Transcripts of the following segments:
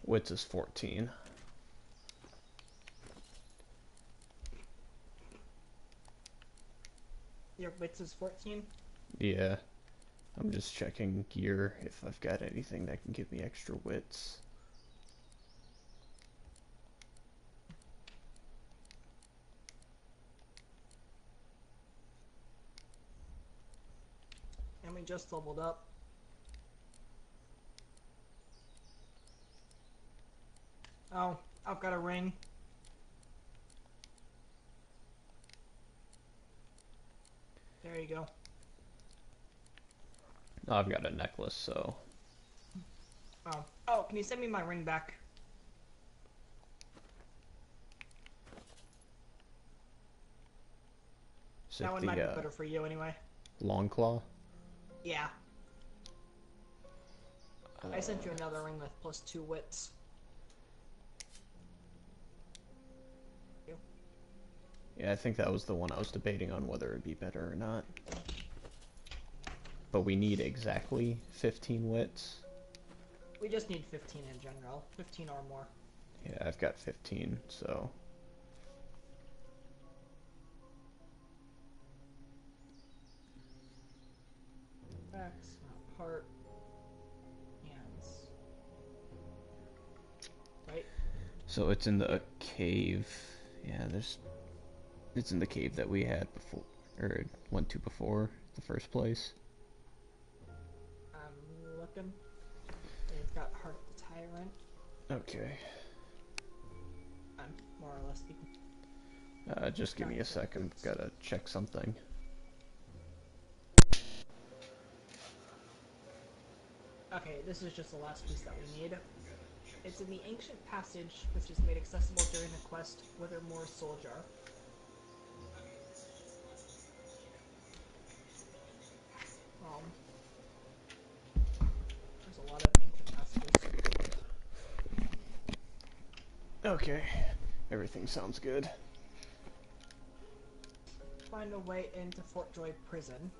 Wits is 14. Your wits is 14? Yeah. I'm just checking gear if I've got anything that can give me extra wits. And we just leveled up. Oh, I've got a ring. There you go. I've got a necklace, so Oh. Oh, can you send me my ring back? is That it one might the be better for you anyway. long claw? Yeah. Uh, I sent you another ring with plus 2 wits. yeah, I think that was the one I was debating on whether it'd be better or not. But we need exactly 15 wits. We just need 15 in general. 15 or more. Yeah, I've got 15, so X, heart, hands. Right? so it's in the Yep. cave. Yeah, it's in the cave that we had before, or went to before the first place. I'm looking. They've got heart of the tyrant. Okay. I'm more or less speaking. Just give me a second. Gotta check something. Okay, this is just the last piece that we need. It's in the ancient passage, which is made accessible during the quest Withermoor Soldier. Um, there's a lot of ancient passages. Okay. Everything sounds good. Find a way into Fort Joy Prison.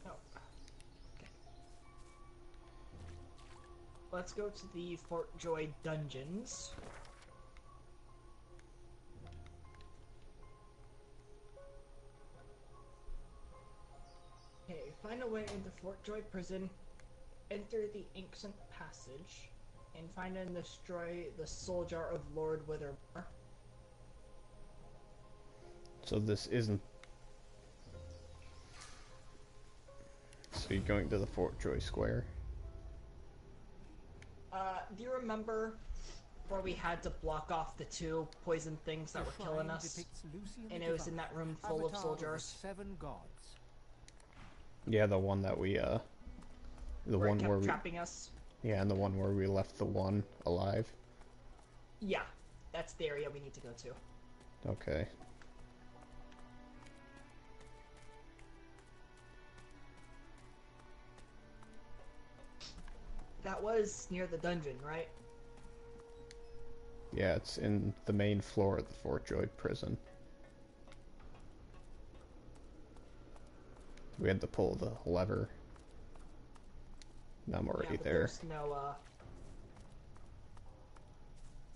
Oh, okay. Let's go to the Fort Joy dungeons. Okay, find a way into Fort Joy Prison, enter the ancient passage, and find and destroy the soldier of Lord Withermoor. So this isn't. So you're going to the Fort Joy Square? Do you remember where we had to block off the 2 poison things that were killing us? And it was in that room full of soldiers. Seven gods. Yeah, the one that we the Where it one where kept we trapping us? yeah, and the one where we left the one alive. Yeah, that's the area we need to go to. Okay. That was near the dungeon, right? Yeah, it's in the main floor of the Fort Joy prison. We had to pull the lever. And I'm Yeah, already but there.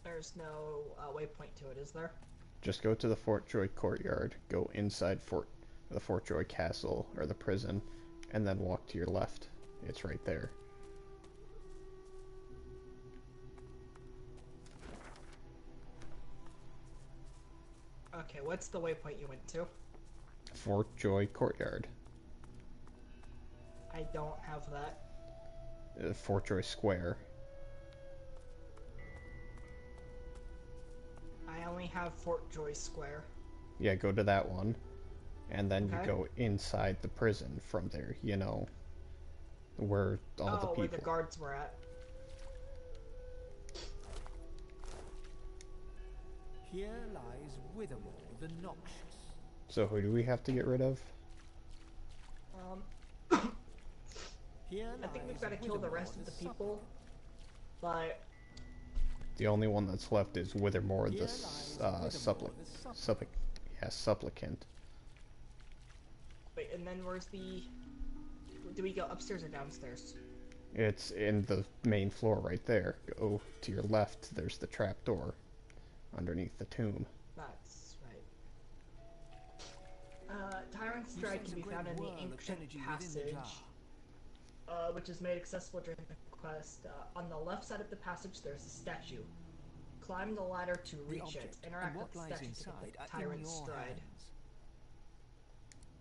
there's no waypoint to it, is there? Just go to the Fort Joy courtyard, go inside the Fort Joy castle or the prison, and then walk to your left. It's right there. Okay, what's the waypoint you went to? Fort Joy courtyard. I don't have that. Fort Joy Square. I only have Fort Joy Square. Yeah, go to that one. And then you Okay. go inside the prison from there, where all the Oh, where the people. guards were at. Here lies Withermoor the Noxious. So who do we have to get rid of? Here I think we've lies got to kill the Withermoor rest of the people, Supplicant. but The only one that's left is Withermoor Here the lies Withermoor the Supplicant. supplicant. Wait, and then where's the... Do we go upstairs or downstairs? It's in the main floor right there. Go to your left, there's the trap door underneath the tomb. That's right. Tyrant's You Stride sense can a be great found in the whirl of ancient energy within the jar. passage, which is made accessible during the quest. On the left side of the passage, there's a statue. Climb the ladder to The reach object it. and Interact what with the lies statue to inside get the are in Tyrant's your Stride. hands.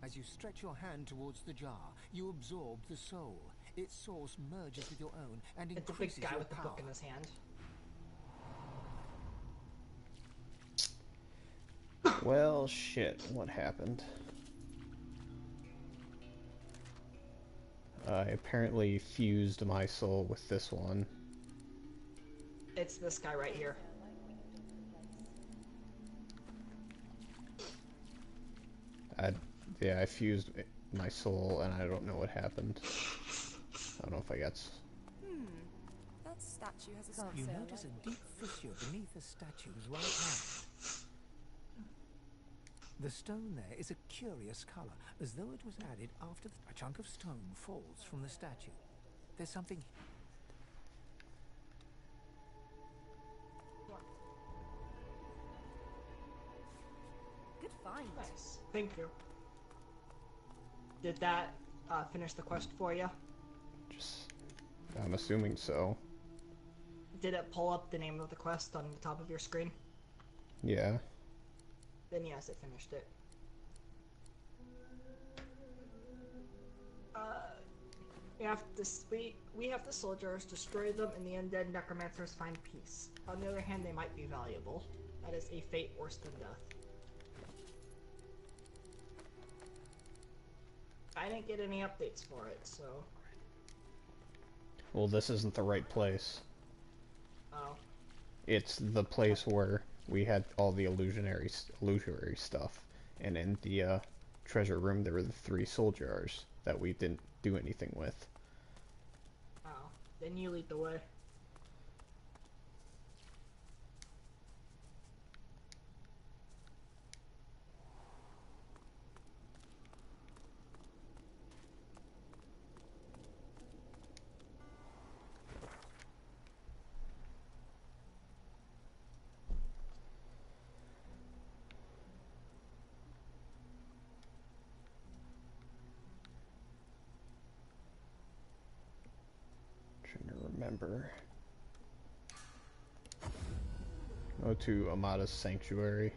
As you stretch your hand towards the jar, you absorb the soul. Its source merges with your own and It's a big increases guy your with a power. book in his hand. Well, shit, what happened? I apparently fused my soul with this one. It's this guy right here. Yeah, I fused my soul, and I don't know what happened. I don't know if I got... That statue has a You sensor. notice a deep fissure beneath the statue's right hand. The stone there is a curious color, as though it was added after a chunk of stone falls from the statue. There's something... Good find. Nice. Thank you. Did that finish the quest for you? Just... I'm assuming so. Did it pull up the name of the quest on the top of your screen? Yeah. Then yes, it finished it. We have the soldiers, destroy them, and the undead necromancers find peace. On the other hand, they might be valuable. That is a fate worse than death. I didn't get any updates for it, so... Well, this isn't the right place. Oh. It's the place where we had all the illusionary stuff, and in the treasure room there were the 3 soul jars that we didn't do anything with. Oh. Then you lead the way. Trying to remember. Go to Amada's Sanctuary.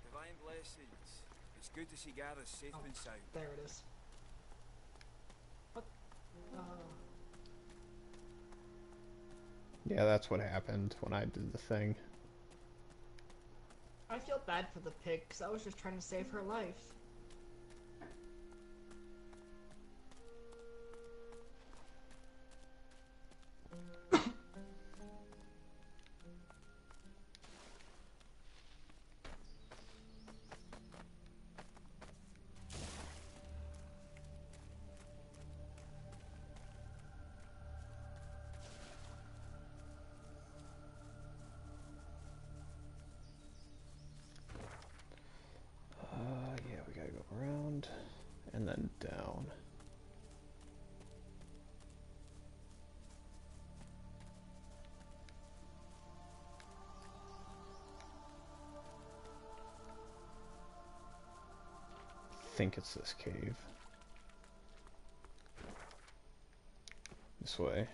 Divine blessings. It's good to see Gareth safe and sound. There it is. What? Yeah, that's what happened when I did the thing. I feel bad for the pig, because I was just trying to save her life. Yeah, we gotta go around and then down. I think it's this cave. This way.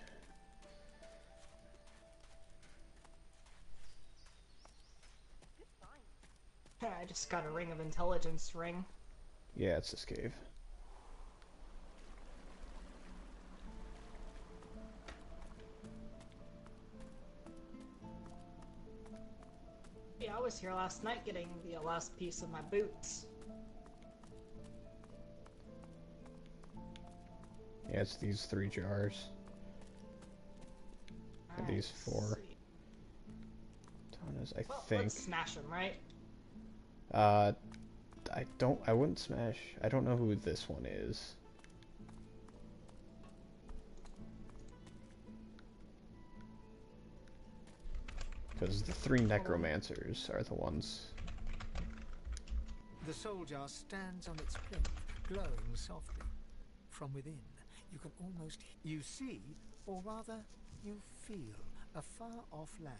I just got a ring of intelligence ring. Yeah, it's this cave. Yeah, I was here last night getting the last piece of my boots. Yeah, it's these 3 jars. And these 4. Sweet. Tonnas, I Well, think. let's smash them, right? I wouldn't smash. I don't know who this one is. Because the 3 necromancers are the ones The soul jar stands on its plinth, glowing softly. From within, you can almost... You see, or rather, you feel, a far-off land.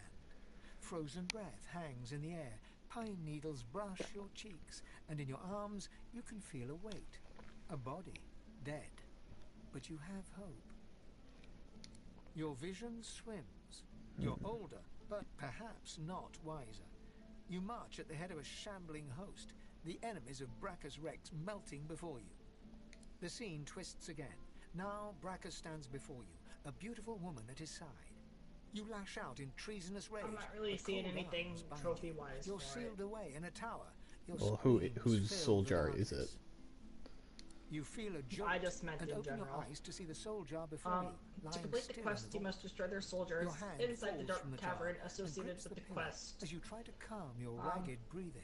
Frozen breath hangs in the air, pine needles brush your cheeks, and in your arms you can feel a weight. A body, dead. But you have hope. Your vision swims. You're older, but perhaps not wiser. You march at the head of a shambling host, the enemies of Bracchus Rex melting before you. The scene twists again. Now Bracchus stands before you, a beautiful woman at his side. You lash out in treasonous rage. I'm not really but seeing cold anything arms bind trophy-wise you. You're for sealed away in a tower. Your Well, screams whose fill soul the jar is it? darkness. You feel a jolt I just meant and in open general. your eyes to see the soul jar before you, To lying complete the still quest, in you the must destroy their soldiers Your hand inside the falls dark from the cavern jar and associated grips with the pillar quest. as you try to calm your ragged breathing.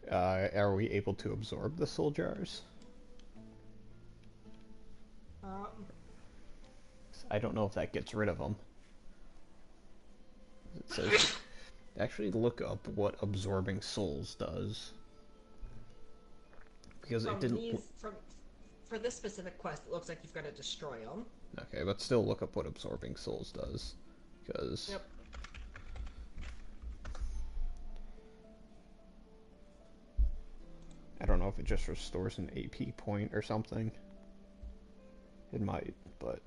Are we able to absorb the soul jars? I don't know if that gets rid of them. It says actually look up what absorbing souls does, because it didn't. For this specific quest, it looks like you've got to destroy them. Okay, but still look up what absorbing souls does, because. Yep. I don't know if it just restores an AP point or something. It might, but...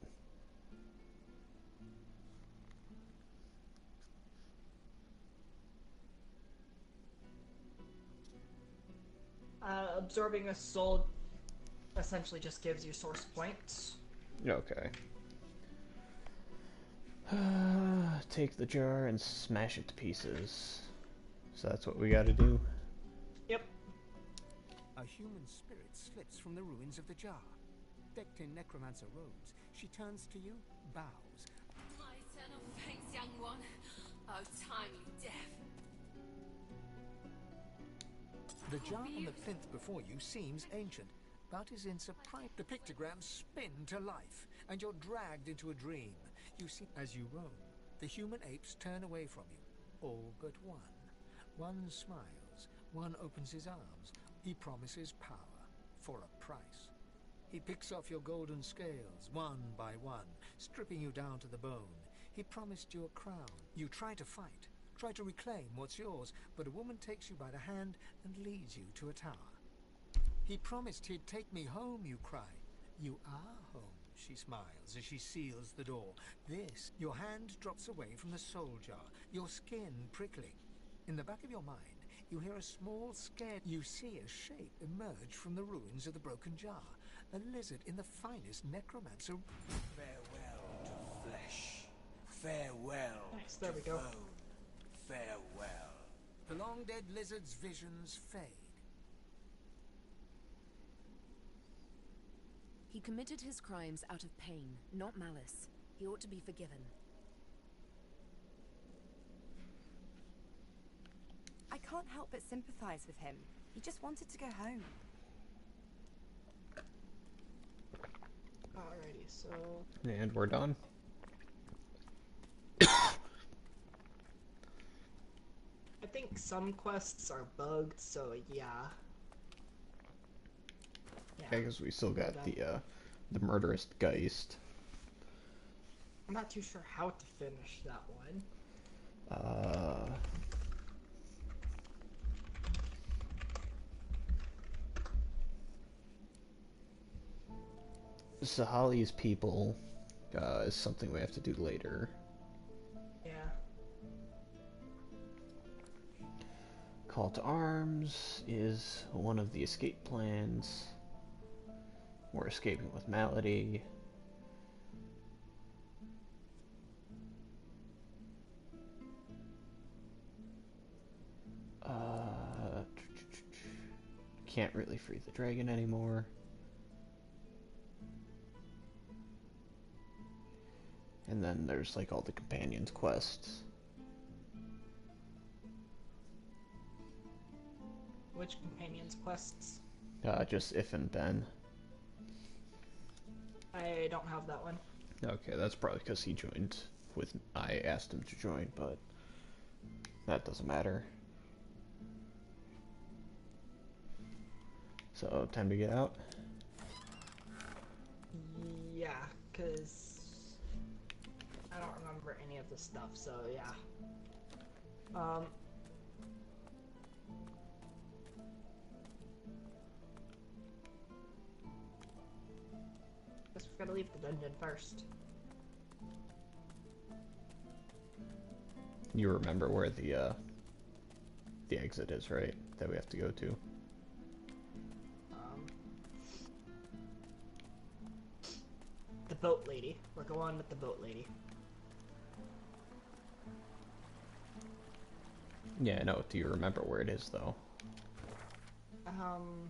Absorbing a soul essentially just gives you source points. Okay. Take the jar and smash it to pieces. So that's what we gotta do? Yep. A human spirit slips from the ruins of the jar. Decked in necromancer robes, she turns to you, bows. My eternal thanks, young one. Oh, timely death. The jar on the plinth before you seems ancient, but is in surprise. The pictograms spin to life, and you're dragged into a dream. You see, as you roam, the human apes turn away from you, all but one. One smiles, one opens his arms. He promises power for a price. He picks off your golden scales, one by one, stripping you down to the bone. He promised you a crown. You try to fight, try to reclaim what's yours, but a woman takes you by the hand and leads you to a tower. He promised he'd take me home, you cry. You are home, she smiles as she seals the door. This, your hand drops away from the soul jar, your skin prickling. In the back of your mind, you hear a small scare. You see a shape emerge from the ruins of the broken jar. A lizard in the finest necromancer. Farewell to flesh. Farewell Nice, there we to go. bone. Farewell. The long-dead lizard's visions fade. He committed his crimes out of pain, not malice. He ought to be forgiven. I can't help but sympathize with him. He just wanted to go home. Alrighty, so... And we're done. I think some quests are bugged, so yeah. Okay, because we still got the murderous Geist. I'm not too sure how to finish that one. Sahali's people is something we have to do later. Yeah. Call to Arms is one of the escape plans. We're escaping with Malady. Can't really free the dragon anymore. And then there's like all the companions quests. Which companions quests? Just If and Ben. I don't have that one. Okay, that's probably because he joined with... I asked him to join, but that doesn't matter. So, time to get out? Yeah, because I don't remember any of the stuff, so yeah. Guess we've gotta leave the dungeon first. You remember where the exit is, right? That we have to go to. The boat lady. We're going with the boat lady. Yeah, I know. Do you remember where it is, though? Kind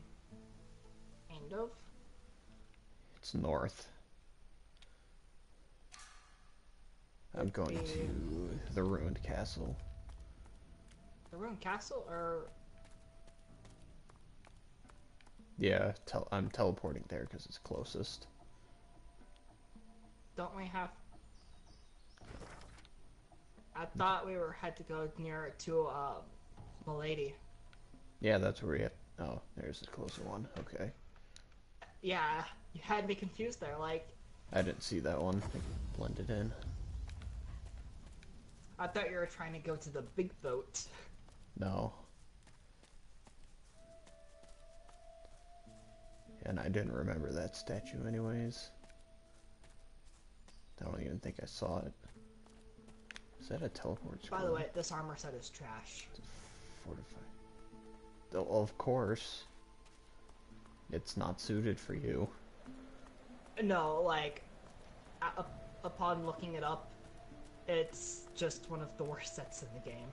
of. It's north. I'm going to the ruined castle. The ruined castle, or Yeah, I'm teleporting there because it's closest. don't we have? I thought we had to go near to Milady. Yeah, that's where we have. Oh, there's the closer one. Okay. Yeah, you had me confused there. Like, I didn't see that one. It blended in. I thought you were trying to go to the big boat. No. And I didn't remember that statue anyways. I don't even think I saw it. Is that a teleport scroll? By the way, this armor set is trash. Fortify. Oh, of course. It's not suited for you. No, like, upon looking it up, it's just one of the worst sets in the game.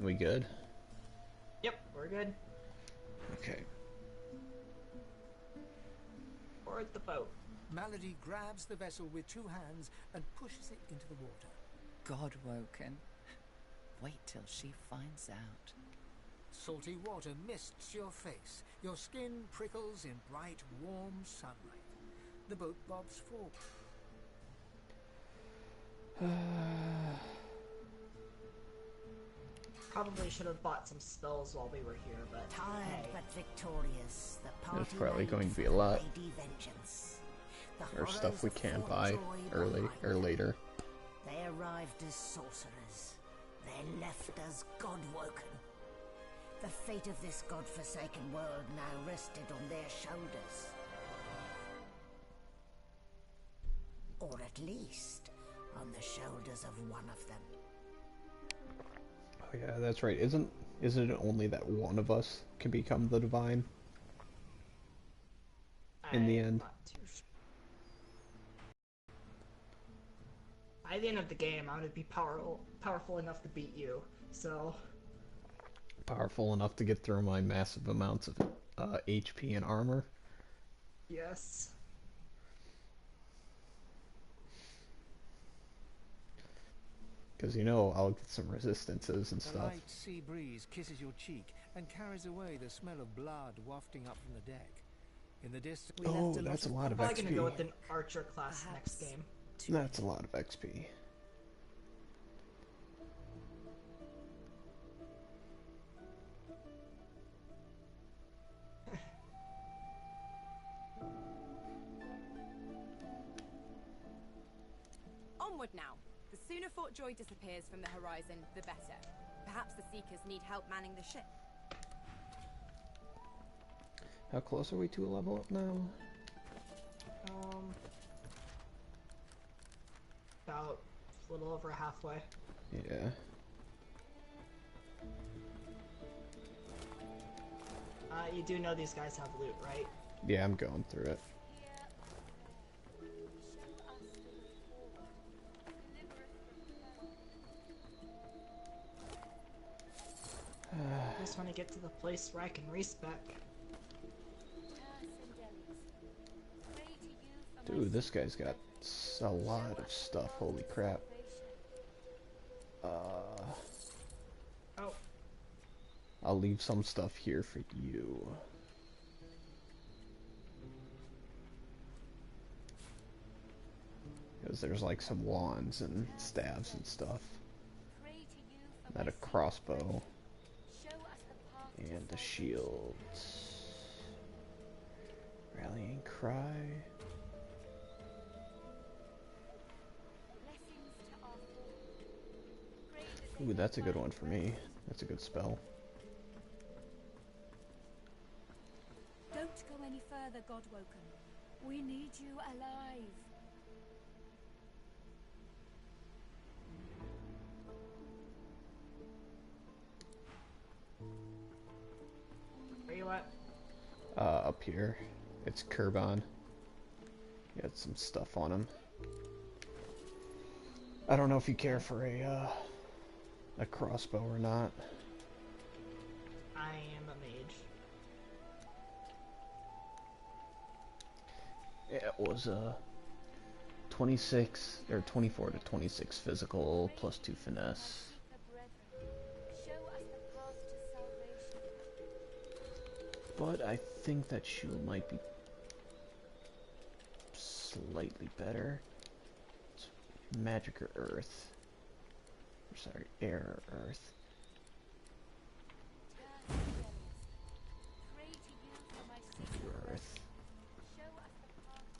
We good? Yep, we're good. Okay. Board the boat. Malady grabs the vessel with two hands and pushes it into the water. God woken. Wait till she finds out. Salty water mists your face. Your skin prickles in bright, warm sunlight. The boat bobs forward. Probably should have bought some spells while we were here, but Tired hey. but victorious, the party There's probably made going to be for a lot. Lady Vengeance. The Or stuff we horrors of can Fort buy Joy early behind or them. later. They arrived as sorcerers. They left as God-woken. The fate of this God-forsaken world now rested on their shoulders. Or at least, on the shoulders of one of them. Oh yeah, that's right. Isn't it only that one of us can become the divine in the I'm end? not too sure. By the end of the game, I'm gonna be powerful enough to beat you. So, Powerful enough to get through my massive amounts of HP and armor. yes. Because you know I'll get some resistances and The stuff. light sea breeze kisses your cheek and carries away the smell of blood wafting up from the deck. In the distance, Oh, that's a lot of Probably gonna go XP. with an archer class next Perhaps. game. That's a lot of XP. Onward now. The sooner Fort Joy disappears from the horizon, the better. Perhaps the Seekers need help manning the ship. How close are we to a level up now? About a little over halfway. Yeah. You do know these guys have loot, right? Yeah, I'm going through it. I just want to get to the place where I can respec. Dude, this guy's got a lot of stuff. Holy crap. Oh, I'll leave some stuff here for you. Because there's like some wands and staves and stuff. Not a crossbow. And the shield. Rallying cry. Ooh, that's a good one for me. That's a good spell. Don't go any further, Godwoken. We need you alive. Where you at? Up here. It's Kurban. He had some stuff on him. I don't know if you care for a crossbow or not. I am a mage. Yeah, it was 26 or 24 to 26 physical plus 2 finesse. But I think that shield might be slightly better. It's magic or earth. Or sorry, air or earth. Earth.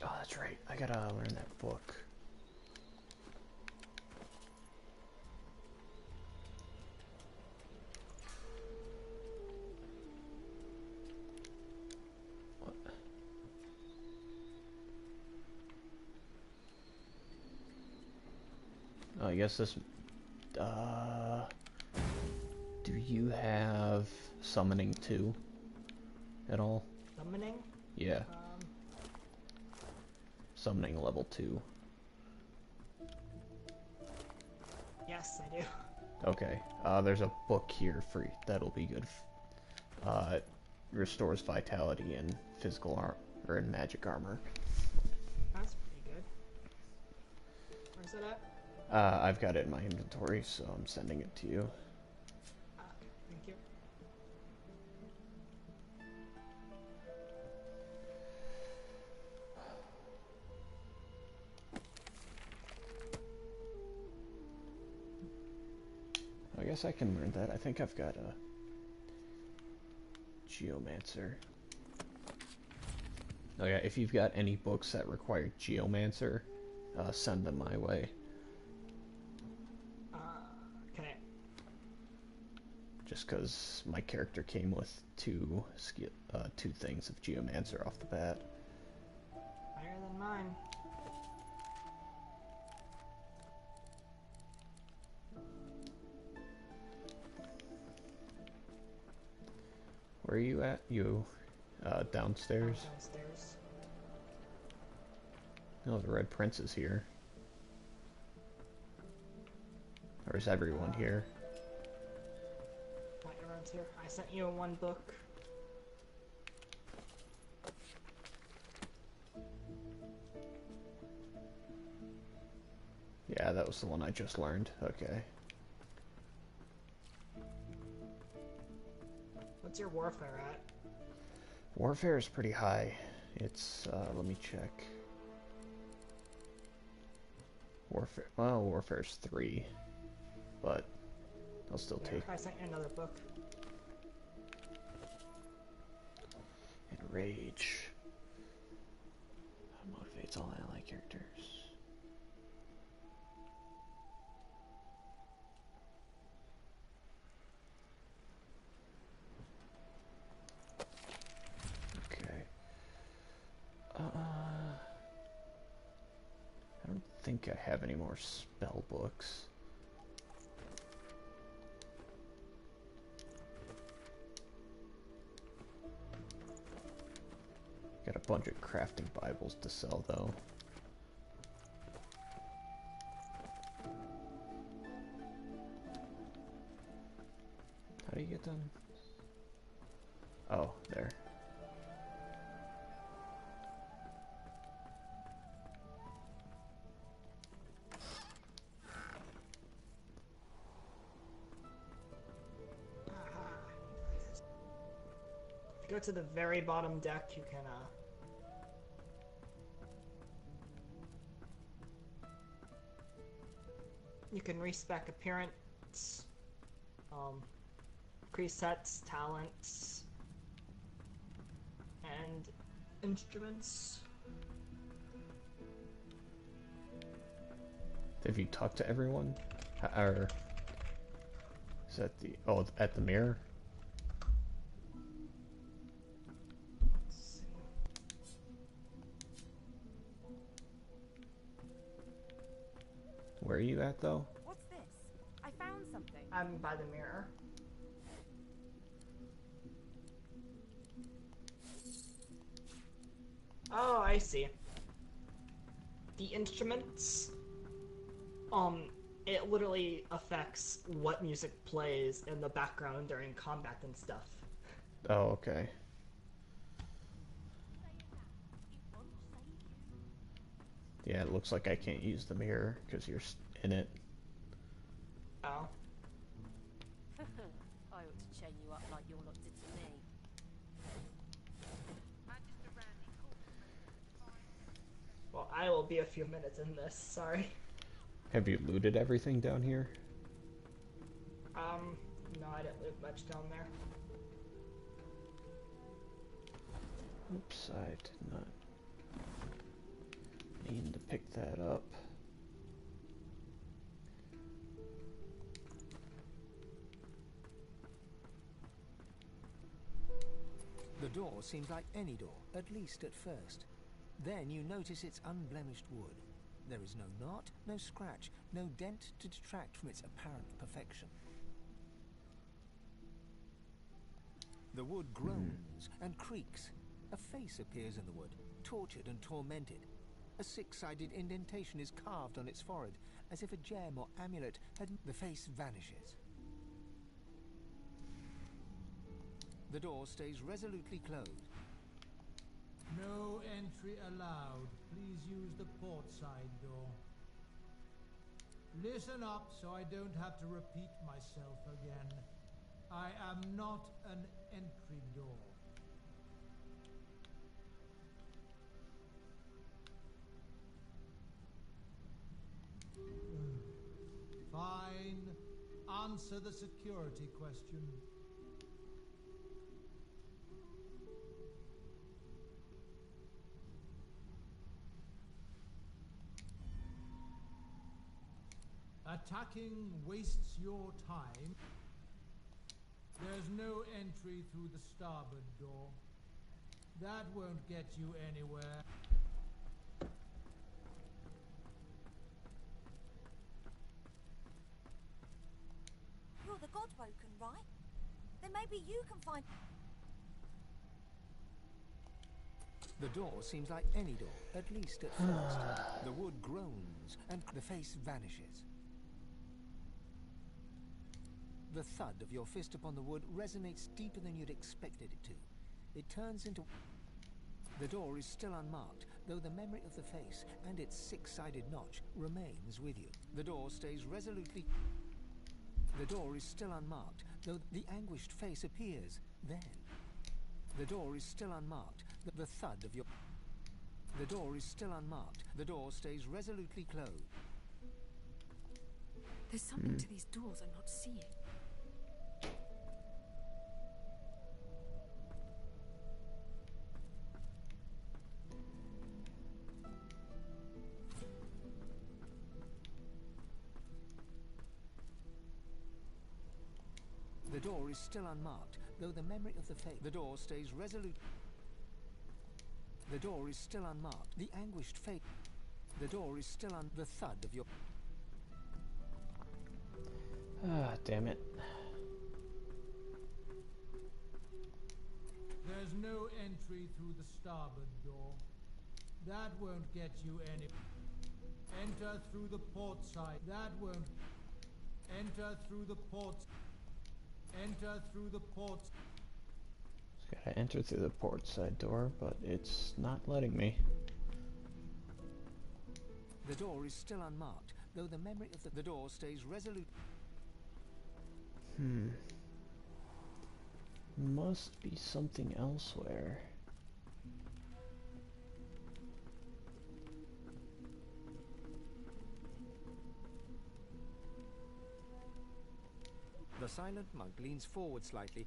Oh, that's right. I gotta learn that book. What? Oh, I guess this... do you have summoning 2 at all? Summoning? Yeah. Summoning level 2. Yes, I do. Okay. There's a book here for you that'll be good. It restores vitality in physical armor or in magic armor. That's pretty good. Where's it at? I've got it in my inventory, so I'm sending it to you. Okay, thank you. I guess I can learn that. I think I've got a Geomancer. Oh yeah, if you've got any books that require Geomancer, send them my way. Okay. Just because my character came with two things of Geomancer off the bat. Higher than mine. Where are you at? You, downstairs? Downstairs. Oh, the Red Prince is here. Or is everyone here? Everyone's here. I sent you one book. Yeah, that was the one I just learned. Okay. What's your warfare at? Warfare is pretty high. It's, let me check. Warfare's 3. But, I'll still take... I sent you another book. And Rage. That motivates all ally characters. I don't think I have any more spell books. Got a bunch of crafting Bibles to sell, though. How do you get them? Oh, there. If you go to the very bottom deck, you can, you can respec appearance presets, talents, and instruments. Have you talked to everyone? Or is that the at the mirror? Where are you at though? What's this? I found something. I'm by the mirror. Oh, I see. The instruments, it literally affects what music plays in the background during combat and stuff. Oh, okay. Yeah, it looks like I can't use the mirror because you're in it. Oh. I ought to chain you up like your lot did to me. Well, I will be a few minutes in this, sorry. Have you looted everything down here? No, I didn't loot much down there. Oops, I did not mean to pick that up. The door seems like any door, at least at first. Then you notice its unblemished wood. There is no knot, no scratch, no dent to detract from its apparent perfection. The wood groans and creaks. A face appears in the wood, tortured and tormented. A six-sided indentation is carved on its forehead, as if a gem or amulet had... The face vanishes. The door stays resolutely closed. No entry allowed. Please use the port side door. Listen up so I don't have to repeat myself again. I am not an entry door. Fine. Answer the security question. Attacking wastes your time. There's no entry through the starboard door. That won't get you anywhere. You're the Godwoken, right? Then maybe you can find... The door seems like any door, at least at first. The wood groans and the face vanishes. The thud of your fist upon the wood resonates deeper than you'd expected it to. It turns into... The door is still unmarked, though the memory of the face and its six-sided notch remains with you. The door stays resolutely... The door is still unmarked, though the anguished face appears. Then... The door is still unmarked. The thud of your... The door is still unmarked. The door stays resolutely closed. There's something to these doors I'm not seeing. The door is still unmarked, though the memory of the face... The door stays resolute... The door is still unmarked. The anguished fate... The door is still the thud of your... Ah, damn it. There's no entry through the starboard door. That won't get you any... Enter through the port side. That won't... Enter through the port... Enter through the port... Just gotta enter through the port side door, but it's not letting me. The door is still unmarked, though the memory of the door stays resolute. Must be something elsewhere. The The silent monk leans forward slightly.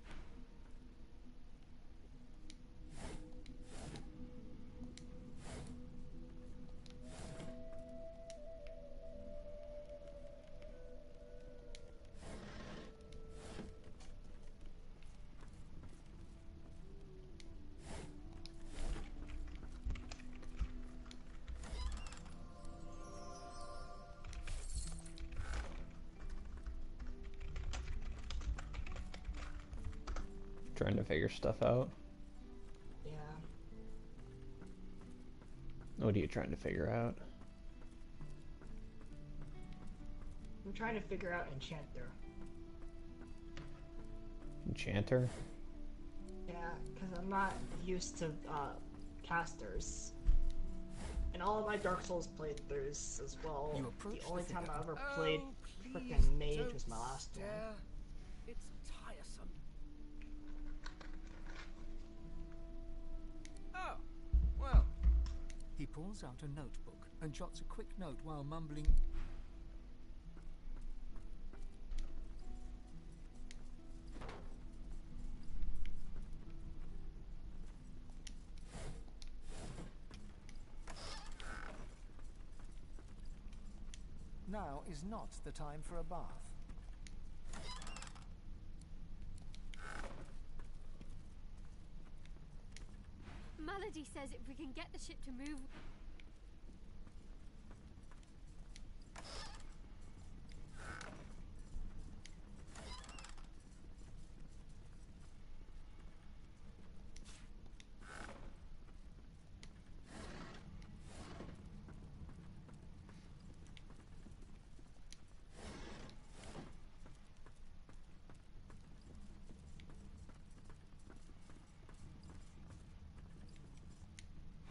Trying to figure stuff out. Yeah. What are you trying to figure out? I'm trying to figure out Enchanter. Enchanter? Yeah, because I'm not used to casters. And all of my Dark Souls playthroughs as well. The only time I ever played frickin' Mage was my last one. It's tiresome. Oh, well. He pulls out a notebook and jots a quick note while mumbling. Now is not the time for a bath. Melody says if we can get the ship to move...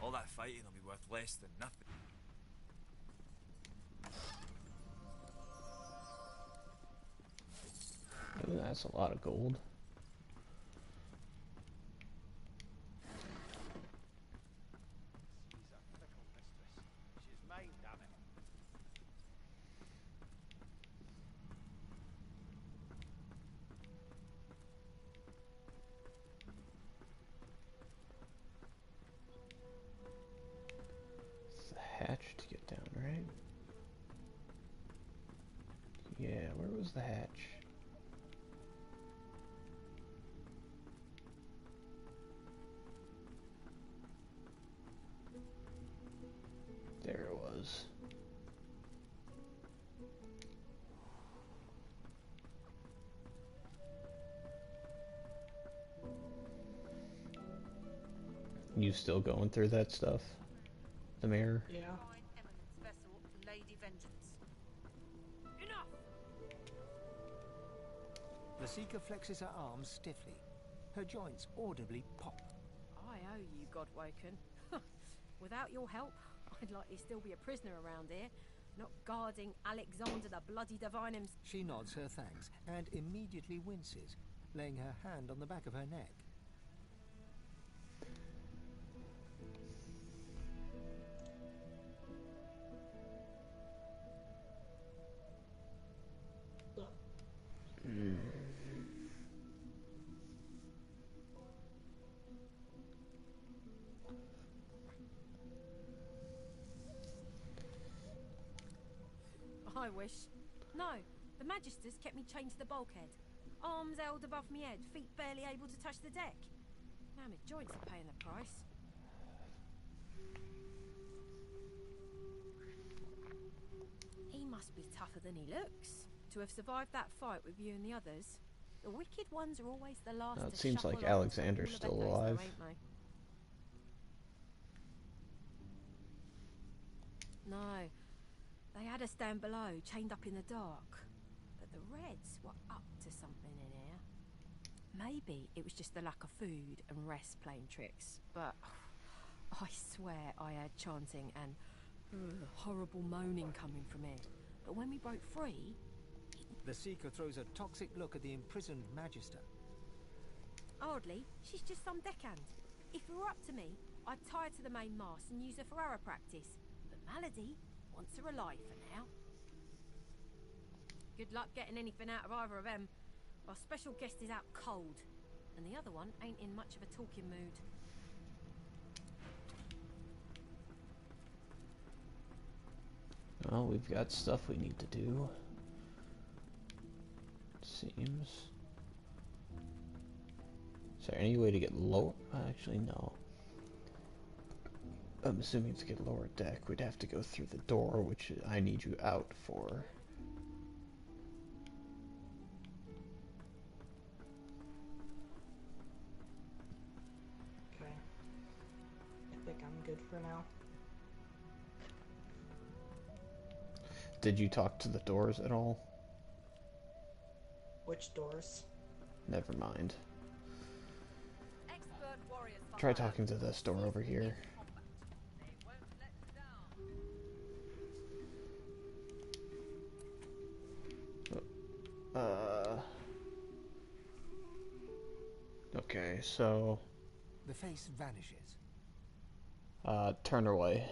All that fighting will be worth less than nothing. Ooh, that's a lot of gold. She's a fickle mistress. She's mine, damn it. It's the hatch to get down, right? Yeah, where was the hatch? There it was. You still going through that stuff? The mirror? Yeah. Eminence vessel, Lady Vengeance. Enough! The Seeker flexes her arms stiffly. Her joints audibly pop. I owe you, Godwoken. Without your help, I'd likely still be a prisoner around here, not guarding Alexander the Bloody Divine himself. She nods her thanks and immediately winces, laying her hand on the back of her neck. I wish. No, the Magisters kept me chained to the bulkhead. Arms held above me head, feet barely able to touch the deck. Now my joints are paying the price. He must be tougher than he looks, to have survived that fight with you and the others. The wicked ones are always the last It to seems shuffle like on Alexander's to all still of alive. Though, ain't they? No, they had us down below, chained up in the dark. But the Reds were up to something in here. Maybe it was just the lack of food and rest playing tricks, but I swear I heard chanting and horrible moaning coming from here. But when we broke free... The Seeker throws a toxic look at the imprisoned Magister. Hardly, she's just some deckhand. If it were up to me, I'd tie her to the main mast and use her for arrow practice. But Malady wants her alive for now. Good luck getting anything out of either of them. Our special guest is out cold, and the other one ain't in much of a talking mood. Well, we've got stuff we need to do. Seems. Is there any way to get lower? Actually, no. I'm assuming to get lower deck, we'd have to go through the door, which I need you out for. Okay. I think I'm good for now. Did you talk to the doors at all? Which doors? Never mind. Try talking to this door over here. Okay, so... The face vanishes. Turn away.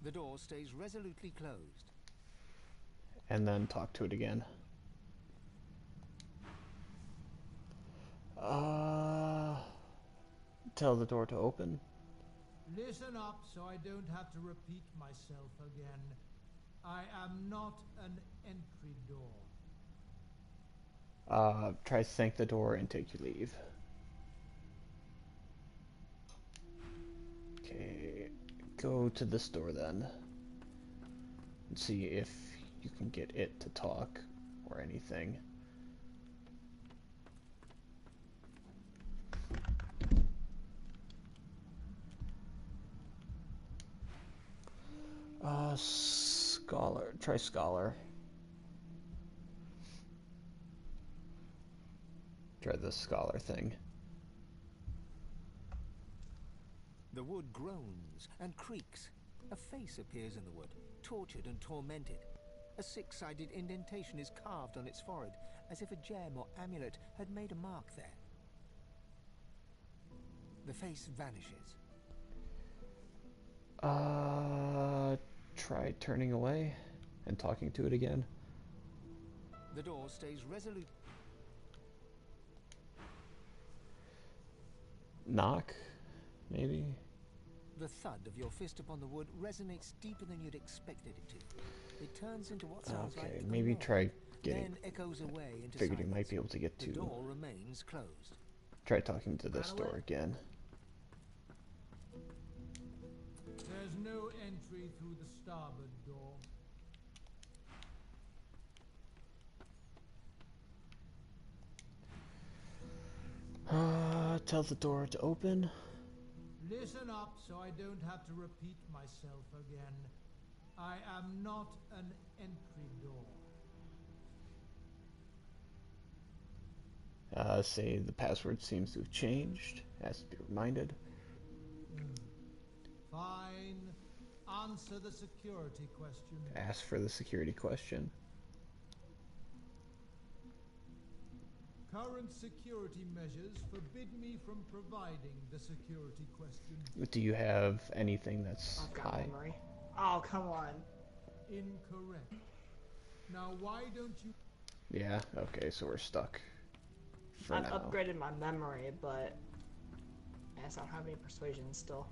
The door stays resolutely closed. And then talk to it again. Tell the door to open. Listen up so I don't have to repeat myself again. I am not an entry door. Try to thank the door and take your leave. Okay, go to this door then. And see if you can get it to talk or anything. Scholar. Try Scholar. Try the Scholar thing. The wood groans and creaks. A face appears in the wood, tortured and tormented. A six-sided indentation is carved on its forehead, as if a gem or amulet had made a mark there. The face vanishes. Try turning away and talking to it again. The door stays resolute. Knock, maybe? The thud of your fist upon the wood resonates deeper than you'd expected it to. It turns into what sounds like a maybe roar, try getting... then echoes away into Figured you silence. might be able to get to... The door remains closed. Try talking to this door again. There's no entry through the starboard door. Tell the door to open. Listen up so I don't have to repeat myself again. I am not an entry door. Say the password seems to have changed. Has to be reminded. Fine. Answer the security question. Ask for the security question. Current security measures forbid me from providing the security question. Do you have anything that's I've got high? memory. Oh, come on. Incorrect. Now why don't you... Yeah, okay, so we're stuck. For I've now. upgraded my memory, but I guess I don't have any persuasion still.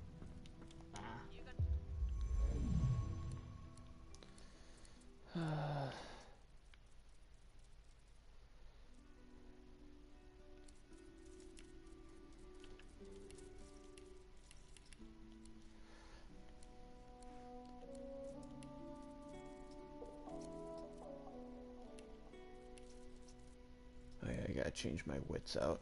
Oh yeah, I gotta change my wits out.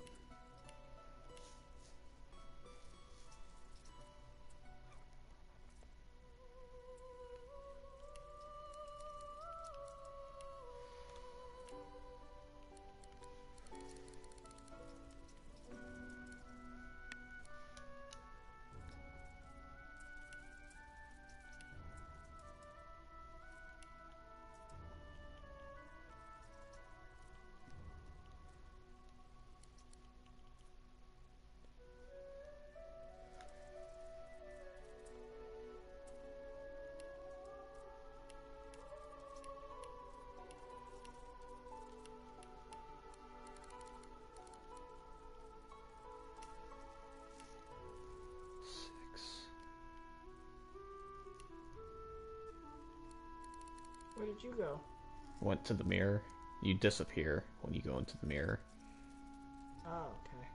Where did you go? Went to the mirror. You disappear when you go into the mirror. Oh, okay.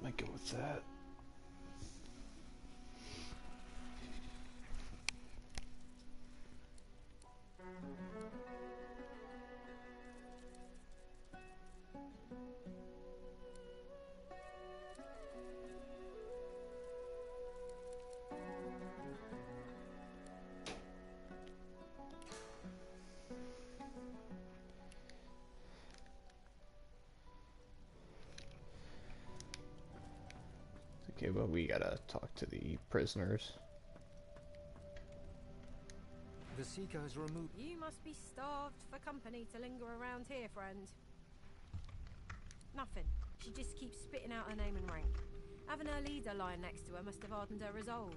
Might go with that. Okay, but we gotta talk to the prisoners. The seeker has removed. You must be starved for company to linger around here, friend. Nothing. She just keeps spitting out her name and rank. Having her leader lying next to her must have hardened her resolve.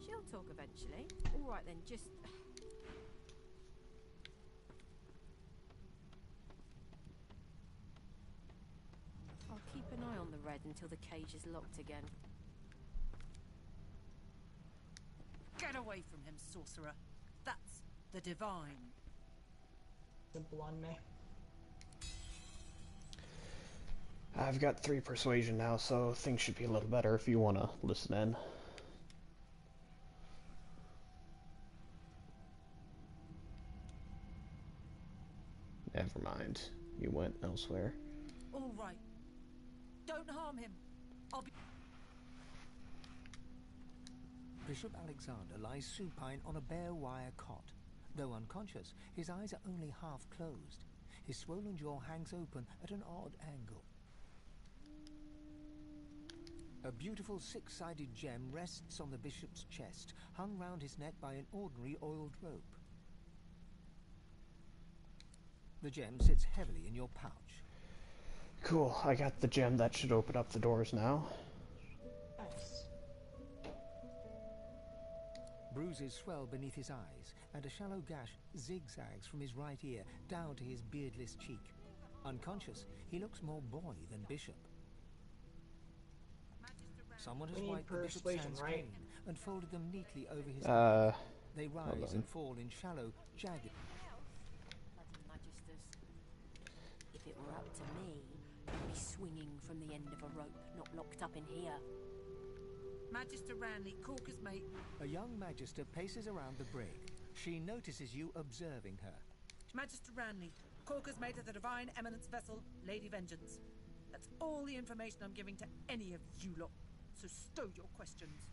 She'll talk eventually. All right then, just... I'll keep an eye on the red until the cage is locked again. Get away from him, sorcerer. That's the divine. Simple on me. I've got 3 persuasion now, so things should be a little better if you want to listen in. Never mind. You went elsewhere. All right. Don't harm him. I'll be... Bishop Alexander lies supine on a bare wire cot. Though unconscious, his eyes are only half closed. His swollen jaw hangs open at an odd angle. A beautiful 6-sided gem rests on the bishop's chest, hung round his neck by an ordinary oiled rope. The gem sits heavily in your pouch. Cool, I got the gem that should open up the doors now. Nice. Bruises swell beneath his eyes, and a shallow gash zigzags from his right ear down to his beardless cheek. Unconscious, he looks more boy than bishop. Someone has wiped the bishop's hands clean and folded them neatly over his neck. They rise and fall in shallow, jagged... Bloody Magisters. If it were up to me, I'd be swinging from the end of a rope, not locked up in here. Magister Ranley, Corker's mate. A young magister paces around the brig. She notices you observing her. Magister Ranley, Corker's mate of the Divine Eminence vessel, Lady Vengeance. That's all the information I'm giving to any of you lot. So stow your questions.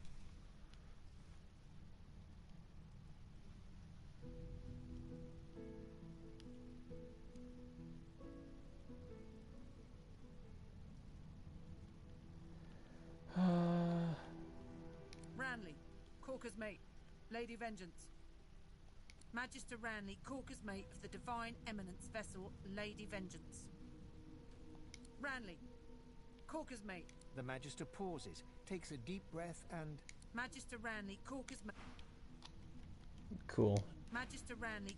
Ranley, Corker's mate, Lady Vengeance. Magister Ranley, Corker's mate of the Divine Eminence vessel, Lady Vengeance. Ranley, Corker's mate. The magister pauses, takes a deep breath and... Magister Ranley, Corker's mate. Cool. Magister Ranley.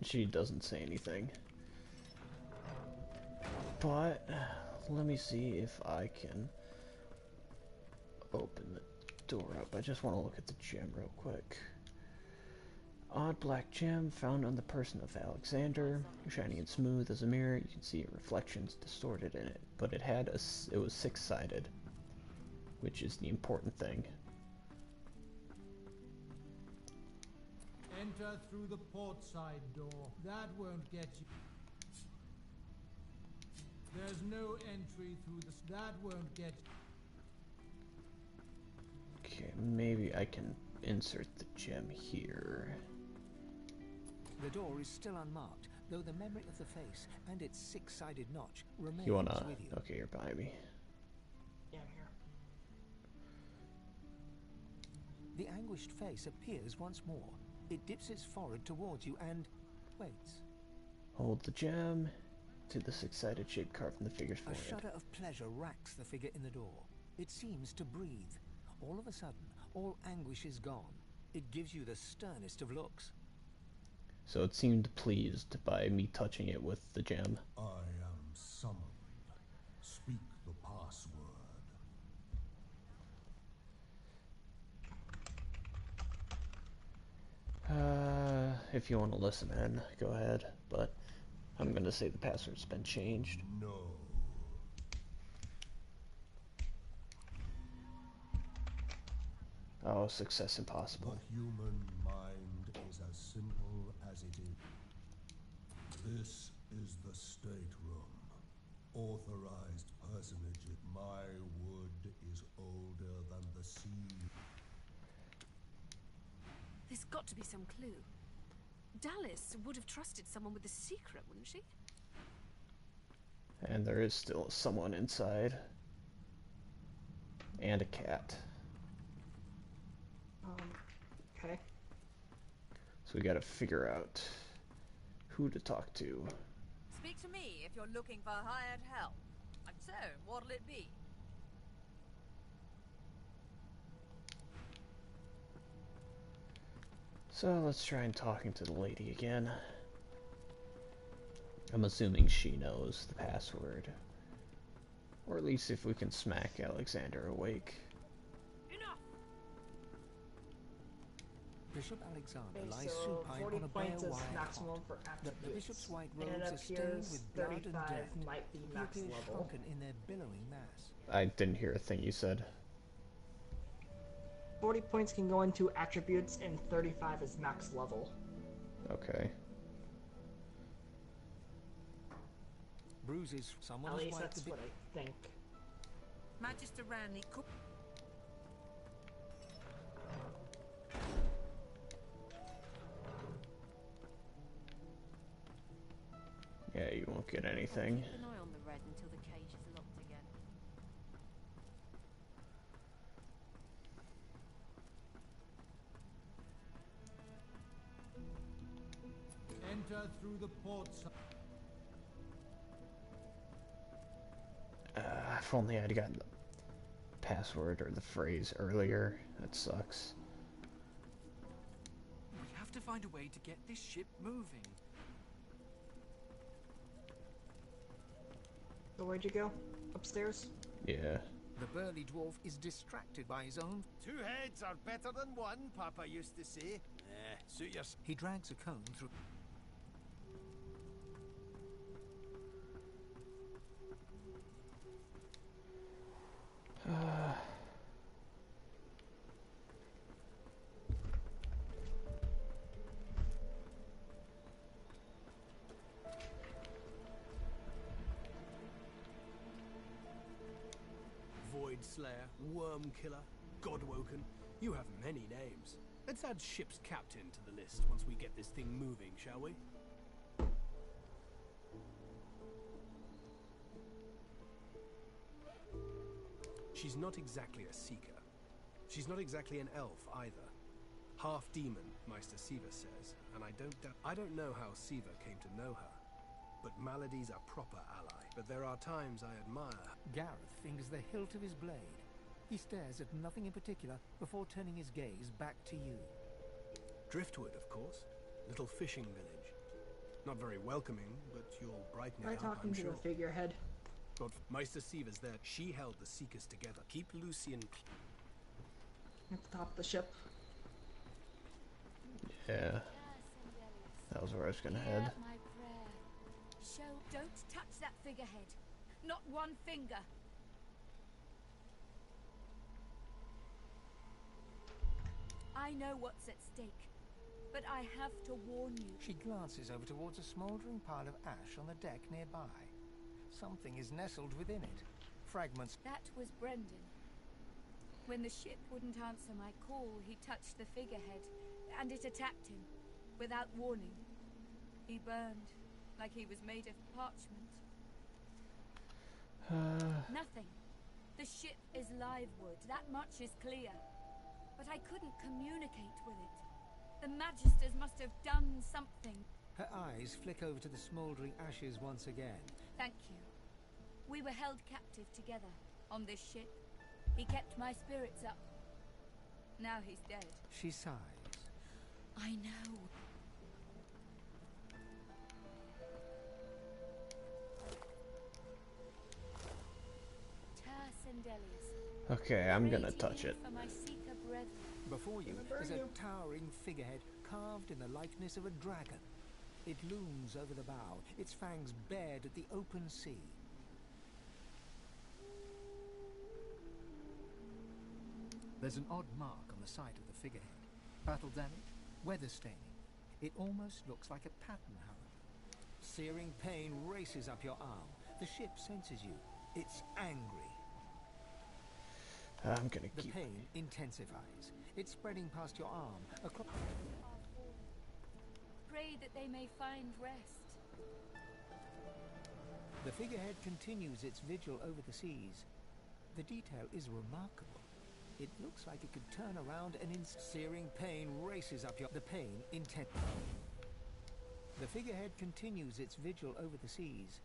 She doesn't say anything. But let me see if I can open the door up. I just want to look at the gem real quick. Odd black gem found on the person of Alexander, shiny and smooth as a mirror. You can see reflections distorted in it, but it was six-sided, which is the important thing. Enter through the port side door. That won't get you. There's no entry through that won't get you. Okay, maybe I can insert the gem here. The door is still unmarked, though the memory of the face and its six-sided notch remains You wanna? with you. Okay, you're behind me. Yeah, I'm here. The anguished face appears once more. It dips its forehead towards you and waits. Hold the gem to the six-sided shape carved in the figure's A forehead. shudder of pleasure racks the figure in the door. It seems to breathe. All of a sudden, all anguish is gone. It gives you the sternest of looks. So it seemed pleased by me touching it with the gem. I am summoned. Speak the password. If you want to listen in, go ahead. But I'm gonna say the password's been changed. No. Oh, success impossible. The human mind is as simple as it is. This is the stateroom. Authorized personage. My wood is older than the sea. There's got to be some clue. Dallas would have trusted someone with a secret, wouldn't she? And there is still someone inside. And a cat. Okay. So we gotta figure out who to talk to. Speak to me if you're looking for hired help. And so, what'll it be? So let's try and talking to the lady again. I'm assuming she knows the password. Or at least if we can smack Alexander awake. Bishop Alexander Okay, lies so supine 40 on a bare points is wire maximum cot. for attributes. The bishop's white And it robes are stained appears with blood and 35 dirt. might be He max appears level. shrunken in their billowing mass. I didn't hear a thing you said. 40 points can go into attributes, and 35 is max level. Okay. Bruises. Someone At has least wiped that's the what I think. Magister Ranley cook. Yeah, you won't get anything. Keep an eye on the red until the cage is locked again. Enter through the port side. If only I'd gotten the password or the phrase earlier. That sucks. We have to find a way to get this ship moving. So where'd you go? Upstairs? Yeah. The burly dwarf is distracted by his own. 2 heads are better than one, Papa used to say. Suit yourself. He drags a cone through. Void Slayer, Worm Killer, Godwoken. You have many names. Let's add ship's captain to the list once we get this thing moving, shall we? She's not exactly a seeker. She's not exactly an elf either. Half demon, Meister Siva says, and I don't know how Siva came to know her. But Malady's a proper ally. But there are times I admire her. Gareth fingers the hilt of his blade. He stares at nothing in particular before turning his gaze back to you. Driftwood, of course. Little fishing village. Not very welcoming, but you'll brighten Am I it up, talking I'm to sure. the figurehead? God, Meister Siva's there. She held the Seekers together. Keep Lucian... at the top of the ship. Yeah. That was where I was gonna head. My prayer. Don't touch that figurehead. Not one finger. I know what's at stake, but I have to warn you. She glances over towards a smouldering pile of ash on the deck nearby. Something is nestled within it. Fragments. That was Brendan. When the ship wouldn't answer my call, he touched the figurehead, and it attacked him, without warning. He burned, like he was made of parchment. Nothing. The ship is live wood, that much is clear. But I couldn't communicate with it. The Magisters must have done something. Her eyes flick over to the smouldering ashes once again. Thank you. We were held captive together, on this ship. He kept my spirits up. Now he's dead. She sighs. I know. Okay, I'm gonna touch it. Before you is a towering figurehead carved in the likeness of a dragon. It looms over the bow, its fangs bared at the open sea. There's an odd mark on the side of the figurehead. Battle damage, weather staining. It almost looks like a pattern, however. Searing pain races up your arm. The ship senses you. It's angry. I'm gonna keep... The pain intensifies. It's spreading past your arm. Across... Pray that they may find rest. The figurehead continues its vigil over the seas. The detail is remarkable. It looks like it could turn around and in searing pain races up your... The pain intensifies. The figurehead continues its vigil over the seas.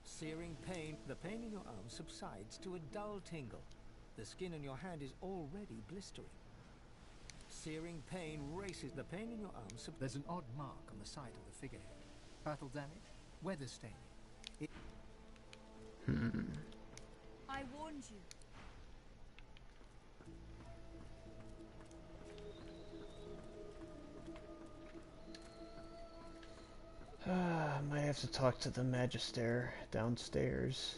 Searing pain... The pain in your arm subsides to a dull tingle. The skin in your hand is already blistering. Searing pain races. The pain in your arm... There's an odd mark on the side of the figurehead. Battle damage, weather staining. I warned you. Might have to talk to the Magister downstairs.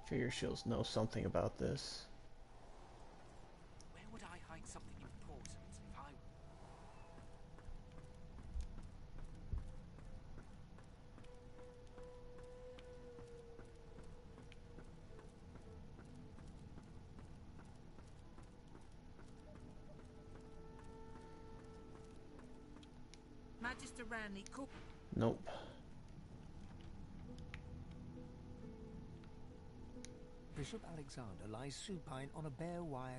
Figure she'll know something about this. Where would I hide something important if I... Magister Ranley, cool. Nope. Bishop Alexander lies supine on a bare wire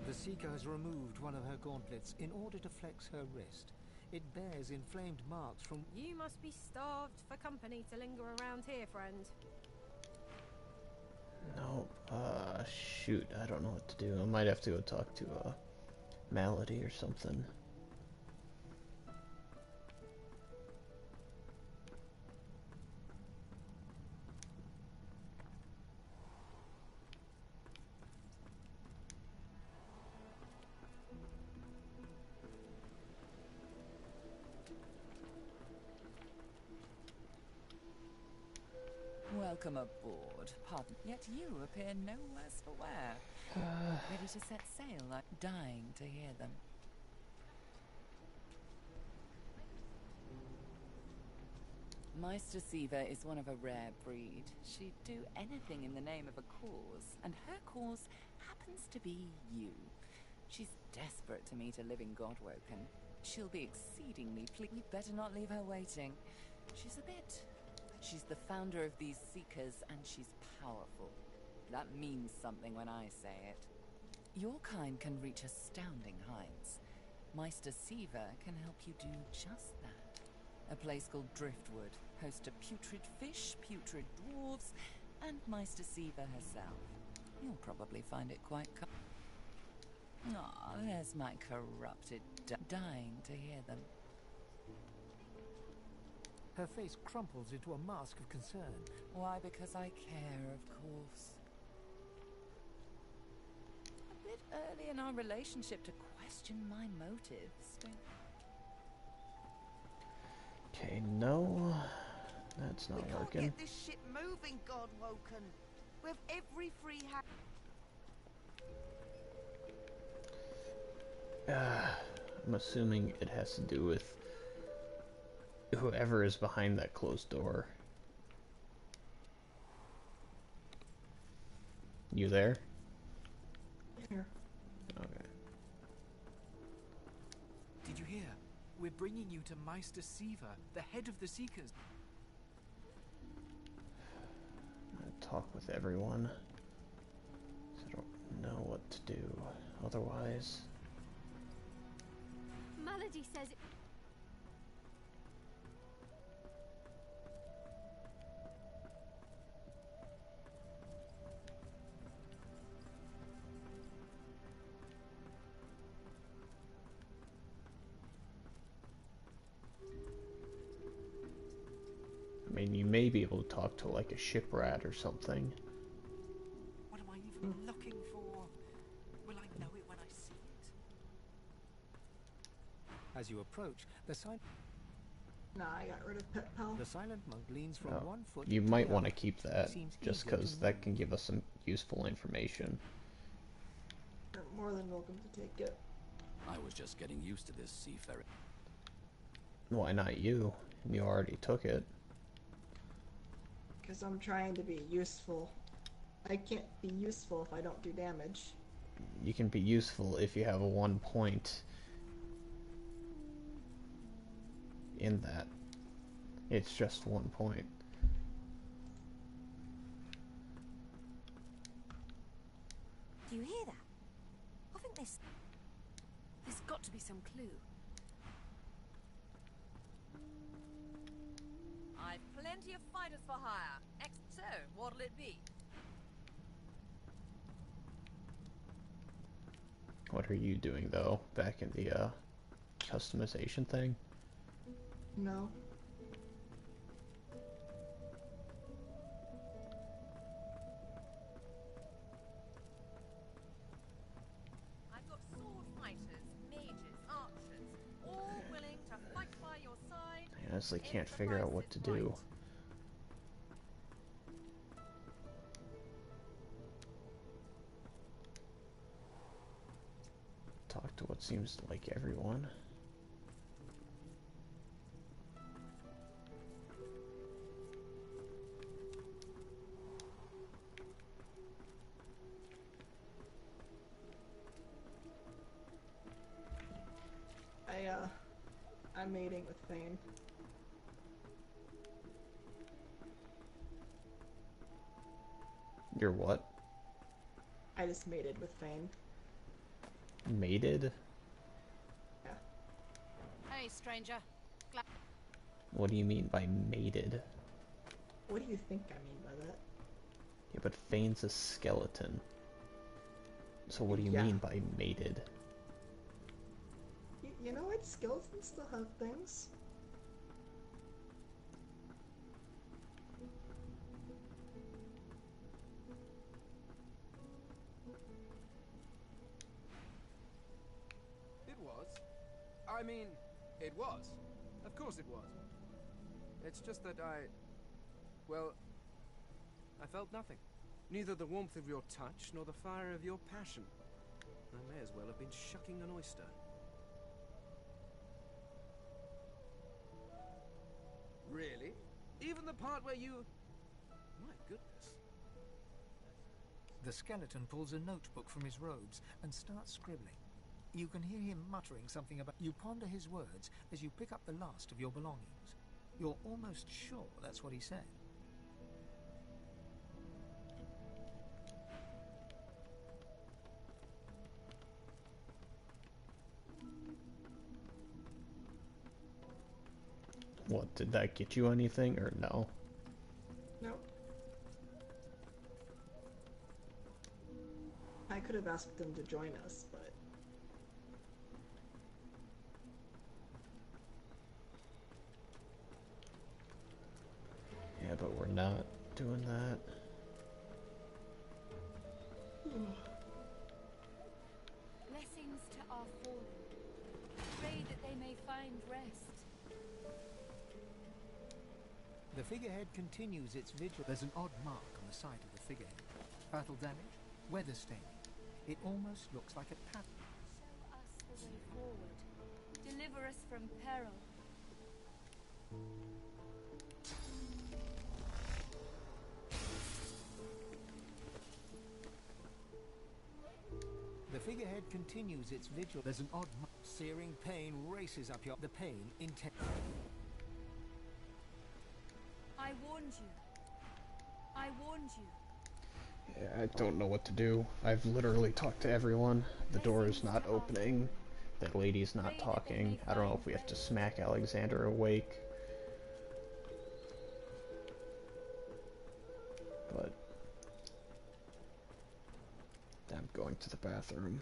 The Seeker has removed one of her gauntlets in order to flex her wrist. It bears inflamed marks from... You must be starved for company to linger around here, friend. Nope. Shoot, I don't know what to do. I might have to go talk to, Malady or something. Welcome aboard. Pardon, yet you appear no worse for wear. Ready to set sail, like dying to hear them. Meister Siva is one of a rare breed. She'd do anything in the name of a cause, and her cause happens to be you. She's desperate to meet a living Godwoken. She'll be exceedingly pleased. You'd better not leave her waiting. She's a bit... She's the founder of these Seekers, and she's powerful. That means something when I say it. Your kind can reach astounding heights. Meister Siva can help you do just that. A place called Driftwood hosts to putrid fish, putrid dwarves, and Meister Siva herself. You'll probably find it quite there's my corrupted dying to hear them. Her face crumples into a mask of concern. Why? Because I care, of course. A bit early in our relationship to question my motives. Okay, no, that's not working. Get this ship moving, Godwoken. With every free hand. I'm assuming it has to do with whoever is behind that closed door. You there? Here. Okay. Did you hear? We're bringing you to Meister Siva, the head of the Seekers. I'm gonna talk with everyone. 'Cause I don't know what to do otherwise. Melody says it. I mean, you may be able to talk to like a ship rat or something. What am I even looking for? Will I know it when I see it? As you approach, the silent I got rid of Pet Pal. monk leans from one foot. You to might the want to other. keep that, Seems just eager to because that can give us some useful information. You're more than welcome to take it. I was just getting used to this seafaring. Why not you? You already took it. Because I'm trying to be useful. I can't be useful if I don't do damage. You can be useful if you have a 1 point in that. It's just 1 point. Do you hear that? I think there's got to be some clue. I've plenty of fighters for hire. So, what'll it be? What are you doing though, back in the customization thing? No. I've got sword fighters, mages, archers, all willing to fight by your side. I honestly can't figure out what to do. Talk to what seems like everyone. I'm mating with Thane. You're what? I just mated with Thane. Mated? Yeah. Hey, stranger. What do you mean by mated? What do you think I mean by that? Yeah, but Fane's a skeleton. So what do you Yeah. mean by mated? You know what? Skeletons still have things. It was. I mean, it was. Of course it was. It's just that well, I felt nothing. Neither the warmth of your touch nor the fire of your passion. I may as well have been shucking an oyster. Really? Even the part where you... My goodness. The skeleton pulls a notebook from his robes and starts scribbling. You can hear him muttering something about... You ponder his words as you pick up the last of your belongings. You're almost sure that's what he said. What, did that get you anything or no? Nope. I could have asked them to join us, but... doing that. Blessings to our fallen. Pray that they may find rest. The figurehead continues its vigil. There's an odd mark on the side of the figurehead. Battle damage, weather staining. It almost looks like a pattern. Show us the way forward. Deliver us from peril. The figurehead continues its vigil. There's an odd mark. Searing pain races up the pain intense. I warned you. I warned you. Yeah, I don't know what to do. I've literally talked to everyone. The door is not opening. That lady's not talking. I don't know if we have to smack Alexander awake. But I'm going to the bathroom.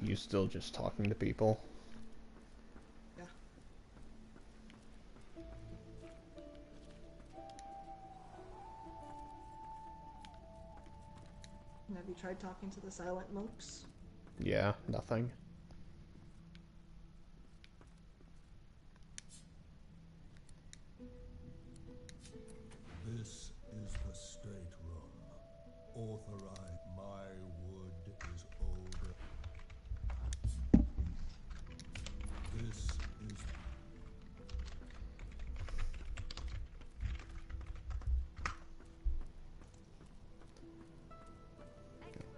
You still just talking to people? Yeah. Have you tried talking to the silent monks? Yeah, nothing. This is the state room. Authorized. My wood is older. This is...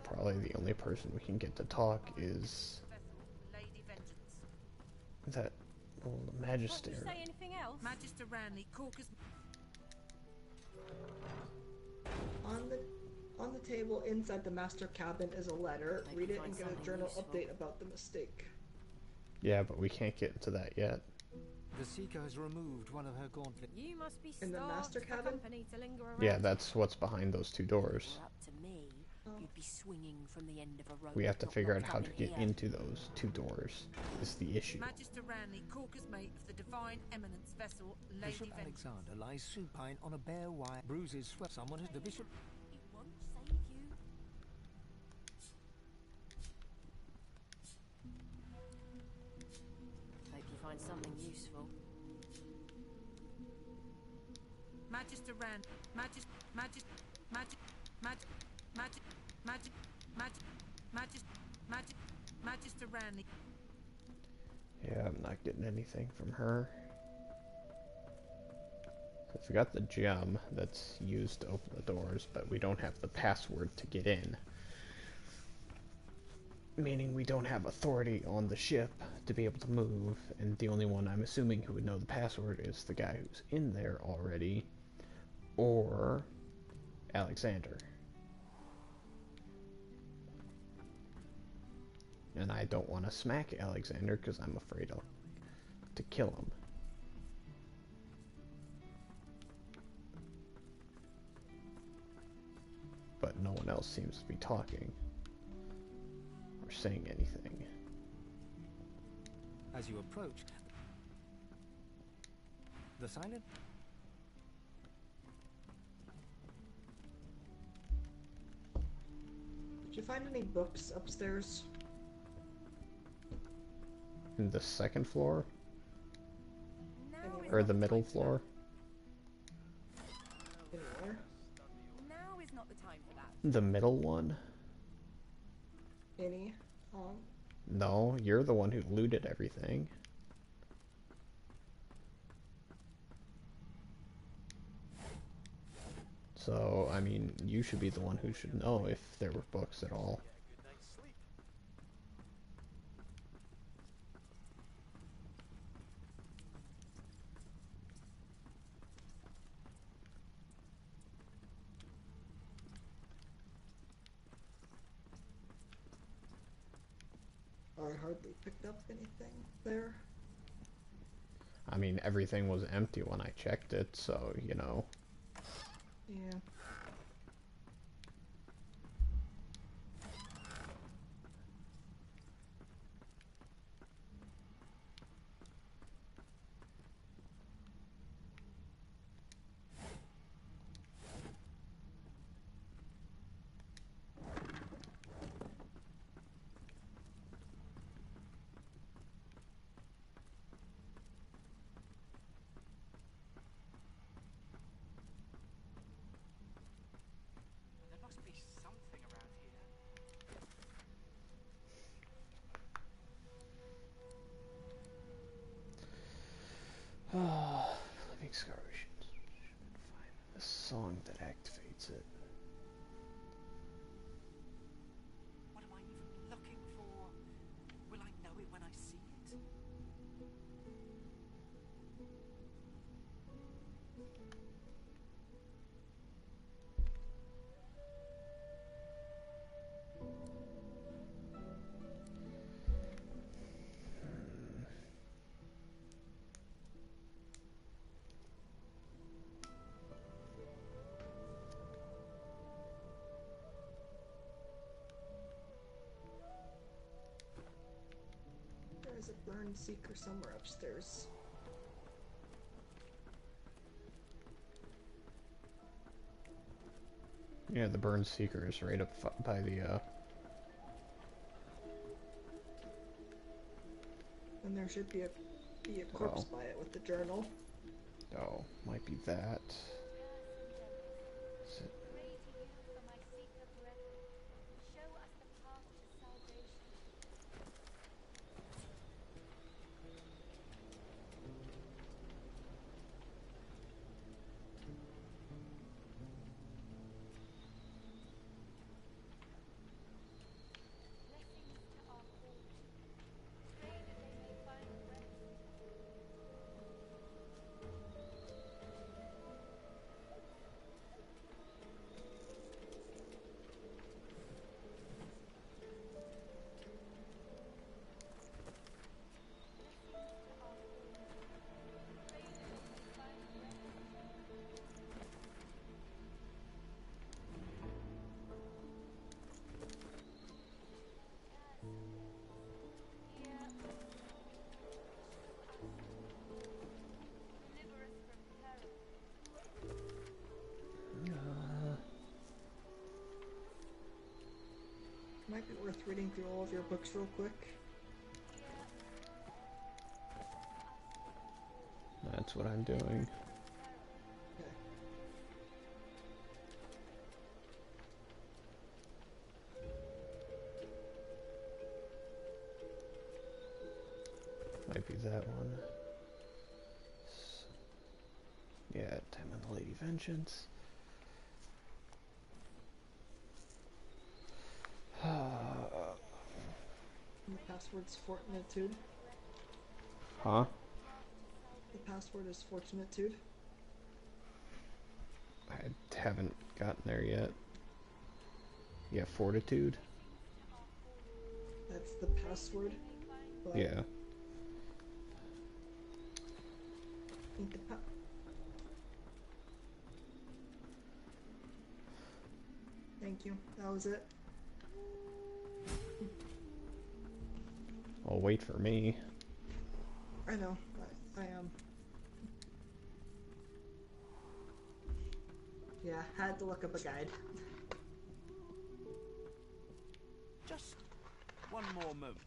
Probably the only person we can get to talk is Lady Vengeance. that, well, the Magister. Can't you say anything else? Magister Ranley, Corker's... On the table inside the master cabin is a letter. Read it and get a journal update about the mistake. Yeah, but we can't get into that yet. The Seeker has removed one of her gauntlets. You must be In the master starved for cabin? company to linger around. Yeah, that's what's behind those two doors. Were up to me, you'd be swinging from the end of a rope. We have to not figure out knocked how up to in get here. into those two doors. Is the issue. Magister Ranley, Corker's mate of the Divine Eminence vessel, Lady Bishop Vengeance. Alexander lies supine on a bare wire. Bruises swept. Someone has the bishop. It won't save you. Hope you find something useful. Magister Rand, Magister Ranley. Yeah, I'm not getting anything from her. I've got the gem that's used to open the doors, but we don't have the password to get in. Meaning we don't have authority on the ship to be able to move, and the only one I'm assuming who would know the password is the guy who's in there already, or Alexander. And I don't want to smack Alexander because I'm afraid to kill him. else seems to be talking or saying anything. As you approach, the silent... Did you find any books upstairs? In the second floor? Anywhere? Or the middle floor? Anywhere? Now is not the time for that. The middle one? Any? No, you're the one who looted everything. So, I mean, you should be the one who should know if there were books at all. I hardly picked up anything there. I mean, everything was empty when I checked it, so, you know. Yeah. There must be something around here. Living Scar, we should find the song that activates it. What am I even looking for? Will I know it when I see it? There's a burned seeker somewhere upstairs. Yeah, the Burn Seeker is right up by the, And there should be a corpse by it with the journal. Oh, might be that. Is it? Might be worth reading through all of your books real quick. That's what I'm doing. Okay. Might be that one. Yeah, Time of the Lady Vengeance. The password's Fortitude. Huh? The password is Fortitude. I haven't gotten there yet. Yeah, Fortitude? That's the password. But Yeah. I think Thank you. That was it. Oh, wait for me. I know. I am. Yeah, had to look up a guide. Just one more moment,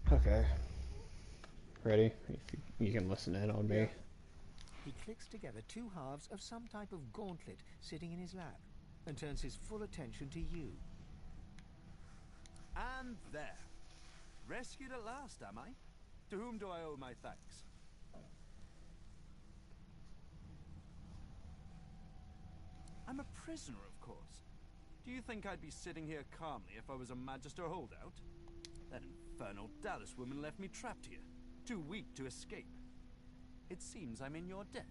please. Okay. Ready? You can listen in on me. Yeah. He clicks together two halves of some type of gauntlet sitting in his lap and turns his full attention to you. And there. Rescued at last, am I? To whom do I owe my thanks? I'm a prisoner, of course. Do you think I'd be sitting here calmly if I was a Magister holdout? That infernal Dallas woman left me trapped here, too weak to escape. It seems I'm in your debt.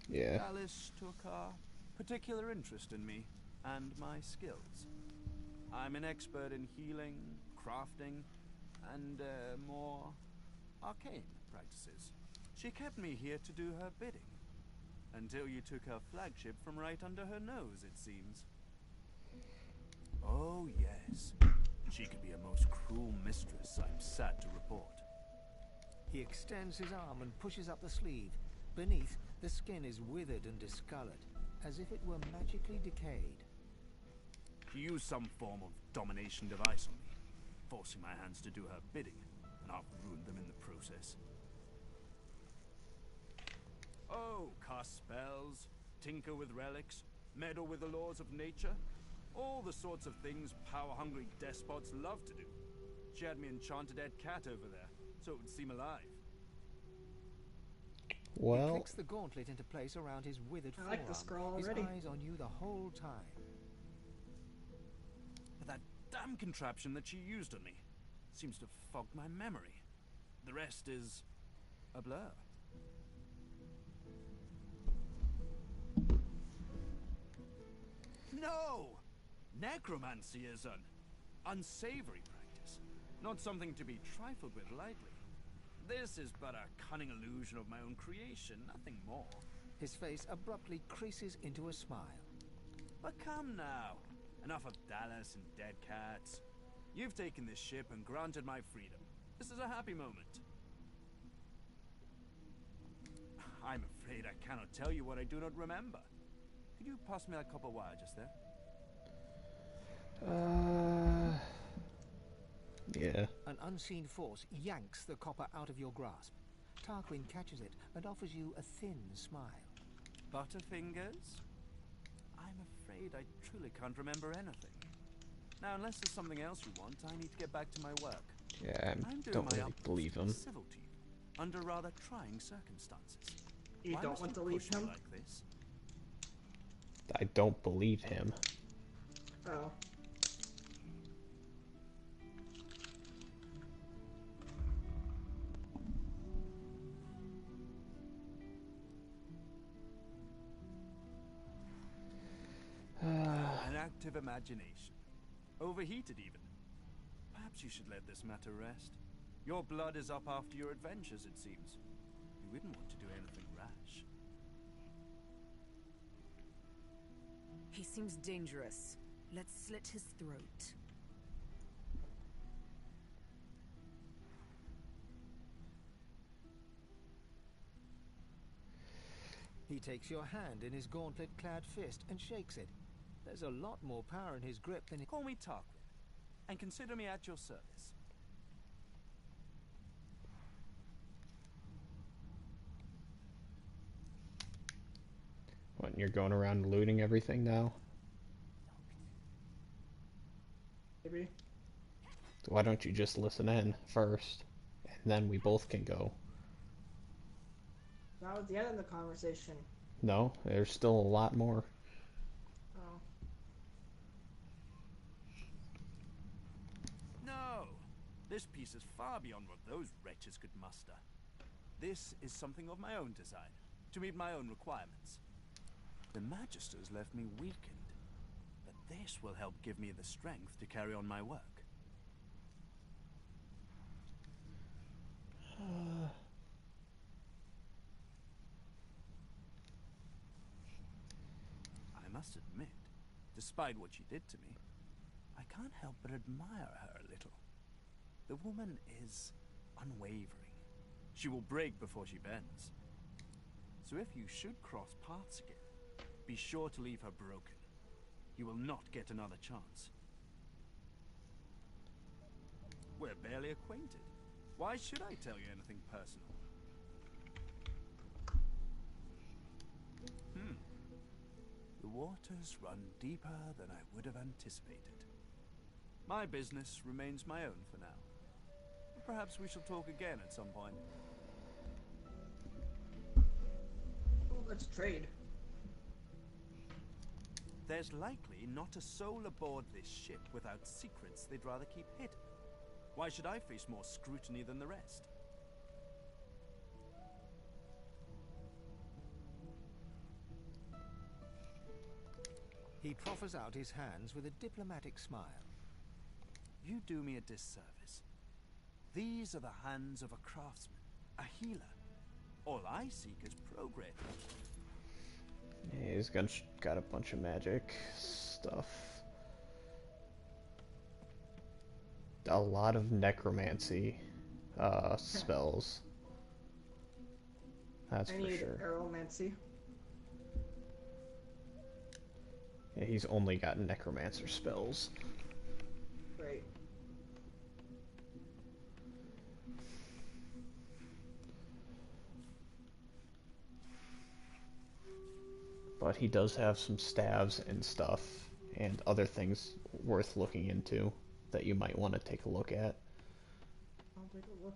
Yeah. Dallas took a particular interest in me and my skills. I'm an expert in healing, crafting, and more arcane practices. She kept me here to do her bidding. Until you took her flagship from right under her nose, it seems. Oh, yes. She could be a most cruel mistress, I'm sad to report. He extends his arm and pushes up the sleeve. Beneath, the skin is withered and discolored, as if it were magically decayed. She used some form of domination device on me, forcing my hands to do her bidding, and I've ruined them in the process. Oh, cast spells, tinker with relics, meddle with the laws of nature. All the sorts of things power-hungry despots love to do. She had me enchanted dead cat over there, so it would seem alive. Well, he clicks the gauntlet into place around his withered forearm. I like this girl already. His eyes on you the whole time. But that damn contraption that she used on me seems to fog my memory. The rest is a blur. No! Necromancy is an unsavory practice, not something to be trifled with lightly. This is but a cunning illusion of my own creation, nothing more. His face abruptly creases into a smile. But come now, enough of Dallas and dead cats. You've taken this ship and granted my freedom. This is a happy moment. I'm afraid I cannot tell you what I do not remember. Could you pass me that copper wire just there? Yeah. An unseen force yanks the copper out of your grasp. Tarquin catches it and offers you a thin smile. Butterfingers? I'm afraid I truly can't remember anything. Now, unless there's something else you want, I need to get back to my work. Yeah, I don't really believe him. Civil to you, under rather trying circumstances. You Why don't must want to you leave push me him? like this? I don't believe him. Oh. An active imagination. Overheated, even. Perhaps you should let this matter rest. Your blood is up after your adventures, it seems. You wouldn't want to do anything rash. He seems dangerous. Let's slit his throat. He takes your hand in his gauntlet-clad fist and shakes it. There's a lot more power in his grip than... Call me Tarquin, and consider me at your service. What, you're going around looting everything now? Maybe. Why don't you just listen in first, and then we both can go? That was the end of the conversation. No, there's still a lot more. Oh. No! This piece is far beyond what those wretches could muster. This is something of my own design, to meet my own requirements. The Magisters left me weakened, but this will help give me the strength to carry on my work. must admit, despite what she did to me, I can't help but admire her a little. The woman is unwavering. She will break before she bends. So if you should cross paths again, be sure to leave her broken. You will not get another chance. We're barely acquainted. Why should I tell you anything personal? The waters run deeper than I would have anticipated. My business remains my own for now. Perhaps we shall talk again at some point. Let's trade. There's likely not a soul aboard this ship without secrets they'd rather keep hidden. Why should I face more scrutiny than the rest? He proffers out his hands with a diplomatic smile. You do me a disservice. These are the hands of a craftsman, a healer. All I seek is progress. Yeah, he's got a bunch of magic stuff. A lot of necromancy spells. That's for sure. Aeromancy. Yeah, he's only got necromancer spells. Right. But he does have some staves and stuff and other things worth looking into that you might want to take a look at. I'll take a look.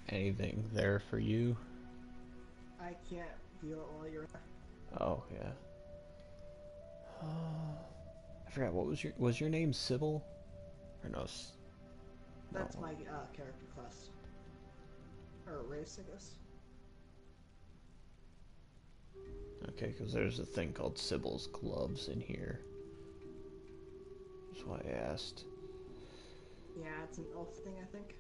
Anything there for you? I can't view it while you're. Oh yeah. I forgot, what was your name Sybil? Or no? That's my character class. Or race, I guess. Okay, because there's a thing called Sybil's gloves in here. That's why I asked. Yeah, it's an elf thing, I think.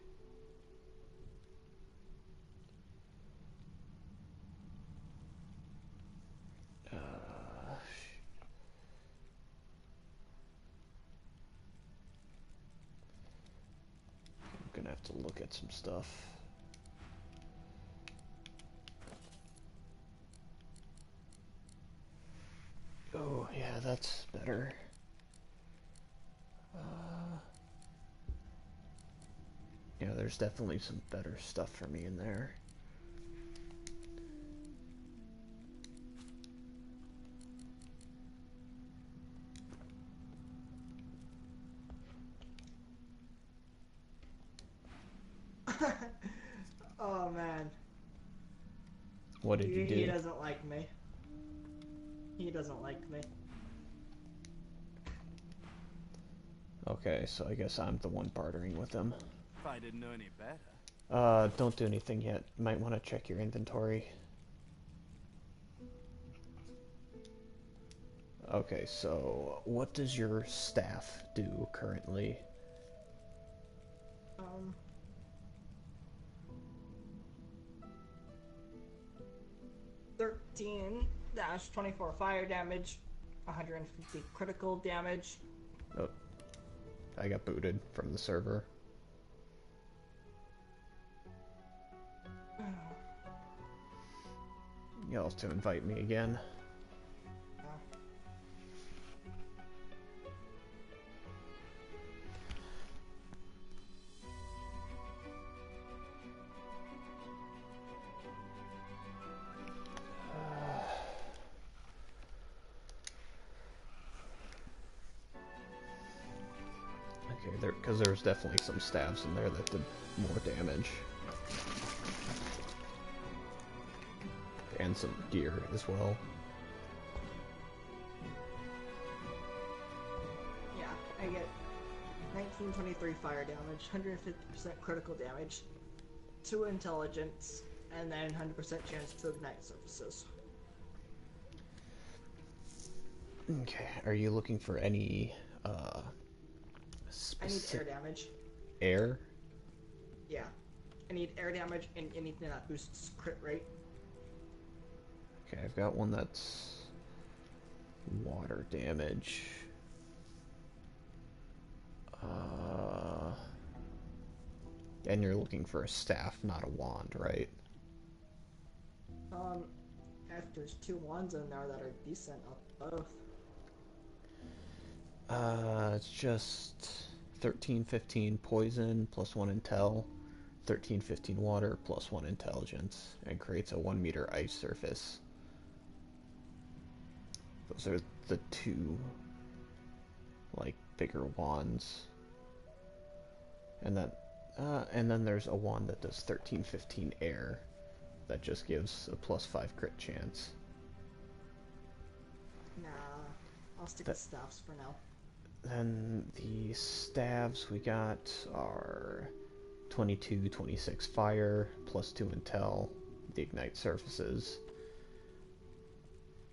I'm gonna have to look at some stuff. Oh, yeah, that's better. Yeah, there's definitely some better stuff for me in there. Oh man. What did you do? He doesn't like me. He doesn't like me. Okay, so I guess I'm the one bartering with him. If I didn't know any better. Don't do anything yet. Might want to check your inventory. Okay, so what does your staff do currently? 13 That's 24 fire damage, 150 critical damage. Oh, I got booted from the server. You'll have to invite me again. Okay, because there's definitely some staves in there that did more damage. And some gear as well. Yeah, I get 1923 fire damage, 150% critical damage, 2 intelligence, and then 100% chance to ignite surfaces. Okay, are you looking for any, I need air damage. Air? Yeah. I need air damage and anything that boosts crit rate. Okay, I've got one that's water damage. And you're looking for a staff, not a wand, right? If there's 2 wands in there that are decent, I'll both. It's just 13-15 poison plus 1 intel, 13-15 water plus 1 intelligence, and creates a 1 meter ice surface. Those are the 2, like, bigger wands. And then there's a wand that does 13-15 air, that just gives a +5 crit chance. Nah, I'll stick with staffs for now. Then the staves we got are 22-26 fire, +2 intel, the ignite surfaces,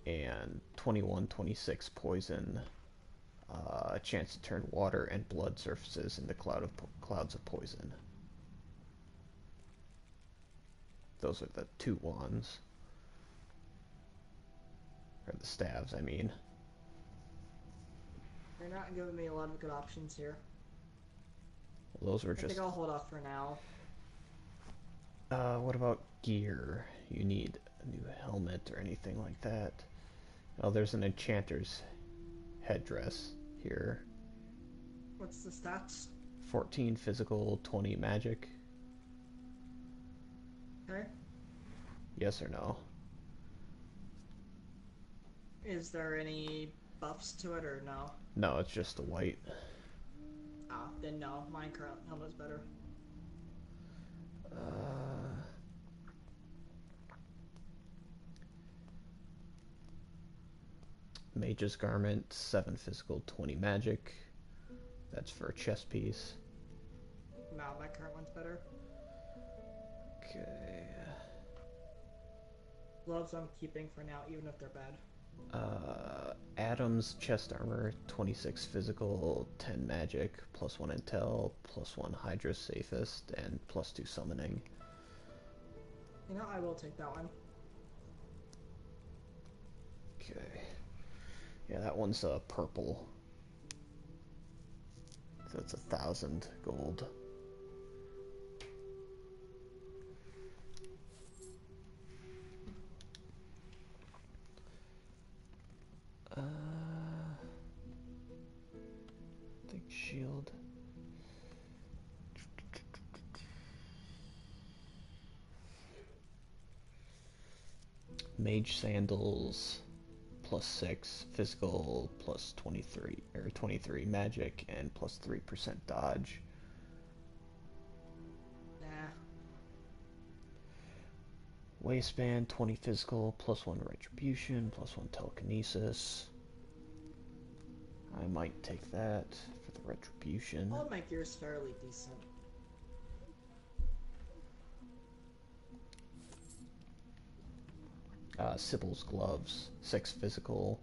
and 21-26 poison, a chance to turn water and blood surfaces into clouds of poison. Those are the 2 wands. Or the staves, I mean. You're not giving me a lot of good options here. Well, those were I think I'll hold off for now. What about gear? You need a new helmet or anything like that? Oh, there's an enchanter's headdress here. What's the stats? 14 physical, 20 magic. Okay. Yes or no? Is there any buffs to it or no? No, it's just the white. Ah, then no. Mine current helmet's better. Mage's garment, 7 physical, 20 magic. That's for a chest piece. No, my current one's better. Okay. Gloves I'm keeping for now, even if they're bad. Adam's chest armor, 26 physical, 10 magic, +1 intel, +1 Hydra safest, and +2 summoning. You know, I will take that one. Okay. Yeah, that one's purple. So it's 1,000 gold. I think shield. Mage sandals, +6 physical, +23 or 23 magic, and +3% dodge. Nah. Waistband, 20 physical, +1 retribution, +1 telekinesis. I might take that for the retribution. All of my gear is fairly decent. Sybil's gloves, 6 physical,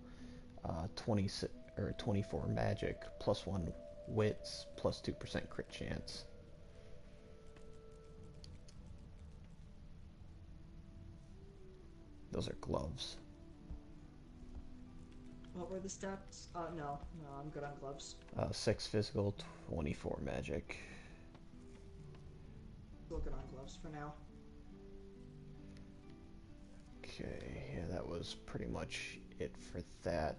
24 magic, +1 wits, +2% crit chance. Those are gloves. What were the stats? No, I'm good on gloves. 6 physical, 24 magic. Still good on gloves for now. Okay, yeah, that was pretty much it for that.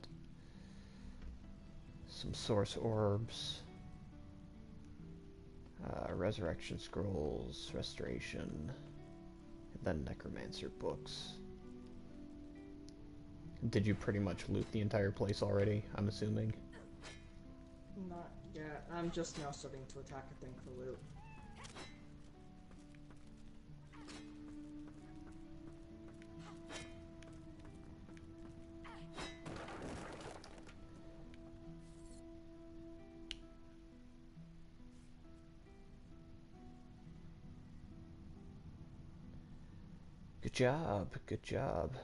Some source orbs. Resurrection scrolls, restoration, and then necromancer books. Did you pretty much loot the entire place already, I'm assuming? Not yet. I'm just now starting to attack a thing for loot. Good job, good job.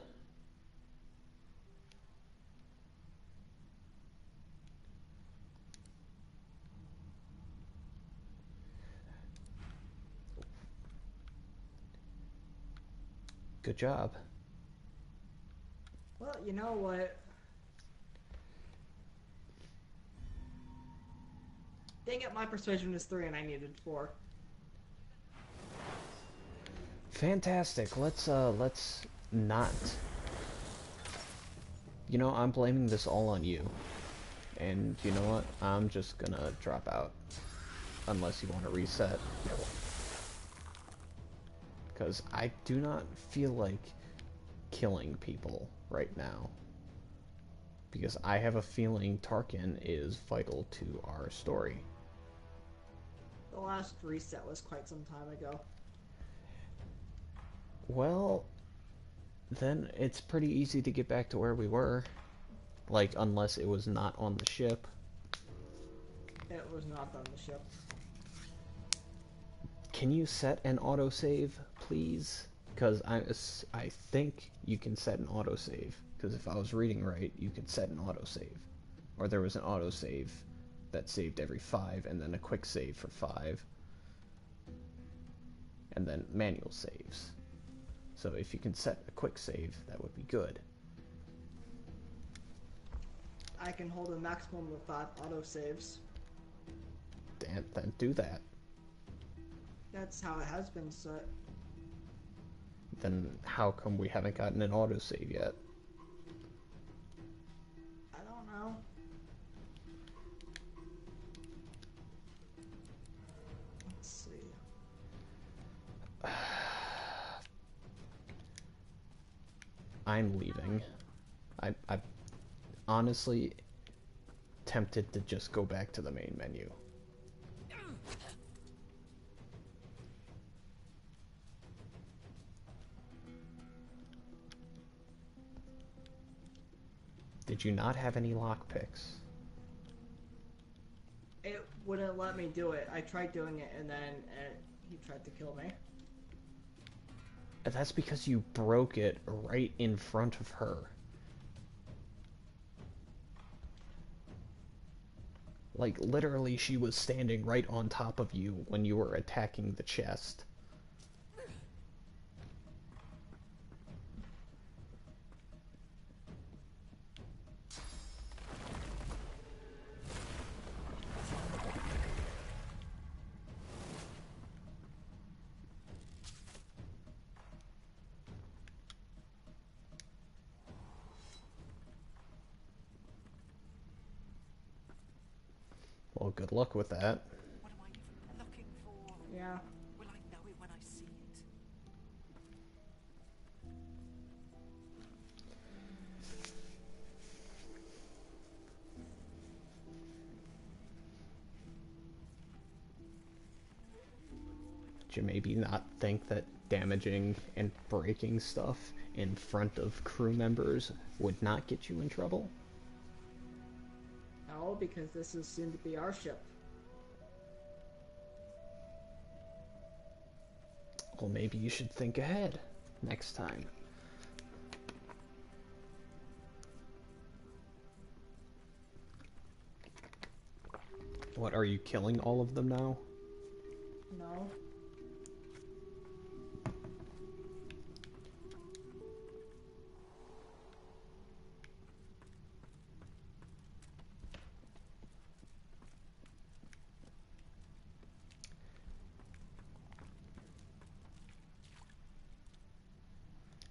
Good job. Well, you know what? Dang it, my persuasion is 3 and I needed 4. Fantastic. Let's not. You know, I'm blaming this all on you. And you know what? I'm just gonna drop out. Unless you want to reset. Because I do not feel like killing people right now. Because I have a feeling Tarkin is vital to our story. The last reset was quite some time ago. Well, then it's pretty easy to get back to where we were. Like, unless it was not on the ship. It was not on the ship. Can you set an autosave, please? Because I think you can set an autosave. Because if I was reading right, you could set an autosave. Or there was an autosave that saved every 5, and then a quick save for 5. And then manual saves. So if you can set a quick save, that would be good. I can hold a maximum of 5 autosaves. Then do that. That's how it has been set. Then how come we haven't gotten an autosave yet? I don't know. Let's see. I'm leaving. I'm honestly tempted to just go back to the main menu. Did you not have any lockpicks? It wouldn't let me do it. I tried doing it and then he tried to kill me. That's because you broke it right in front of her. Like, literally, she was standing right on top of you when you were attacking the chest. Well, good luck with that. What am I even looking for? Yeah. Will I know it when I see it? Did you maybe not think that damaging and breaking stuff in front of crew members would not get you in trouble? No, because this is soon to be our ship. Well, maybe you should think ahead next time. What, are you killing all of them now? No.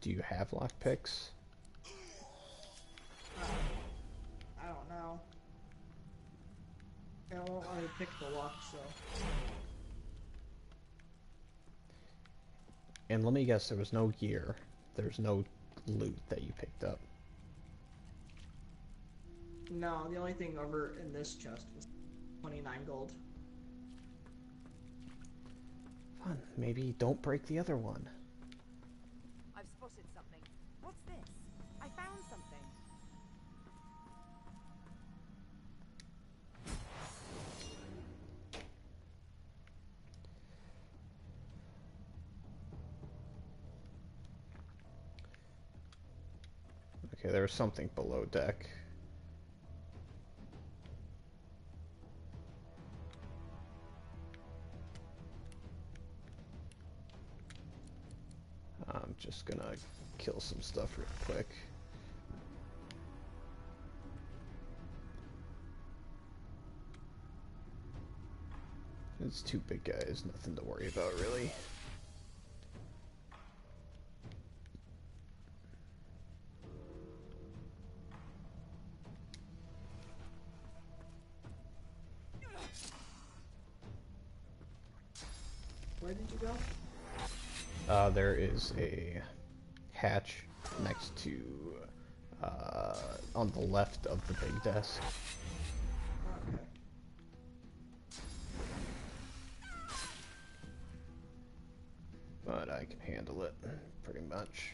Do you have lockpicks? I don't know. I won't let me pick the lock, so. And let me guess, there was no gear. There's no loot that you picked up. No, the only thing over in this chest was 29 gold. Fun. Maybe don't break the other one. I've spotted something. What's this? I found something. Okay, there's something below deck. I'm just gonna kill some stuff real quick. It's two big guys, nothing to worry about really. Where did you go? There is a hatch next to, on the left of the big desk. Okay. But I can handle it, pretty much.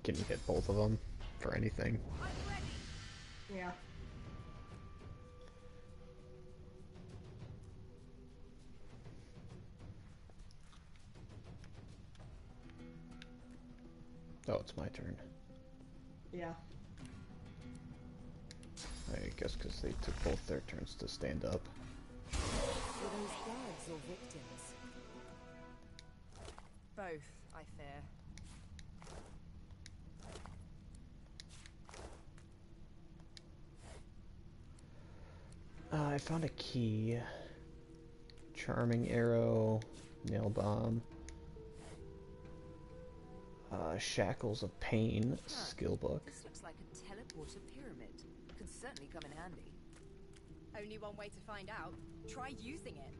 Can you hit both of them for anything? Yeah. Oh, it's my turn. Yeah. I guess because they took both their turns to stand up. Were those guards or victims? Both, I fear. I found a key. Charming arrow, nail bomb. Shackles of Pain, skill book. This looks like a teleporter pyramid. Could certainly come in handy. Only one way to find out. Try using it.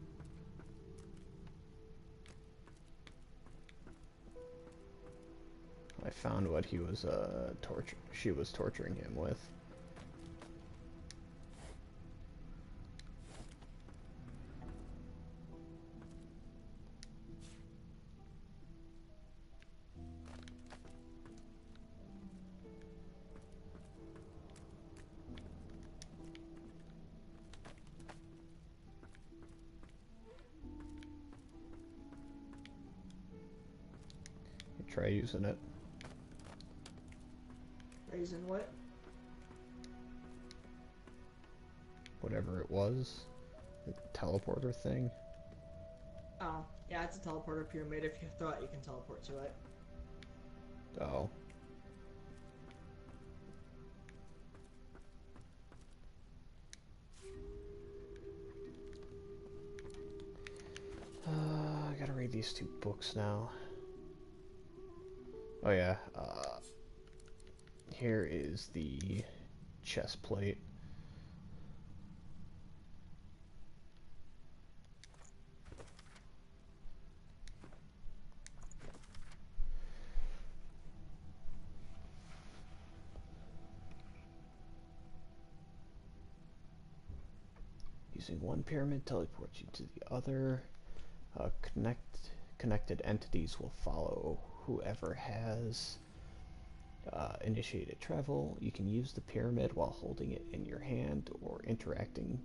I found what he was she was torturing him with. Try using it. Raising what? Whatever it was. The teleporter thing. Oh, yeah, it's a teleporter pyramid. If you throw it, you can teleport to it. Oh. I gotta read these two books now. Oh yeah, here is the chest plate. Using one pyramid teleports you to the other. Connected entities will follow whoever has initiated travel. You can use the pyramid while holding it in your hand or interacting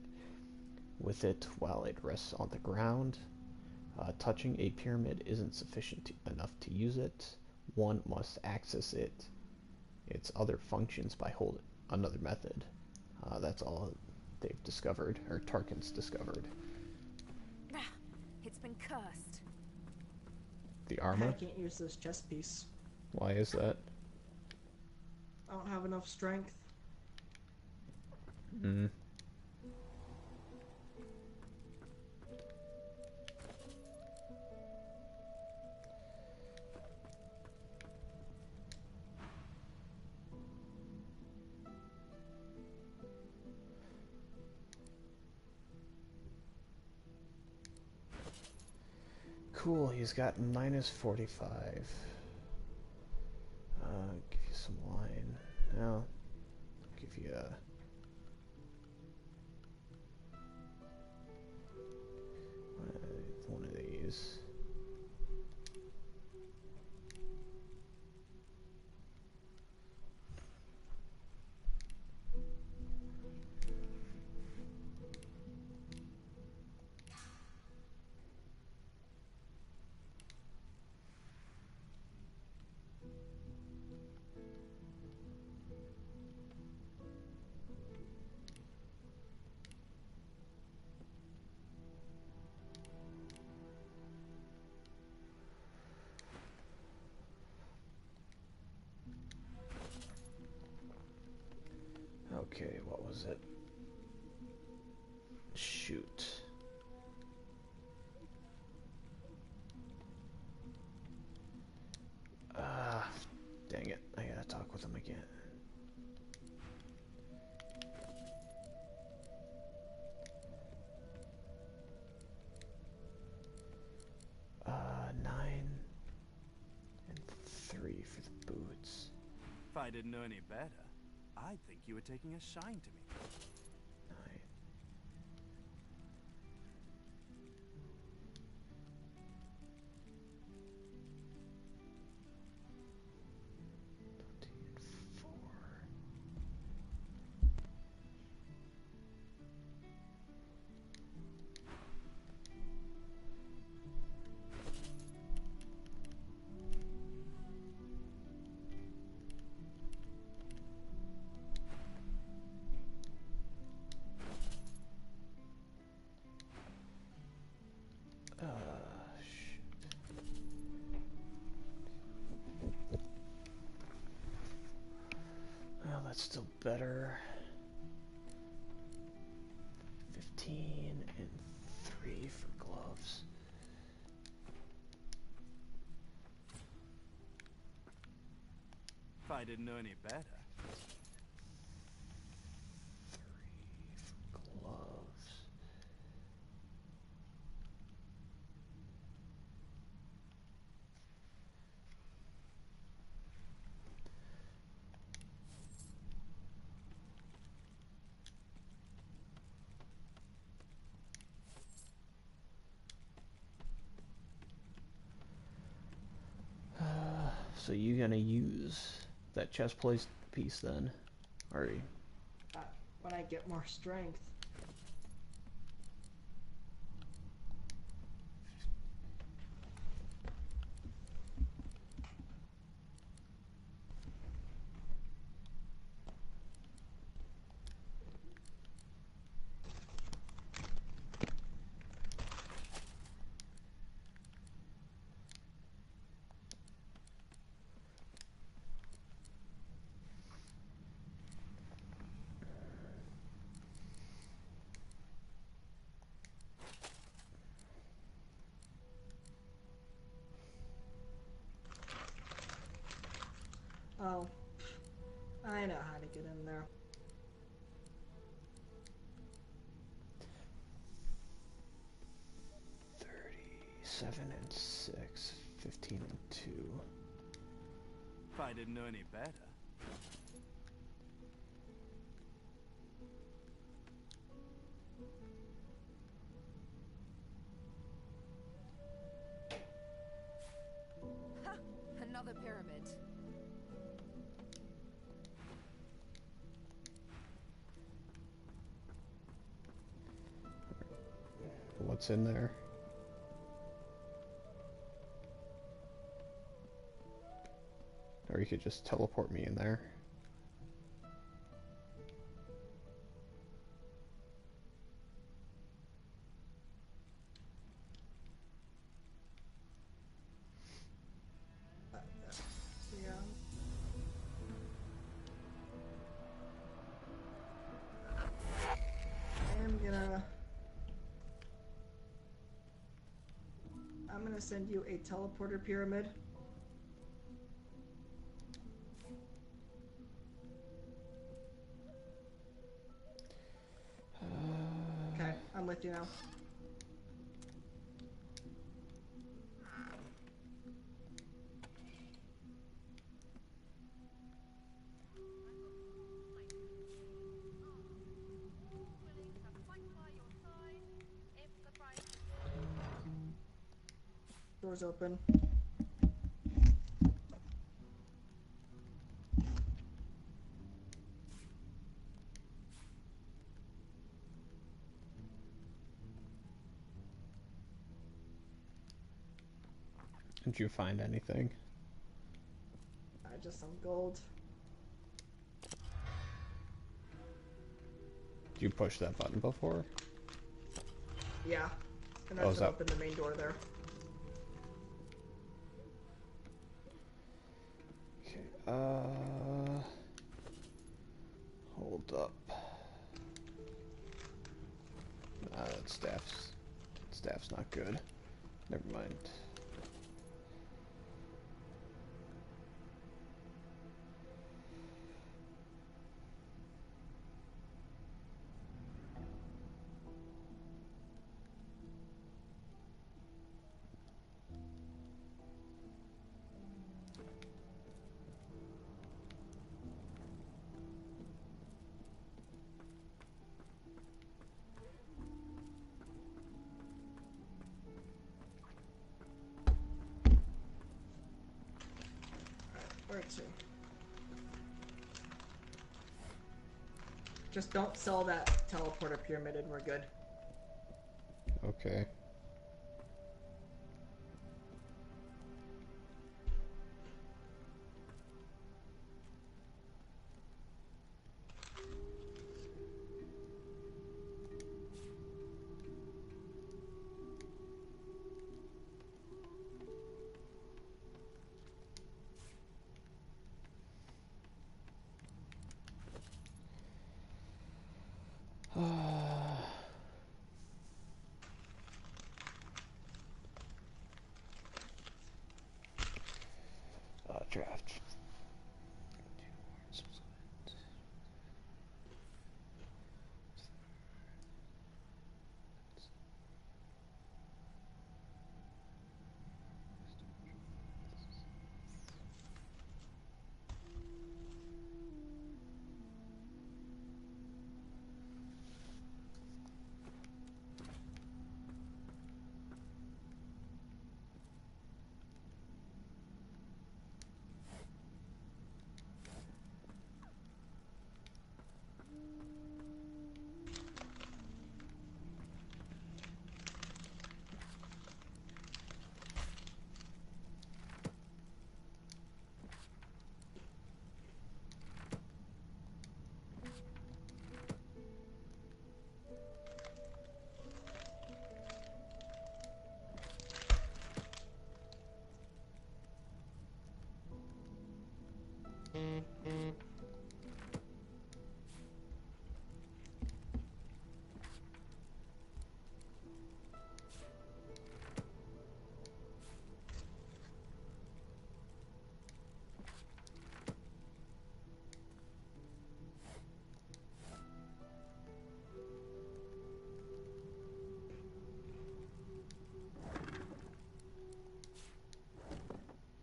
with it while it rests on the ground. Touching a pyramid isn't sufficient enough to use it. One must access its other functions by another method. That's all they've discovered, or Tarkin's discovered. It's been cursed. The armor? I can't use this chest piece. Why is that? I don't have enough strength. Hmm. Cool, he's got -45. Give you some wine. Now, give you one of these. Okay, what was it? Shoot. Dang it. I gotta talk with him again. Nine and 3 for the boots. If I didn't know any better, I'd think you were taking a shine to me. 9. Well, that's still better. 15 and 3 for gloves. If I didn't know any better. 3 for gloves. So you gonna use that chest plate piece then? Or When I get more strength. Oh, I know how to get in there. 37 and 6, 15 and 2. If I didn't know any better. Ha! Another pyramid. What's in there? Or you could just teleport me in there. send you a teleporter pyramid. Okay, I'm with you now. Doors open. Did you find anything? Just some gold. Did you push that button before? Yeah. And that's what opened the main door there. Okay, hold up. That staff's not good. Never mind. Where to? Just don't sell that teleporter pyramid and we're good. Okay. Draft.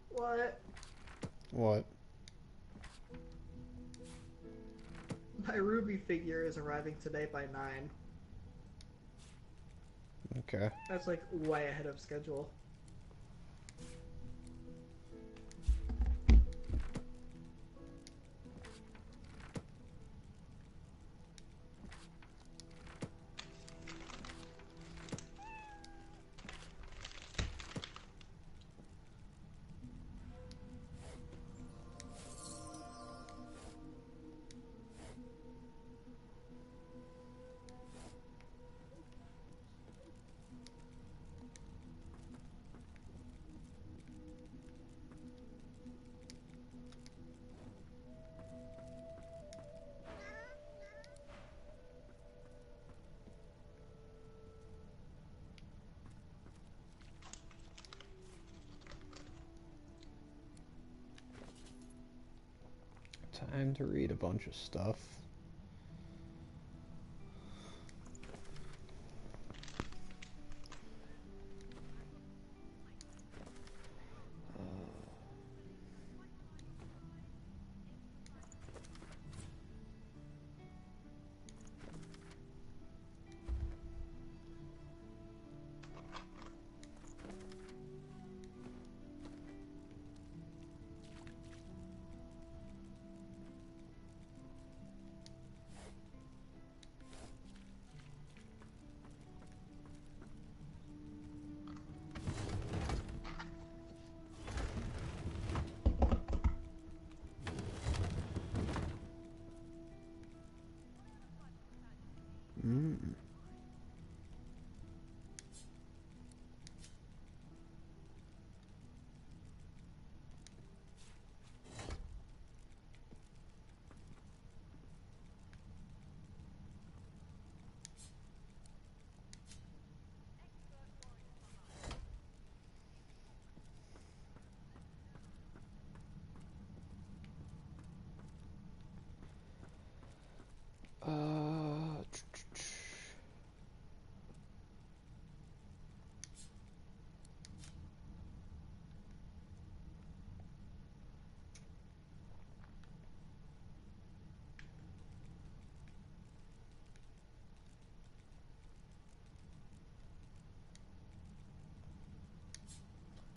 What? What? My Ruby figure is arriving today by 9. Okay. That's like way ahead of schedule. Time to read a bunch of stuff.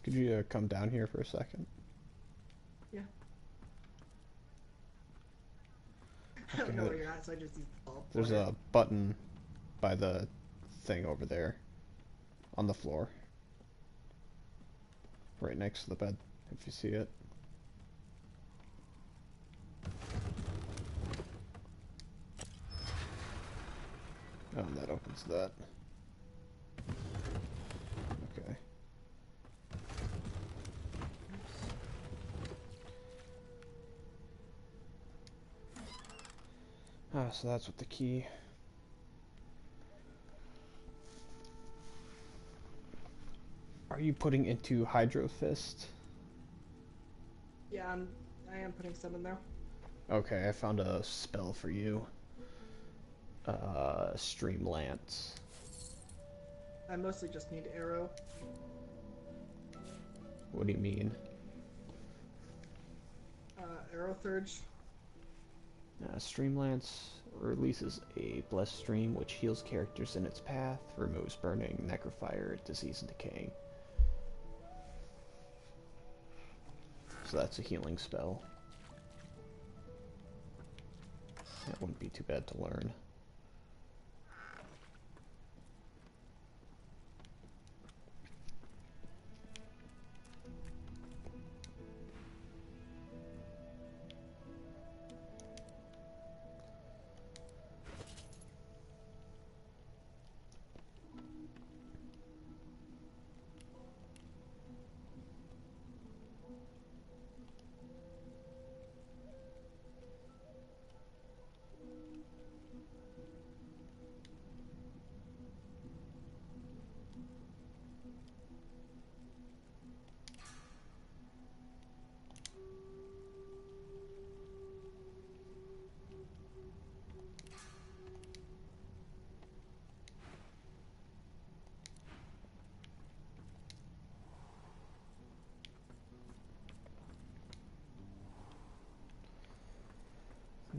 Could you come down here for a second? Yeah. I don't know where you're at, so I just use the ball. There's a button by the thing over there on the floor. Right next to the bed, if you see it. Oh, and that opens that. Okay. Ah, so that's what the key. Are you putting into Hydro Fist? Yeah, I am putting some in there. Okay, I found a spell for you. Stream Lance. I mostly just need arrow. What do you mean? Arrow Surge. Stream Lance releases a blessed stream which heals characters in its path, removes burning, necrofire, disease, and decay. So that's a healing spell. That wouldn't be too bad to learn.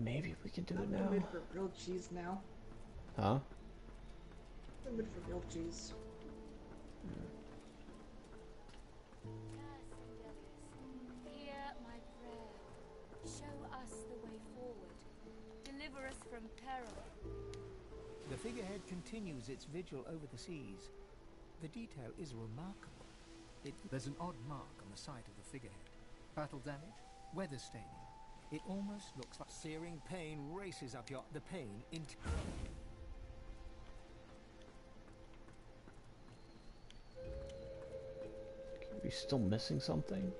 Maybe we can do it now. I'm mid for grilled cheese now. Huh? I'm mid for grilled cheese. Hear my prayer. Show us the way forward. Deliver us from peril. The figurehead continues its vigil over the seas. The detail is remarkable. There's an odd mark on the side of the figurehead. Battle damage, weather staining. It almost looks like searing pain races up the pain into... Are we still missing something?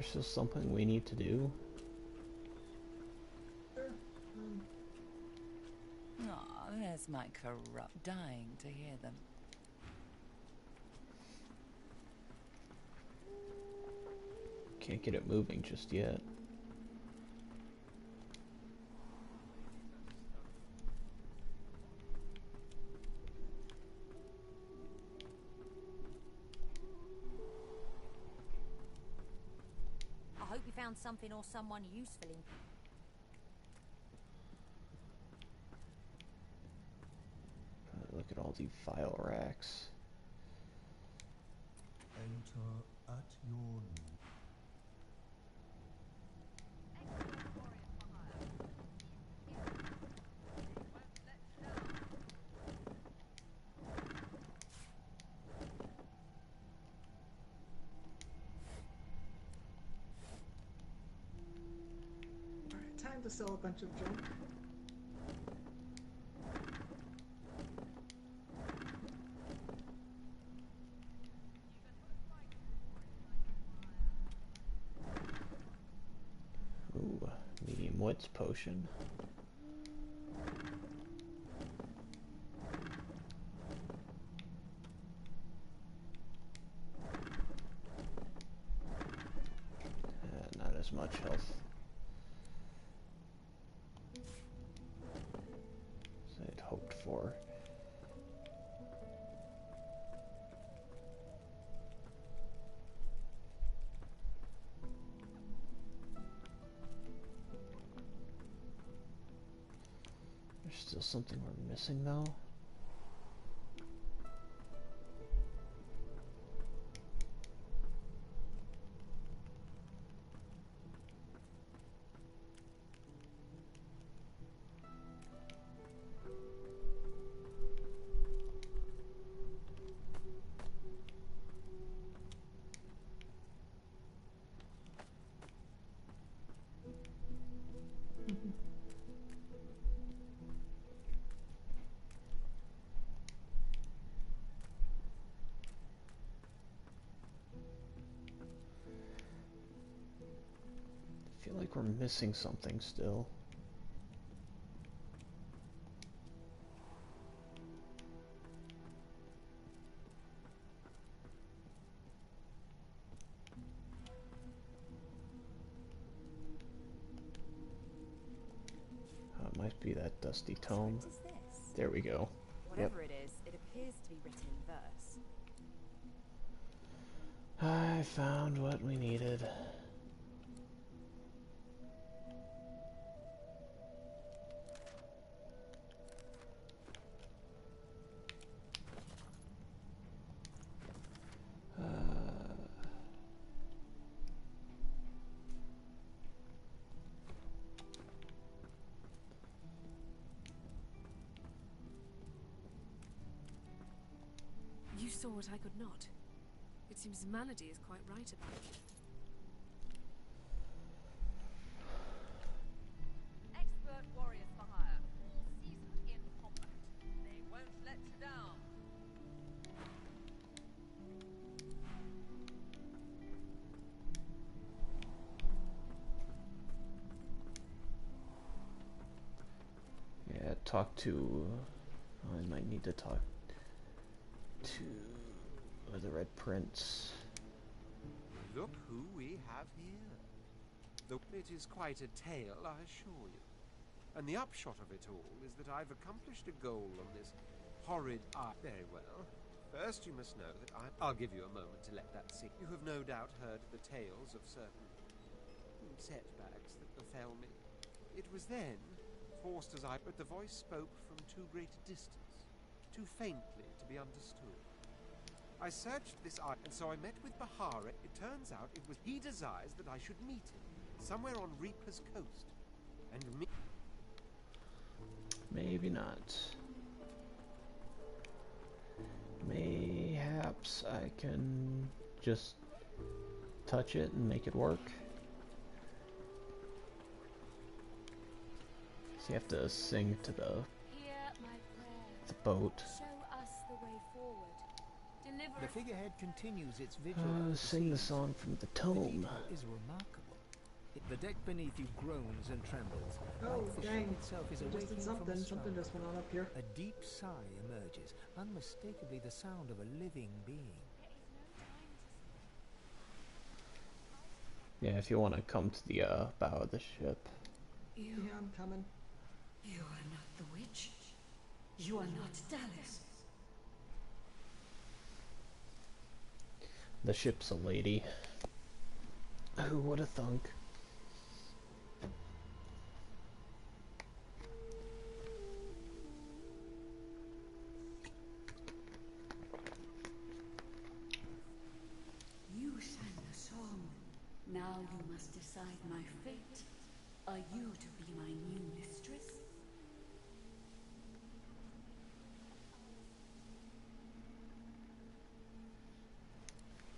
There's still something we need to do. Aw, there's my corrupt dying to hear them. Can't get it moving just yet. I hope you found something or someone useful in. Look at all the file racks. Enter at your need. Alright, time to sell a bunch of junk. Ooh, medium wits potion. Not as much health as I'd hoped for. There's still something we're missing though. I feel like we're missing something still. It might be that dusty tome. What is this? There we go. Whatever it is, it appears to be written in verse. I found what we needed. You saw what I could not. It seems Melody is quite right about it. Expert warriors for hire, all seasoned in combat. They won't let you down. Yeah, talk to... I might need to talk to the Red Prince. Look who we have here. It is quite a tale, I assure you. And the upshot of it all is that I've accomplished a goal on this horrid art. Very well. First you must know that I'll give you a moment to let that sink. You have no doubt heard the tales of certain setbacks that befell me. It was then, forced as but the voice spoke from too great a distance, too faintly to be understood. I searched this art, and so I met with Bahara. It turns out it was he desires that I should meet him, somewhere on Reaper's coast. And me... Maybe not. Mayhaps I can just touch it and make it work. So you have to sing to the Hear my prayer. boat. Show us the way forward. Deliver The figurehead continues its vigil over the Sing the seas. song from the The tome. detail is remarkable. The deck beneath you groans and trembles. Oh, like the dang. ship itself is I just awaking did from something. a Something slumber. just went on up here. A deep sigh emerges, unmistakably the sound of a living being. Yeah, if you want to come to the bow of the ship. Yeah, I'm coming. You are not the witch. You are not Dallas. The ship's a lady. Who would have thunk? You sang the song. Now you must decide my fate. Are you to be my new mistress?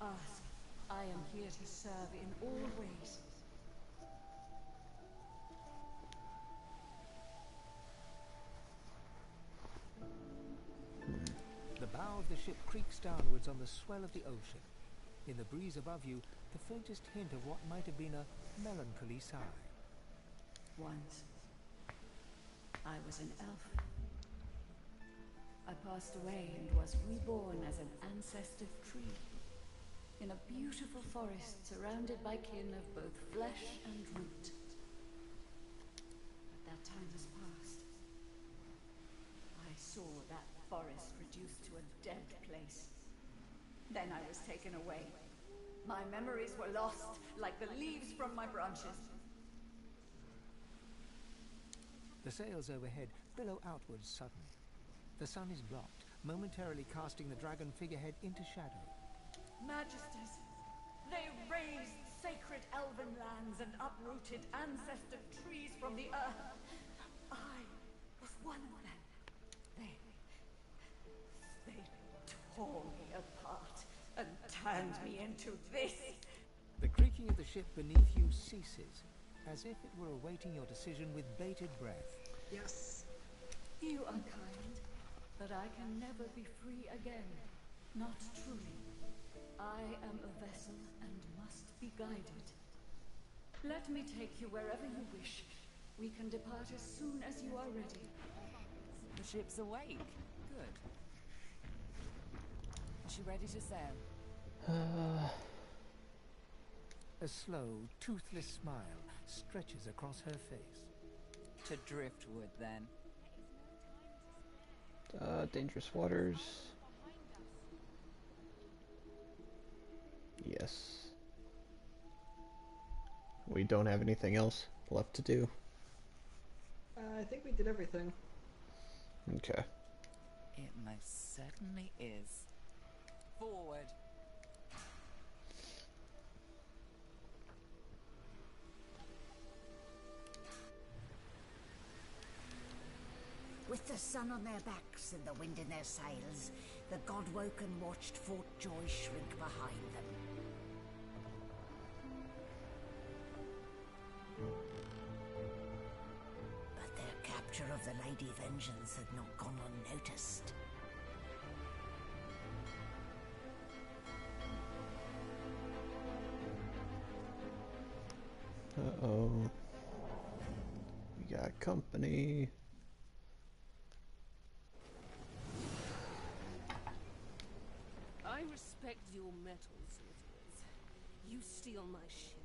Ask. I am here to serve in all ways. The bow of the ship creaks downwards on the swell of the ocean. In the breeze above you, the faintest hint of what might have been a melancholy sigh. Once, I was an elf. I passed away and was reborn as an ancestor tree. In a beautiful forest surrounded by kin of both flesh and root. But that time has passed. I saw that forest reduced to a dead place. Then I was taken away. My memories were lost, like the leaves from my branches. The sails overhead billow outwards suddenly. The sun is blocked, momentarily casting the dragon figurehead into shadow. Majesties, they razed sacred elven lands and uprooted ancestor trees from the earth. I was one of them. They tore me apart and turned me into this. The creaking of the ship beneath you ceases, as if it were awaiting your decision with bated breath. Yes. You are kind, but I can never be free again. Not truly. I am a vessel and must be guided. Let me take you wherever you wish. We can depart as soon as you are ready. The ship's awake. Good. Is she ready to sail? A slow, toothless smile stretches across her face. To driftwood, then. Dangerous waters. Yes. We don't have anything else left to do. I think we did everything. Okay. It most certainly is. Forward. With the sun on their backs and the wind in their sails, the Godwoken watched Fort Joy shrink behind them. But their capture of the Lady Vengeance had not gone unnoticed. Uh-oh. We got company. I respect your mettle, sorcerers. You steal my ship,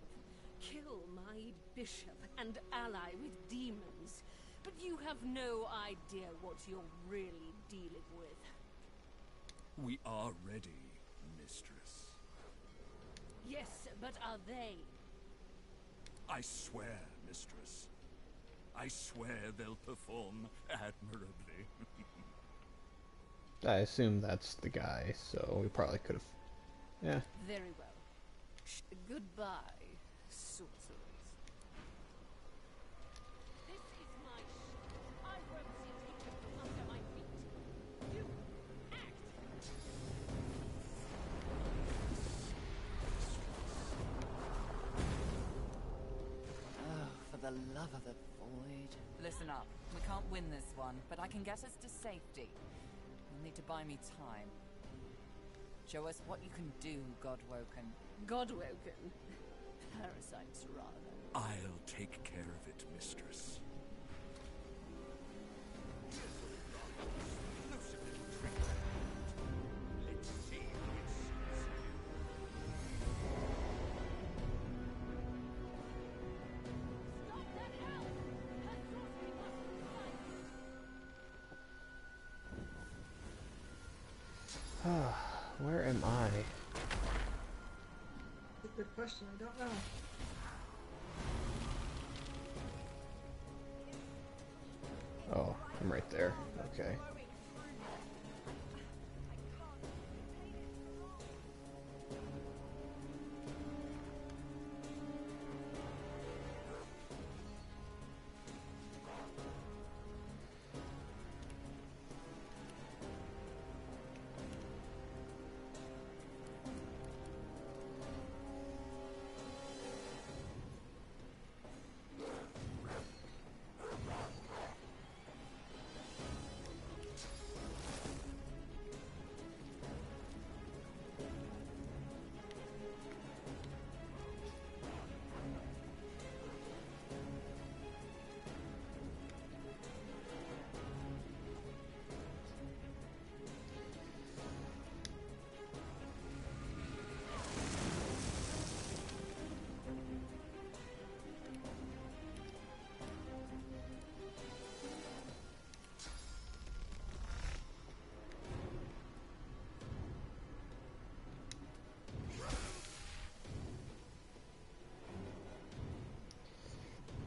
kill my bishop, and ally with demons. But you have no idea what you're really dealing with. We are ready, mistress. Yes, but are they? I swear, mistress. I swear they'll perform admirably. I assume that's the guy, so we probably could have... Yeah. Very well. Goodbye, sorcerers. This is my ship. I won't sit here under my feet. You act! Oh, for the love of the void. Listen up. We can't win this one, but I can get us to safety. You'll need to buy me time. Show us what you can do, Godwoken. Godwoken? Parasites, rather. I'll take care of it, mistress. Where am I? Good question, I don't know. Oh, I'm right there. Okay.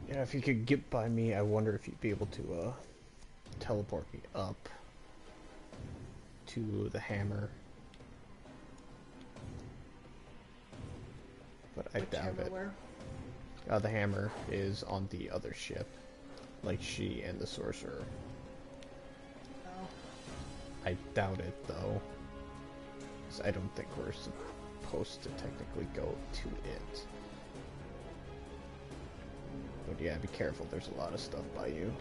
Yeah, if you could get by me, I wonder if you'd be able to teleport me up to the hammer. But I doubt it. Where? The hammer is on the other ship, like she and the sorcerer. Oh. I doubt it though, 'cause I don't think we're supposed to technically go to it. But yeah, be careful, there's a lot of stuff by you.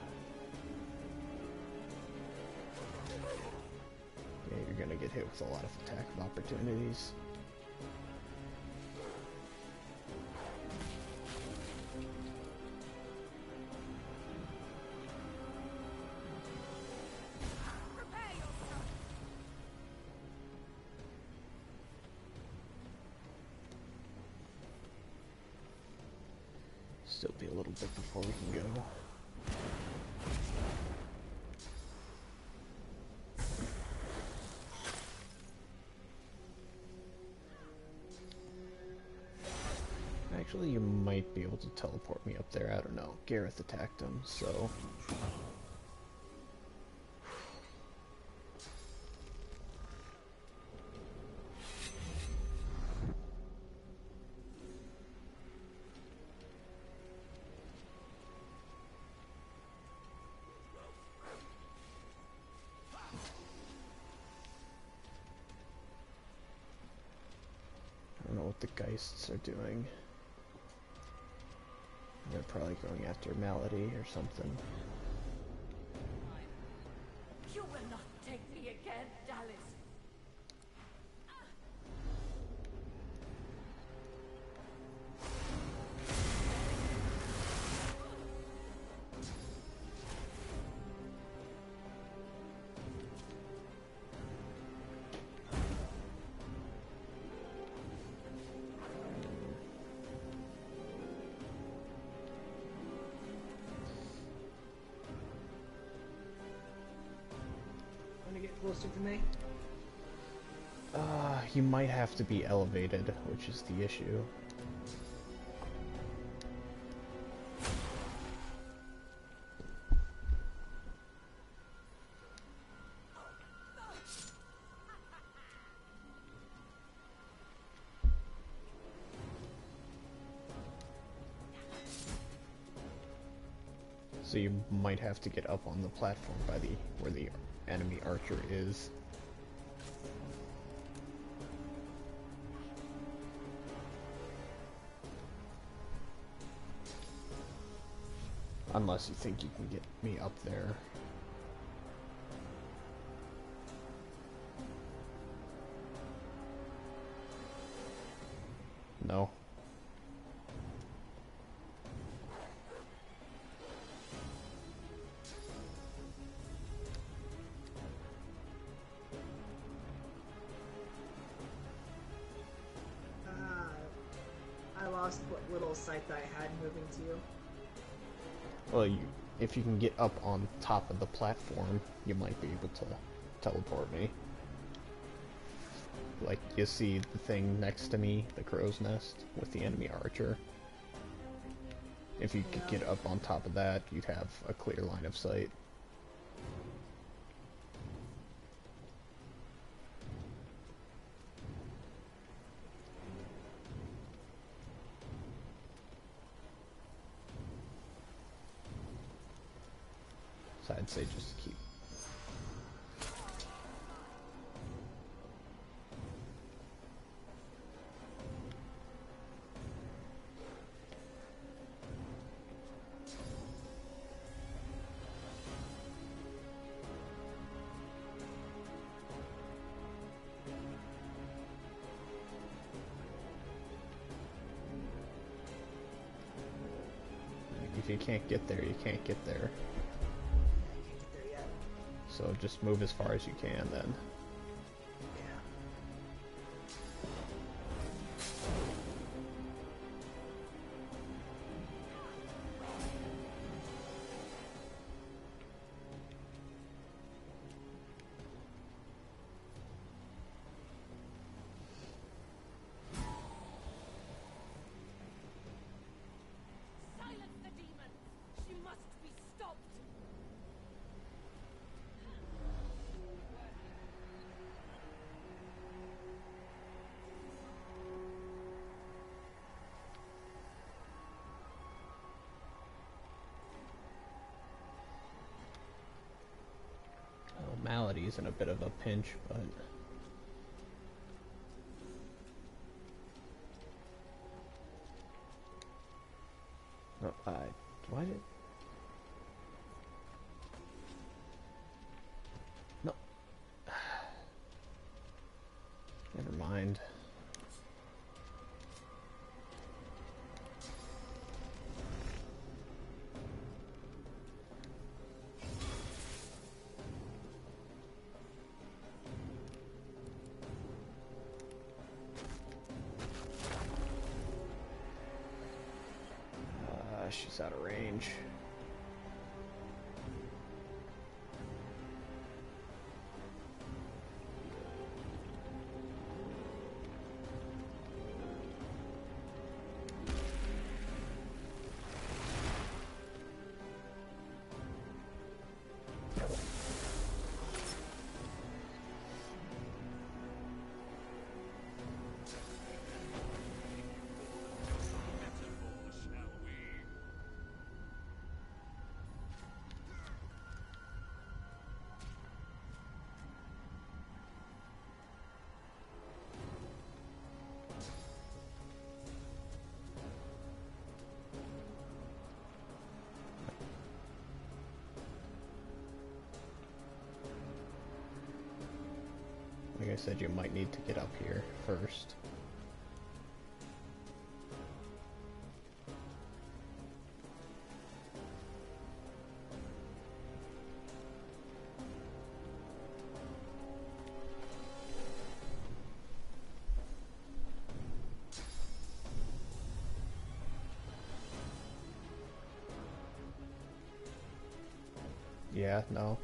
Yeah, you're gonna get hit with a lot of attack opportunities. Still be a little bit before we can go. Actually, you might be able to teleport me up there. I don't know. Gareth attacked him, so... I don't know what the Geists are doing. They're probably going after Malady or something. You will not take me again, Dallas. Closer to me? You might have to be elevated, which is the issue. So you might have to get up on the platform by where the enemy archer is. Unless you think you can get me up there. no. I lost what little sight that I had moving to you. Well, if you can get up on top of the platform, you might be able to teleport me. Like, you see the thing next to me, the crow's nest, with the enemy archer. If you could get up on top of that, you'd have a clear line of sight. So I'd say just keep. If you can't get there, you can't get there. So just move as far as you can then. Silence the demon! She must be stopped! Well, Malady's in a bit of a pinch, but... No, why did... No. Never mind. She's out of range. Like I said, you might need to get up here first. Yeah, no.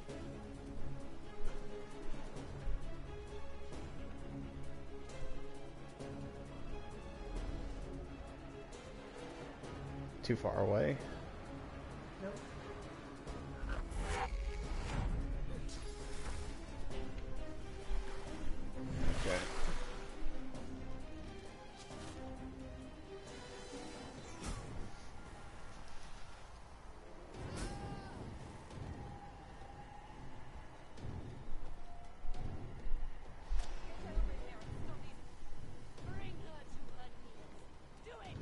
Too far away. Nope. Okay. Bring her to her knees! Do it!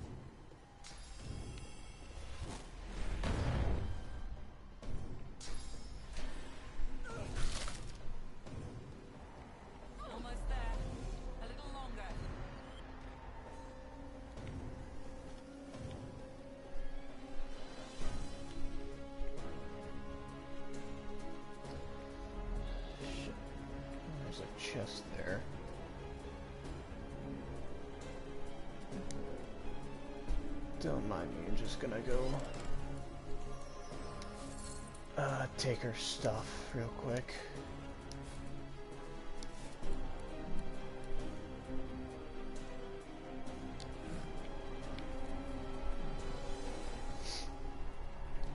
chest there. Don't mind me, I'm just gonna go take her stuff real quick.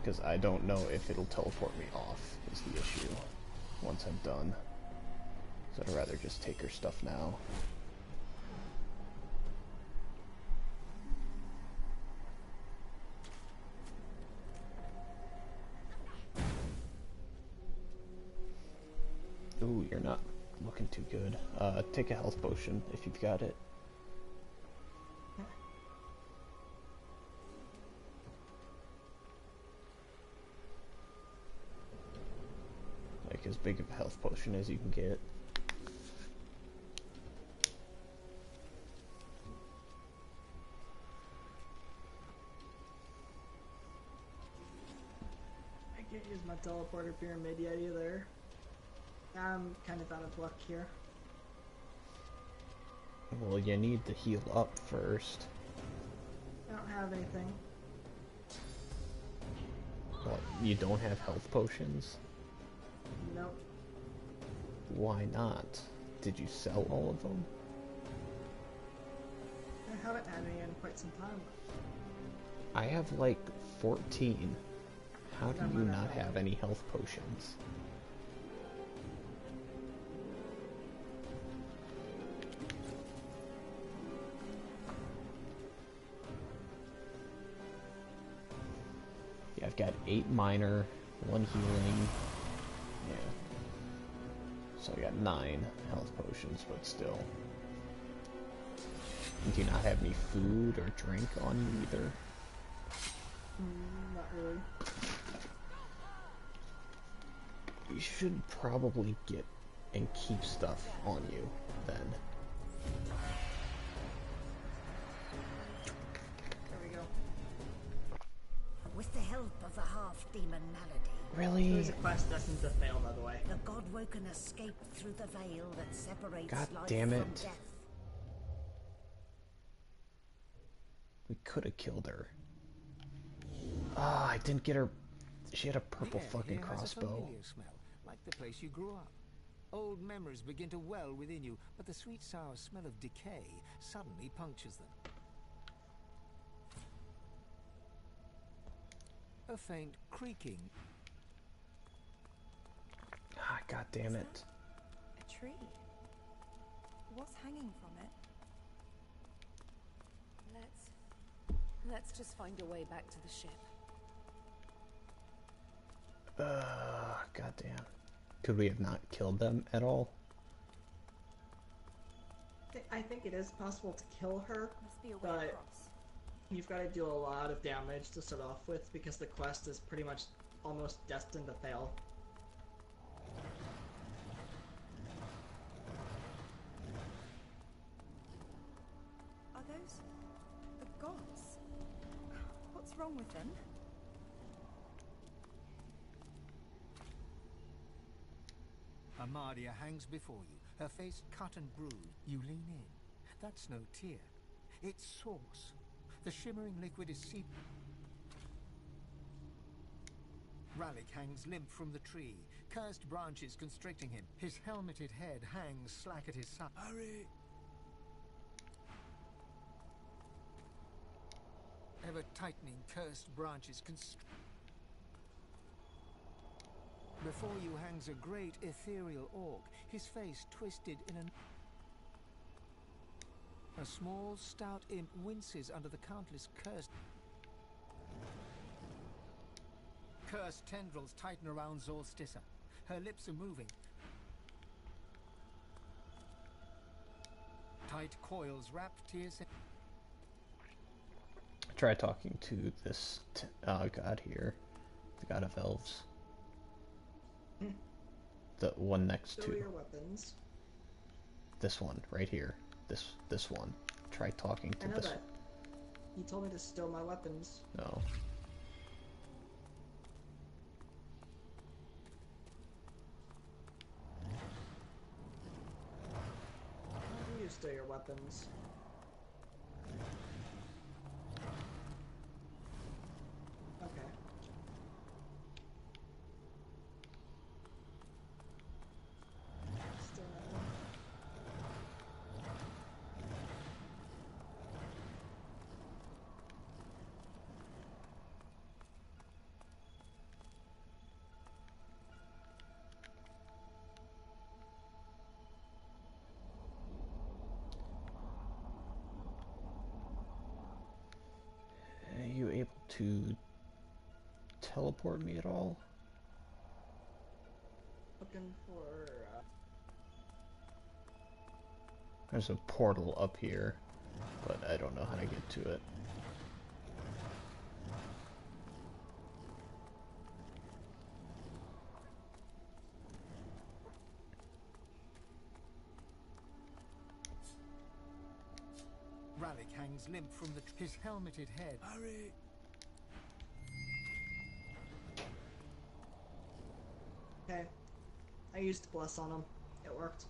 Because I don't know if it'll teleport me off, is the issue, once I'm done. So I'd rather just take her stuff now. Ooh, you're not looking too good. Take a health potion if you've got it. Like as big of a health potion as you can get. I can't use my teleporter pyramid yet either. I'm kind of out of luck here. Well, you need to heal up first. I don't have anything. Well, you don't have health potions? Nope. Why not? Did you sell all of them? I haven't had any in quite some time. I have like 14. How do you not have any health potions? Yeah, I've got 8 minor, 1 healing. Yeah. So I got 9 health potions, but still. Do you not have any food or drink on you either? Not really. You should probably get and keep stuff on you, then. There we go. With the help of the half-demon malady. Really? There's a quest destined to fail, by the way. The Godwoken escaped through the veil that separates God life damn it. from death. We could have killed her. Ah, I didn't get her. She had a purple fucking here has a crossbow. familiar smell, like the place you grew up. Old memories begin to well within you, but the sweet sour smell of decay suddenly punctures them. A faint creaking. Ah, god damn it. A tree? What's hanging from it? Let's just find a way back to the ship. Goddamn. Could we have not killed them at all? I think it is possible to kill her, Must be a way but across. you've got to do a lot of damage to start off with because the quest is pretty much almost destined to fail. Are those the gods? What's wrong with them? Amadia hangs before you, her face cut and bruised. You lean in. That's no tear. It's source. The shimmering liquid is seeping. Ralik hangs limp from the tree, cursed branches constricting him. His helmeted head hangs slack at his side. Hurry! Ever-tightening cursed branches constrict. Before you hangs a great ethereal orc, his face twisted in a small, stout imp winces under the countless cursed tendrils tighten around Zolstissa. Her lips are moving. Tight coils wrap tears. Try talking to this god here, the god of elves. The one next Show to your weapons. this one right here. This one. Try talking to I know this. that. He told me to stow my weapons. No. weapons. Okay. Still no. Are you able to teleport me at all? Looking for There's a portal up here, but I don't know how to get to it. Rallick hangs limp from his helmeted head. Hurry! Okay. I used Bless on him. It worked.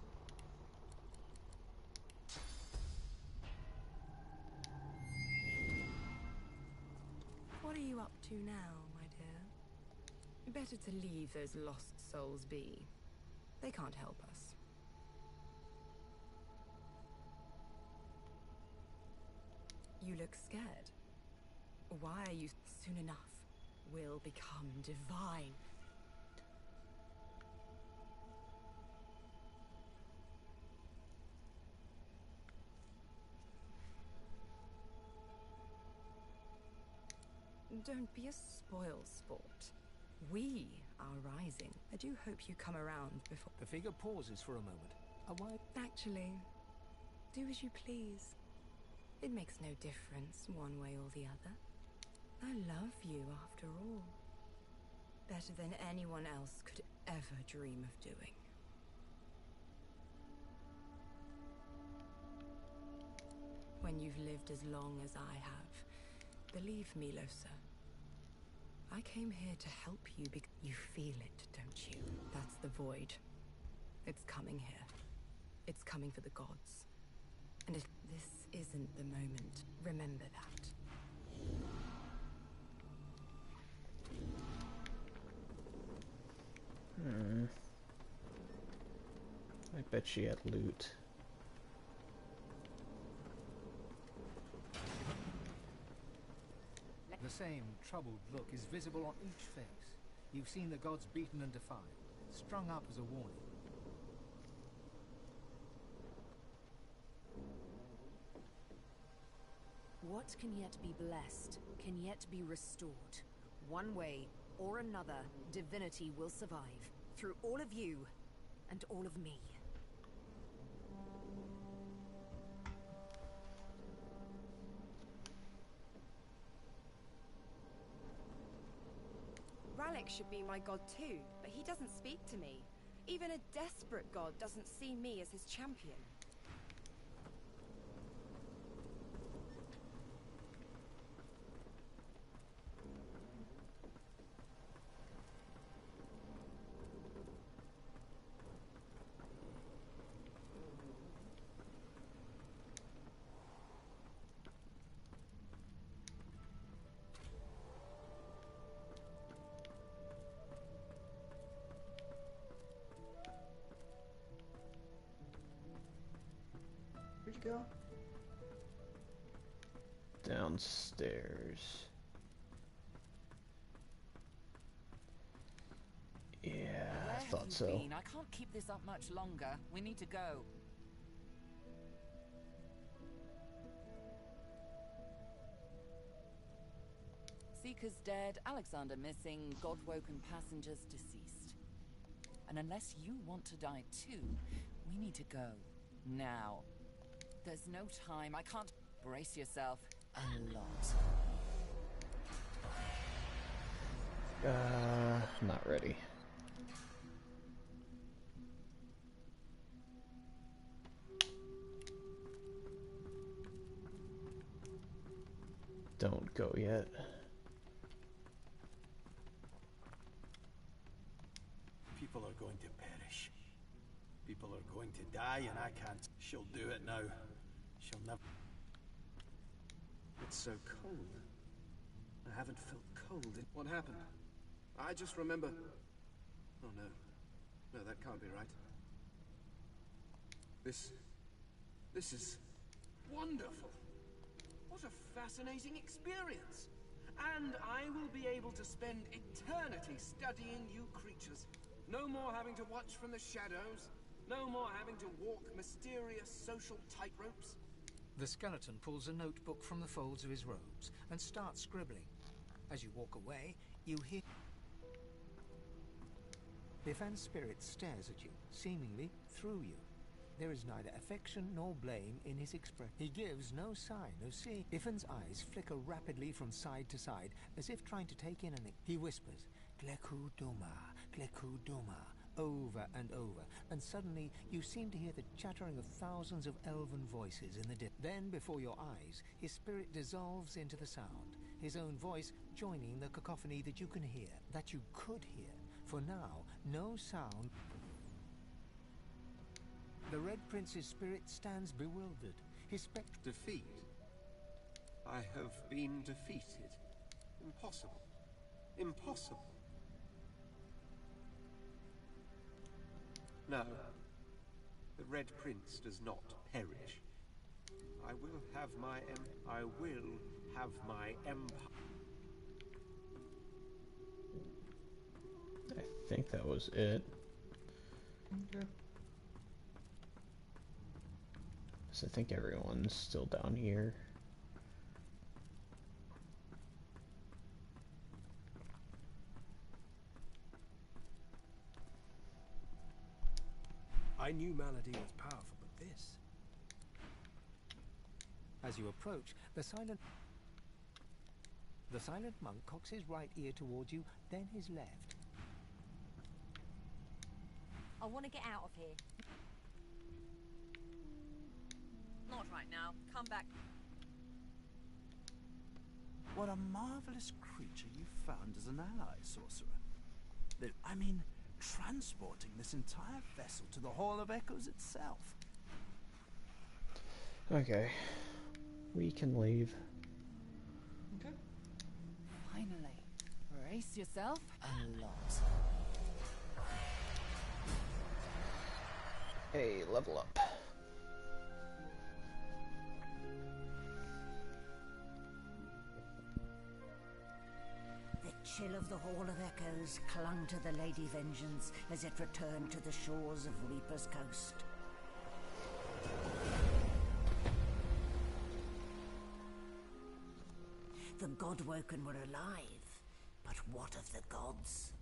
What are you up to now, my dear? Better to leave those lost souls be. They can't help us. You look scared. Why are you soon enough? Will become divine. Don't be a spoil sport. We are rising. I do hope you come around before... The figure pauses for a moment. A wide... Actually, do as you please. It makes no difference one way or the other. I love you after all. Better than anyone else could ever dream of doing. When you've lived as long as I have, believe me, Losa, I came here to help you because you feel it, don't you? That's the void. It's coming here. It's coming for the gods. And if this isn't the moment, remember that. I bet she had loot. The same troubled look is visible on each face. You've seen the gods beaten and defied, strung up as a warning. What can yet be blessed, can yet be restored. One way or another, divinity will survive. Through all of you, and all of me. Rallick should be my god too, but he doesn't speak to me. Even a desperate god doesn't see me as his champion. Where'd you go? Downstairs. Yeah, I thought so. I can't keep this up much longer. We need to go. Seekers dead, Alexander missing, God-woken passengers deceased. And unless you want to die too, we need to go. Now. There's no time. I can't... Brace yourself. A lot. Not ready. Don't go yet. People are going to perish. People are going to die, and I can't. She'll do it now. She'll never... It's so cold. I haven't felt cold in... What happened? I just remember... Oh no. No, that can't be right. This is wonderful. What a fascinating experience. And I will be able to spend eternity studying you creatures. No more having to watch from the shadows. No more having to walk mysterious social tightropes. The skeleton pulls a notebook from the folds of his robes and starts scribbling. As you walk away, you hear... Ifan's spirit stares at you, seemingly through you. There is neither affection nor blame in his expression. He gives no sign of seeing. Ifan's eyes flicker rapidly from side to side, as if trying to take in an... He whispers, Gleku Duma, over and over, and suddenly you seem to hear the chattering of thousands of elven voices in the distance. Then, before your eyes, his spirit dissolves into the sound, his own voice joining the cacophony that you can hear, that you could hear. For now, no sound... The Red Prince's spirit stands bewildered. His defeat. I have been defeated. Impossible. Impossible. No. The Red Prince does not perish. I will have my empire. I think that was it. Okay. So I think everyone's still down here. I knew Malady was powerful, but this... As you approach, the silent monk cocks his right ear towards you, then his left. I want to get out of here. Not right now. Come back. What a marvelous creature you found as an ally, sorcerer. I mean, transporting this entire vessel to the Hall of Echoes itself. Okay. We can leave. Okay. Finally. Brace yourself a lot. Hey, level up. The chill of the Hall of Echoes clung to the Lady Vengeance as it returned to the shores of Reaper's Coast. The Godwoken were alive, but what of the gods?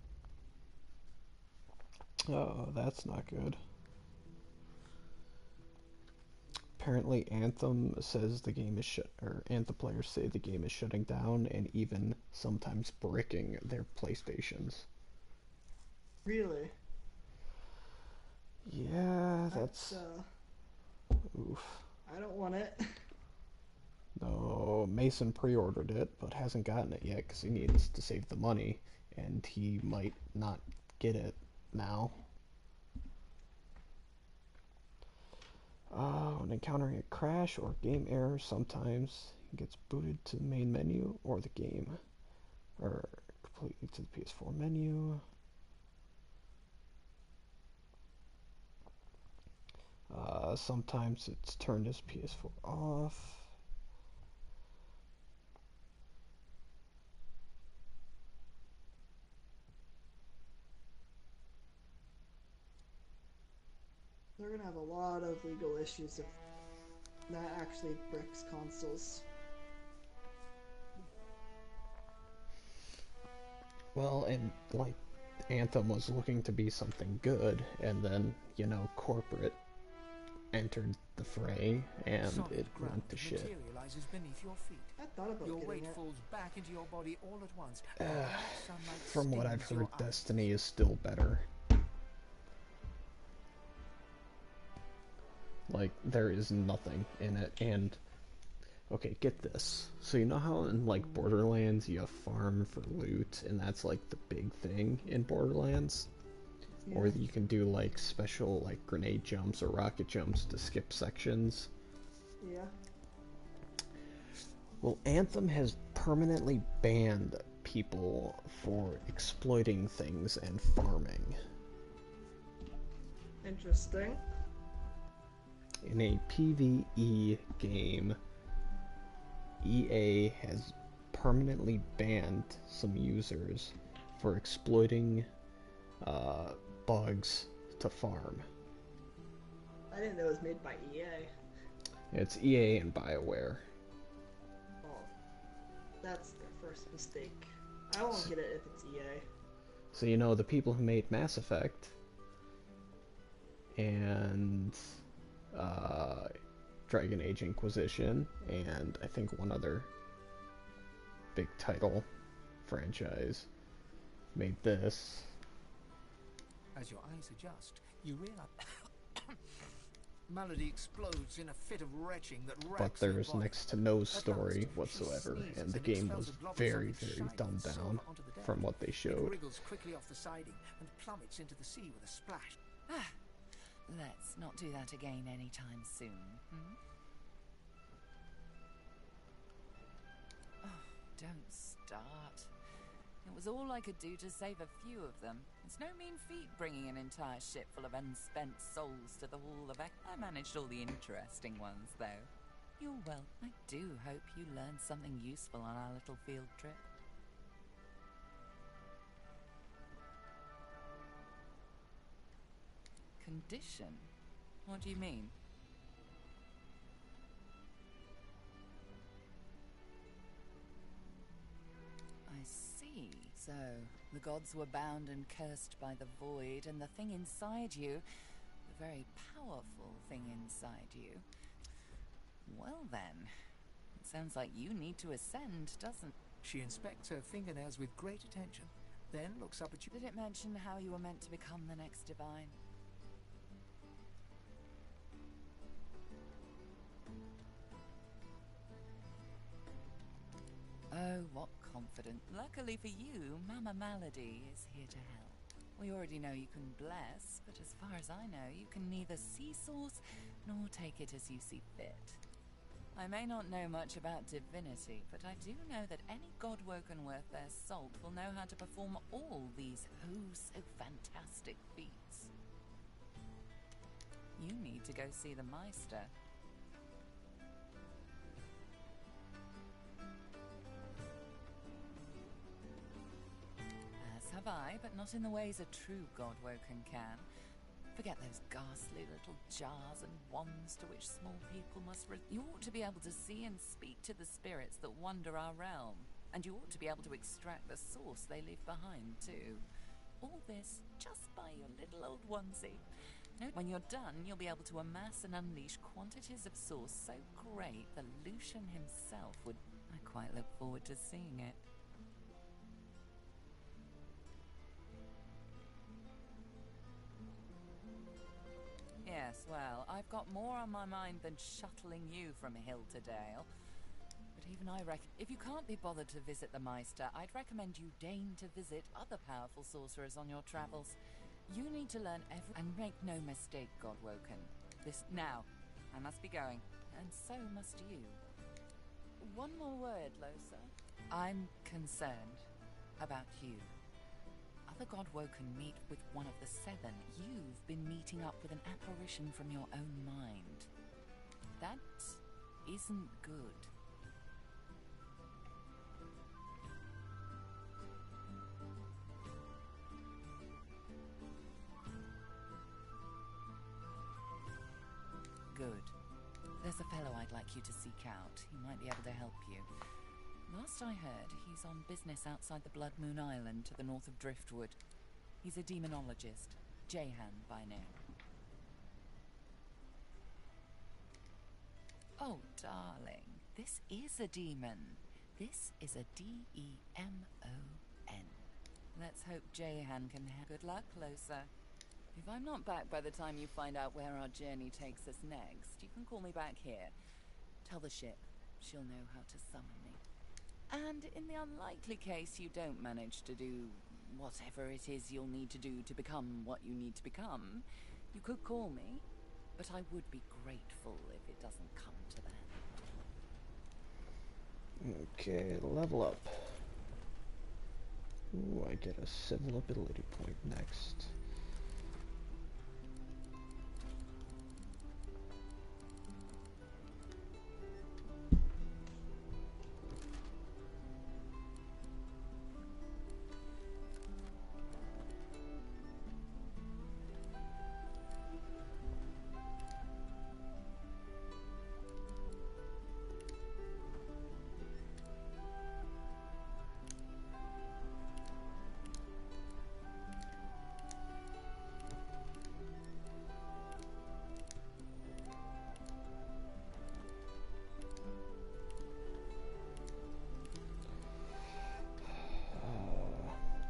Oh, that's not good. Apparently Anthem says the game is Anthem players say the game is shutting down and even sometimes bricking their PlayStations. Really? Yeah, that's oof. I don't want it. No, Mason pre-ordered it, but hasn't gotten it yet because he needs to save the money, and he might not get it now. When encountering a crash or game error, sometimes he gets booted to the main menu or the game, or completely to the PS4 menu. Sometimes it's turned his PS4 off. They're gonna have a lot of legal issues if that actually bricks consoles. Well, and like Anthem was looking to be something good, and then, you know, corporate entered the fray, and it went to shit. Materializes beneath your feet. I thought about your getting weight it. falls back into your body all at once. From what I've heard, Destiny is still better. Like, there is nothing in it, and... Okay, get this. So you know how in, like, Borderlands you farm for loot, and that's, like, the big thing in Borderlands? Yeah. Or you can do, like, special, like, grenade jumps or rocket jumps to skip sections? Yeah. Well, Anthem has permanently banned people for exploiting things and farming. Interesting. In a PvE game, EA has permanently banned some users for exploiting bugs to farm. I didn't know it was made by EA. It's EA and BioWare. Oh, that's their first mistake. I won't get it if it's EA. So you know the people who made Mass Effect and Dragon Age Inquisition and I think one other big title franchise made this. As your eyes adjust, you realize Malady explodes in a fit of retching that But racks her there's body. next to no At story last, whatsoever, she sneezes and the and game expels was a blob of very, something very shiny dumbed and down silver onto the deck. from what they It showed. wriggles quickly off the siding and plummets into the sea with a splash. Let's not do that again anytime soon. Oh, don't start. It was all I could do to save a few of them. It's no mean feat bringing an entire ship full of unspent souls to the Hall of I managed all the interesting ones, though. You're well. I do hope you learned something useful on our little field trip. Condition? What do you mean? I see. So, the gods were bound and cursed by the void, and the thing inside you, the very powerful thing inside you. Well then, it sounds like you need to ascend, doesn't it? She inspects her fingernails with great attention, then looks up at you. Did it mention how you were meant to become the next divine? Oh, what confidence. Luckily for you, Mama Malady is here to help. We already know you can bless, but as far as I know, you can neither see source nor take it as you see fit. I may not know much about divinity, but I do know that any god-woken worth their salt will know how to perform all these so fantastic feats. You need to go see the Meister. As have I, but not in the ways a true god-woken can. Forget those ghastly little jars and wands to which small people must you ought to be able to see and speak to the spirits that wander our realm, and you ought to be able to extract the source they leave behind, too. All this just by your little old onesie. When you're done, you'll be able to amass and unleash quantities of source so great that Lucian himself would... I quite look forward to seeing it. Yes, well, I've got more on my mind than shuttling you from hill to dale. But even I reckon, if you can't be bothered to visit the Meister, I'd recommend you deign to visit other powerful sorcerers on your travels. You need to learn and make no mistake, Godwoken. Now, I must be going, and so must you. One more word, Losa. I'm concerned about you. Other Godwoken meet with one of the seven. You've been meeting up with an apparition from your own mind. That isn't good. Good. There's a fellow I'd like you to seek out. He might be able to help you. Last I heard, he's on business outside the Blood Moon Island to the north of Driftwood. He's a demonologist, Jehan by name. Oh, darling, this is a demon. This is a Demon. Let's hope Jehan can have good luck, Losa. If I'm not back by the time you find out where our journey takes us next, you can call me back here. Tell the ship. She'll know how to summon me. And in the unlikely case you don't manage to do whatever it is you'll need to do to become what you need to become, you could call me. but I would be grateful if it doesn't come to that. Okay, level up. Ooh, I get a civil ability point next.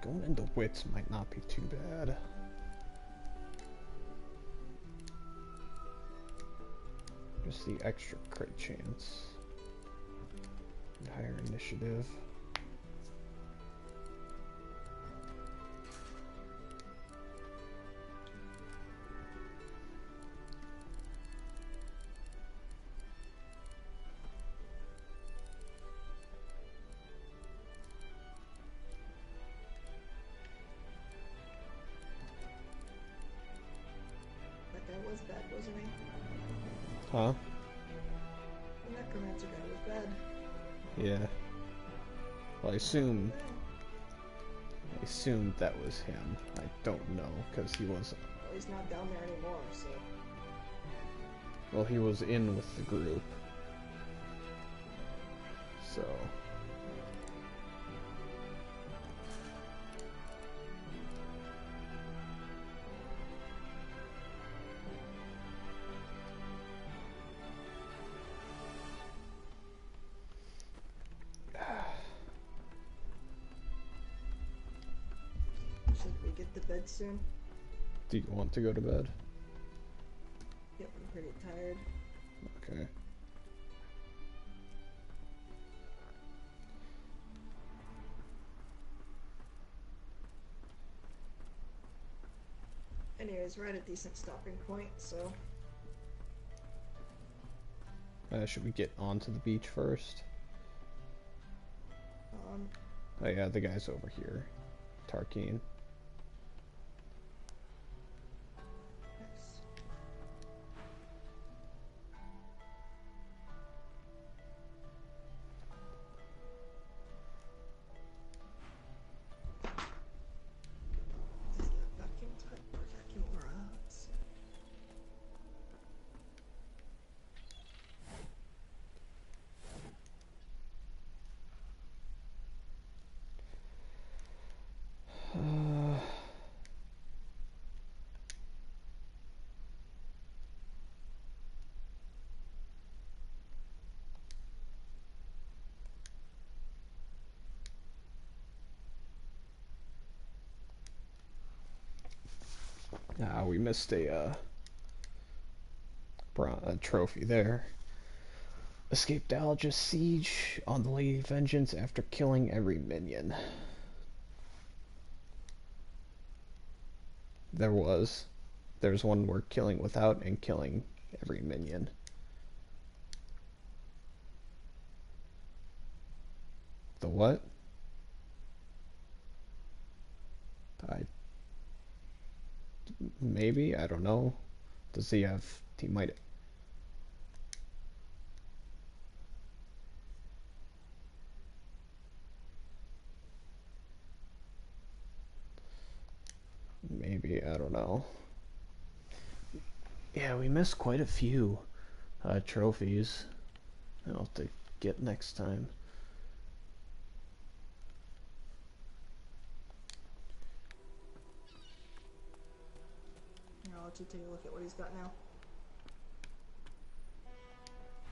Going into wits might not be too bad. Just the extra crit chance. And higher initiative. That was bad, wasn't he? Huh? The necromancer guy was bad. Yeah. Well, I assumed that was him. I don't know, because he wasn't. Well, he's not down there anymore, so. Well, he was in with the group. So. Should we get to bed soon? Do you want to go to bed? Yep, I'm pretty tired. Okay. Anyways, we're at a decent stopping point, so. Should we get onto the beach first? Oh yeah, the guy's over here. Tarkeen. We missed a trophy there. Escaped Algis siege on the Lady Vengeance after killing every minion. There's one where killing without and killing every minion. The what? Maybe, I don't know. Does he have, he might. Maybe, I don't know. Yeah, we missed quite a few trophies. I'll have to get next time. I'll let you take a look at what he's got now.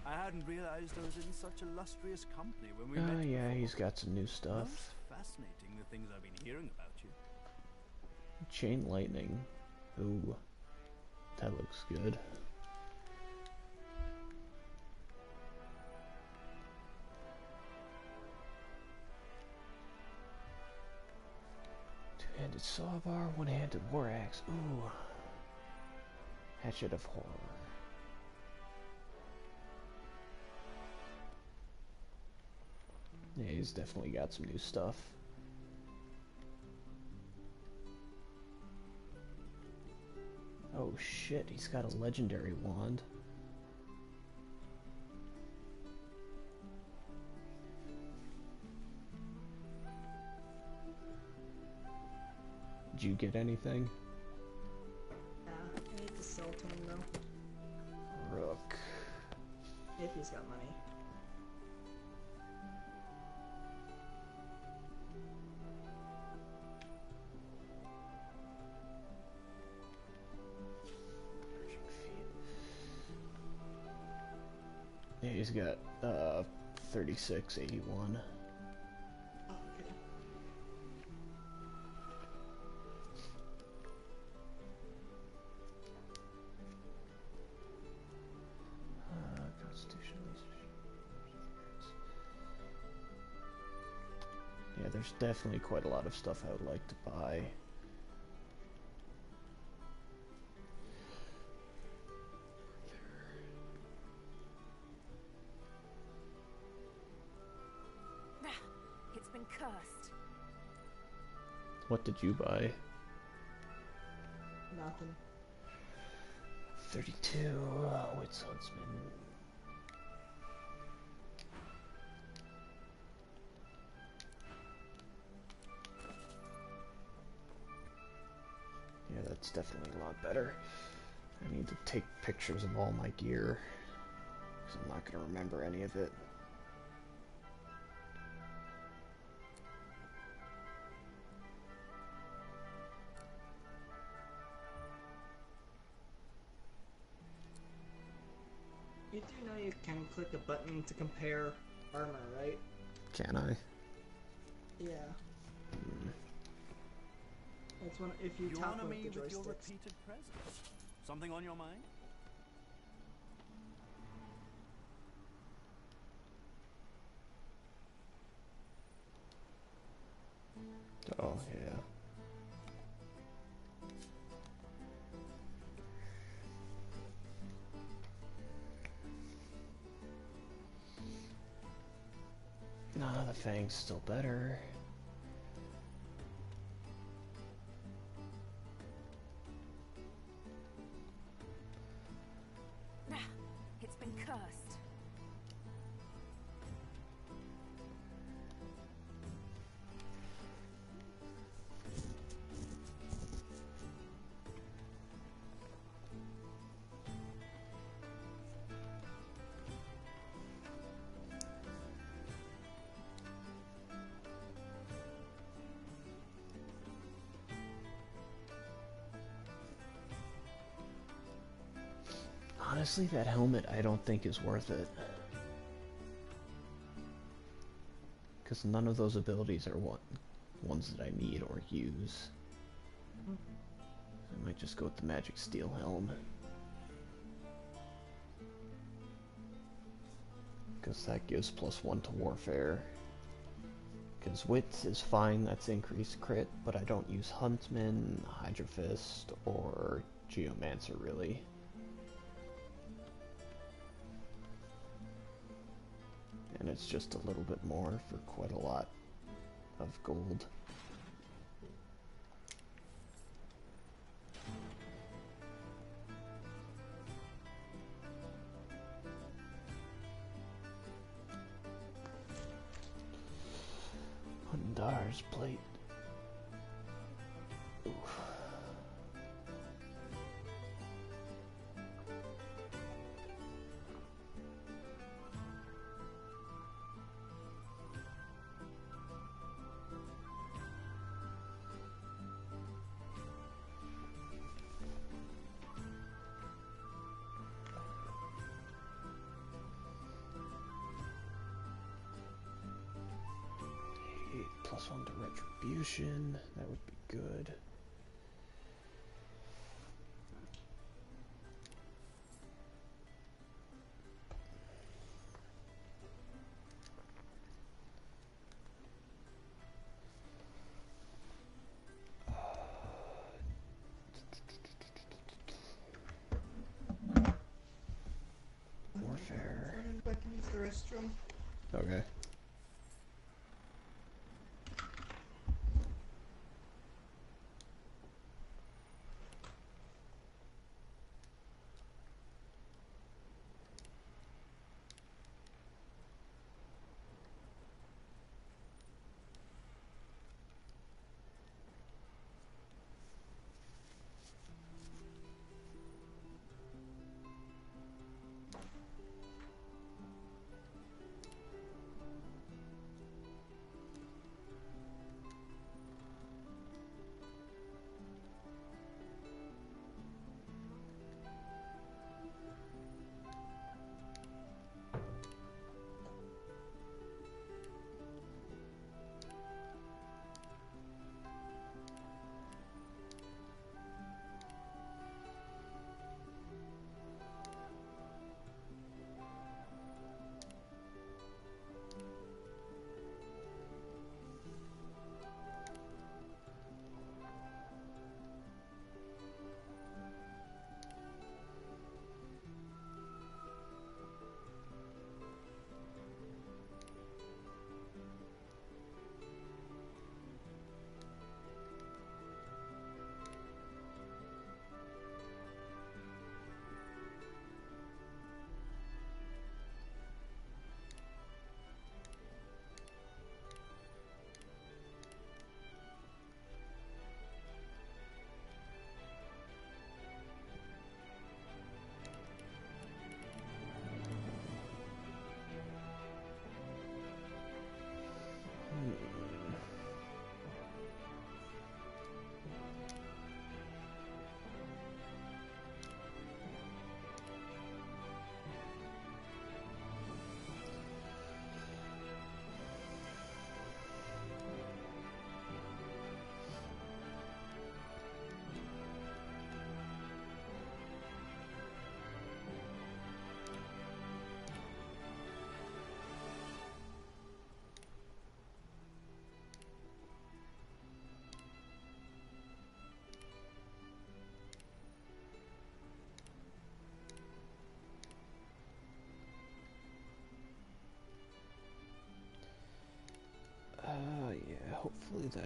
I hadn't realized I was in such illustrious company when we met. Yeah, he's got some new stuff. Most fascinating, the things I've been hearing about you. Chain lightning. Ooh, that looks good. Two-handed sawbar, one-handed war axe. Ooh. Hatchet of horror. Yeah, he's definitely got some new stuff. Oh shit, he's got a legendary wand. Did you get anything? Yeah, I need to sell to him though. Rook. If he's got money. Yeah, he's got 3681. Oh, okay. Constitution. Yeah, there's definitely quite a lot of stuff I would like to buy. It's been cursed. What did you buy? Nothing. 32 Wits Huntsman. Yeah, that's definitely a lot better. I need to take pictures of all my gear, because I'm not going to remember any of it. You do know you can click a button to compare armor, right? Can I? Yeah. That's when if you You tap honor with me the with your joysticks. repeated presence. Something on your mind? Oh, yeah. Nah, the Fang's still better. It's been cursed. Honestly, that helmet I don't think is worth it. Because none of those abilities are ones that I need or use. I might just go with the Magic Steel Helm. Because that gives +1 to Warfare. Because Wits is fine, that's increased crit, but I don't use Huntsman, Hydra Fist, or Geomancer really. And it's just a little bit more for quite a lot of gold. Hundar's plate. Oof. +1 to Retribution, that would be good. Warfare. I'm back into the restroom. Okay.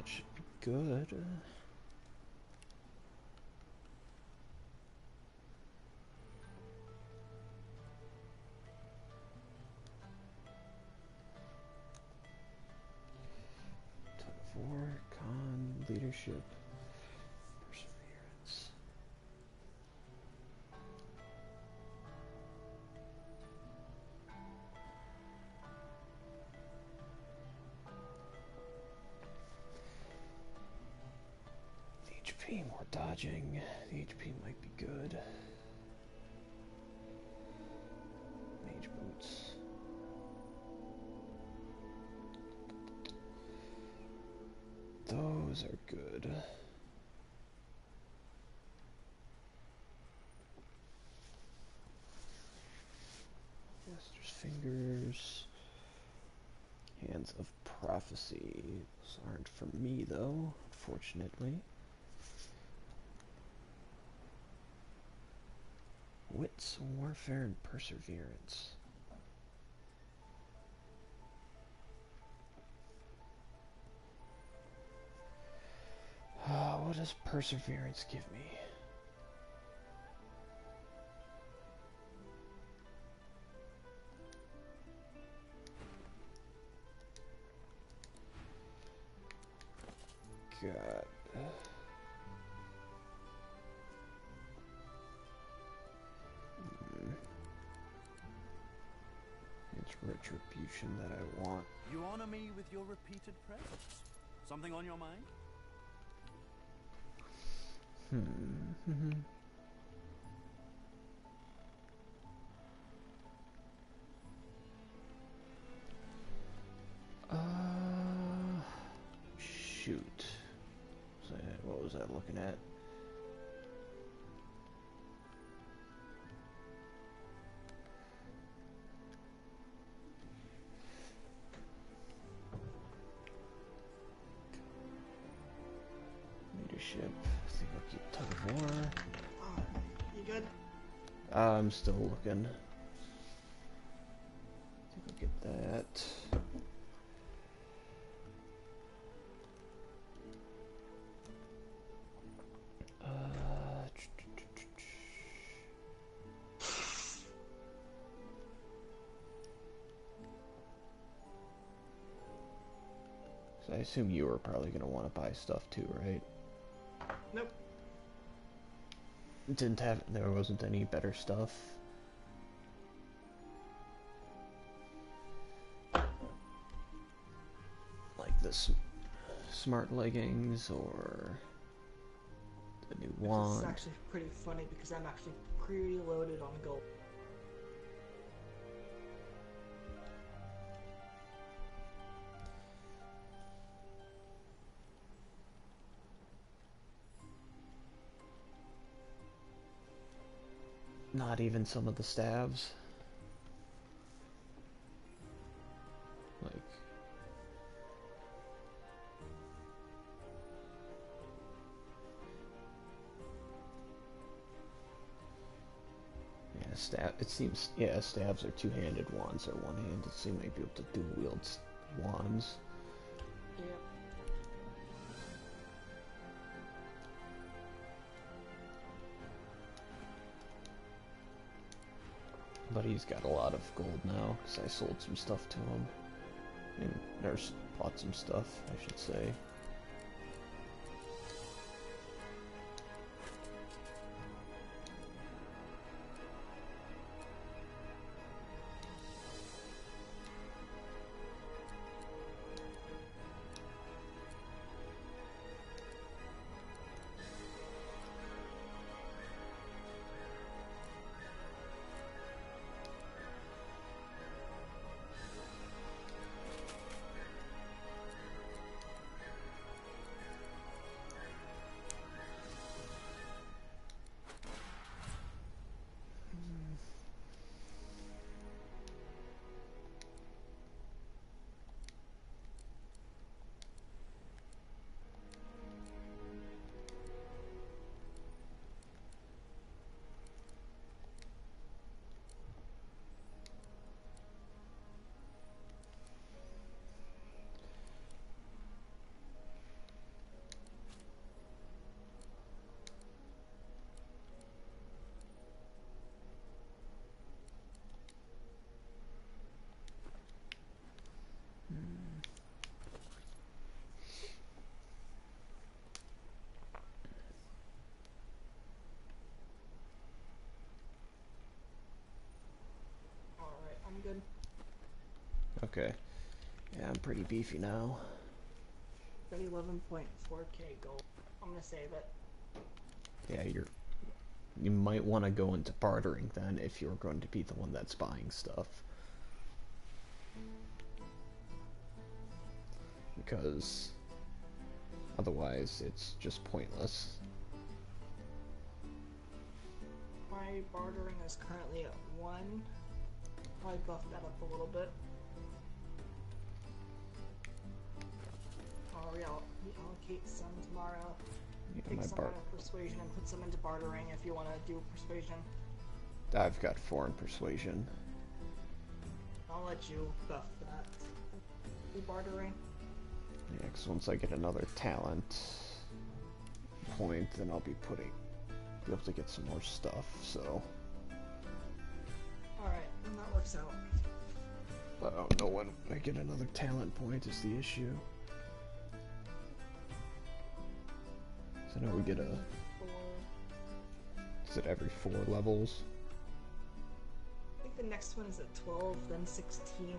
That should be good. Tug of war, con, leadership, perseverance. HP, more dodging. The HP might be good. Mage boots. Those are good. Master's fingers. Hands of prophecy. Those aren't for me though, unfortunately. Wits, warfare, and perseverance. What does perseverance give me? God. It's retribution that I want. You honor me with your repeated presence. Something on your mind? Shoot. What was I looking at? Leadership. I think I'll keep tug of war. You good? I'm still looking. I think I'll get that. So I assume you were probably going to want to buy stuff too, right? Nope. There wasn't any better stuff. Like this smart leggings or the new wand. This is actually pretty funny because I'm actually pretty loaded on gold. Not even some of the stabs. Like yeah, it seems stabs are two-handed, wands are one-handed, so you might be able to dual wield wands. Yep. But he's got a lot of gold now, because I sold some stuff to him. And Nurse bought some stuff, I should say. Okay. Yeah, I'm pretty beefy now. Got 11.4k gold. I'm gonna save it. Yeah, you might want to go into bartering then if you're going to be the one that's buying stuff. Because otherwise it's just pointless. My bartering is currently at 1. Probably buff that up a little bit. I'll reallocate some tomorrow. Yeah, Take my some out of persuasion and put some into bartering if you want to do persuasion. I've got 4 in persuasion. I'll let you buff that. Do bartering. Yeah, because once I get another talent point, then I'll be able to get some more stuff, so. Alright, and that works out. But I don't know when I get another talent point is the issue. So now we get a... Is it every 4 levels? I think the next one is at 12, then 16.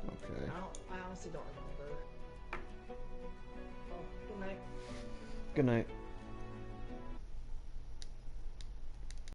Okay. I honestly don't remember. Oh, good night. Good night.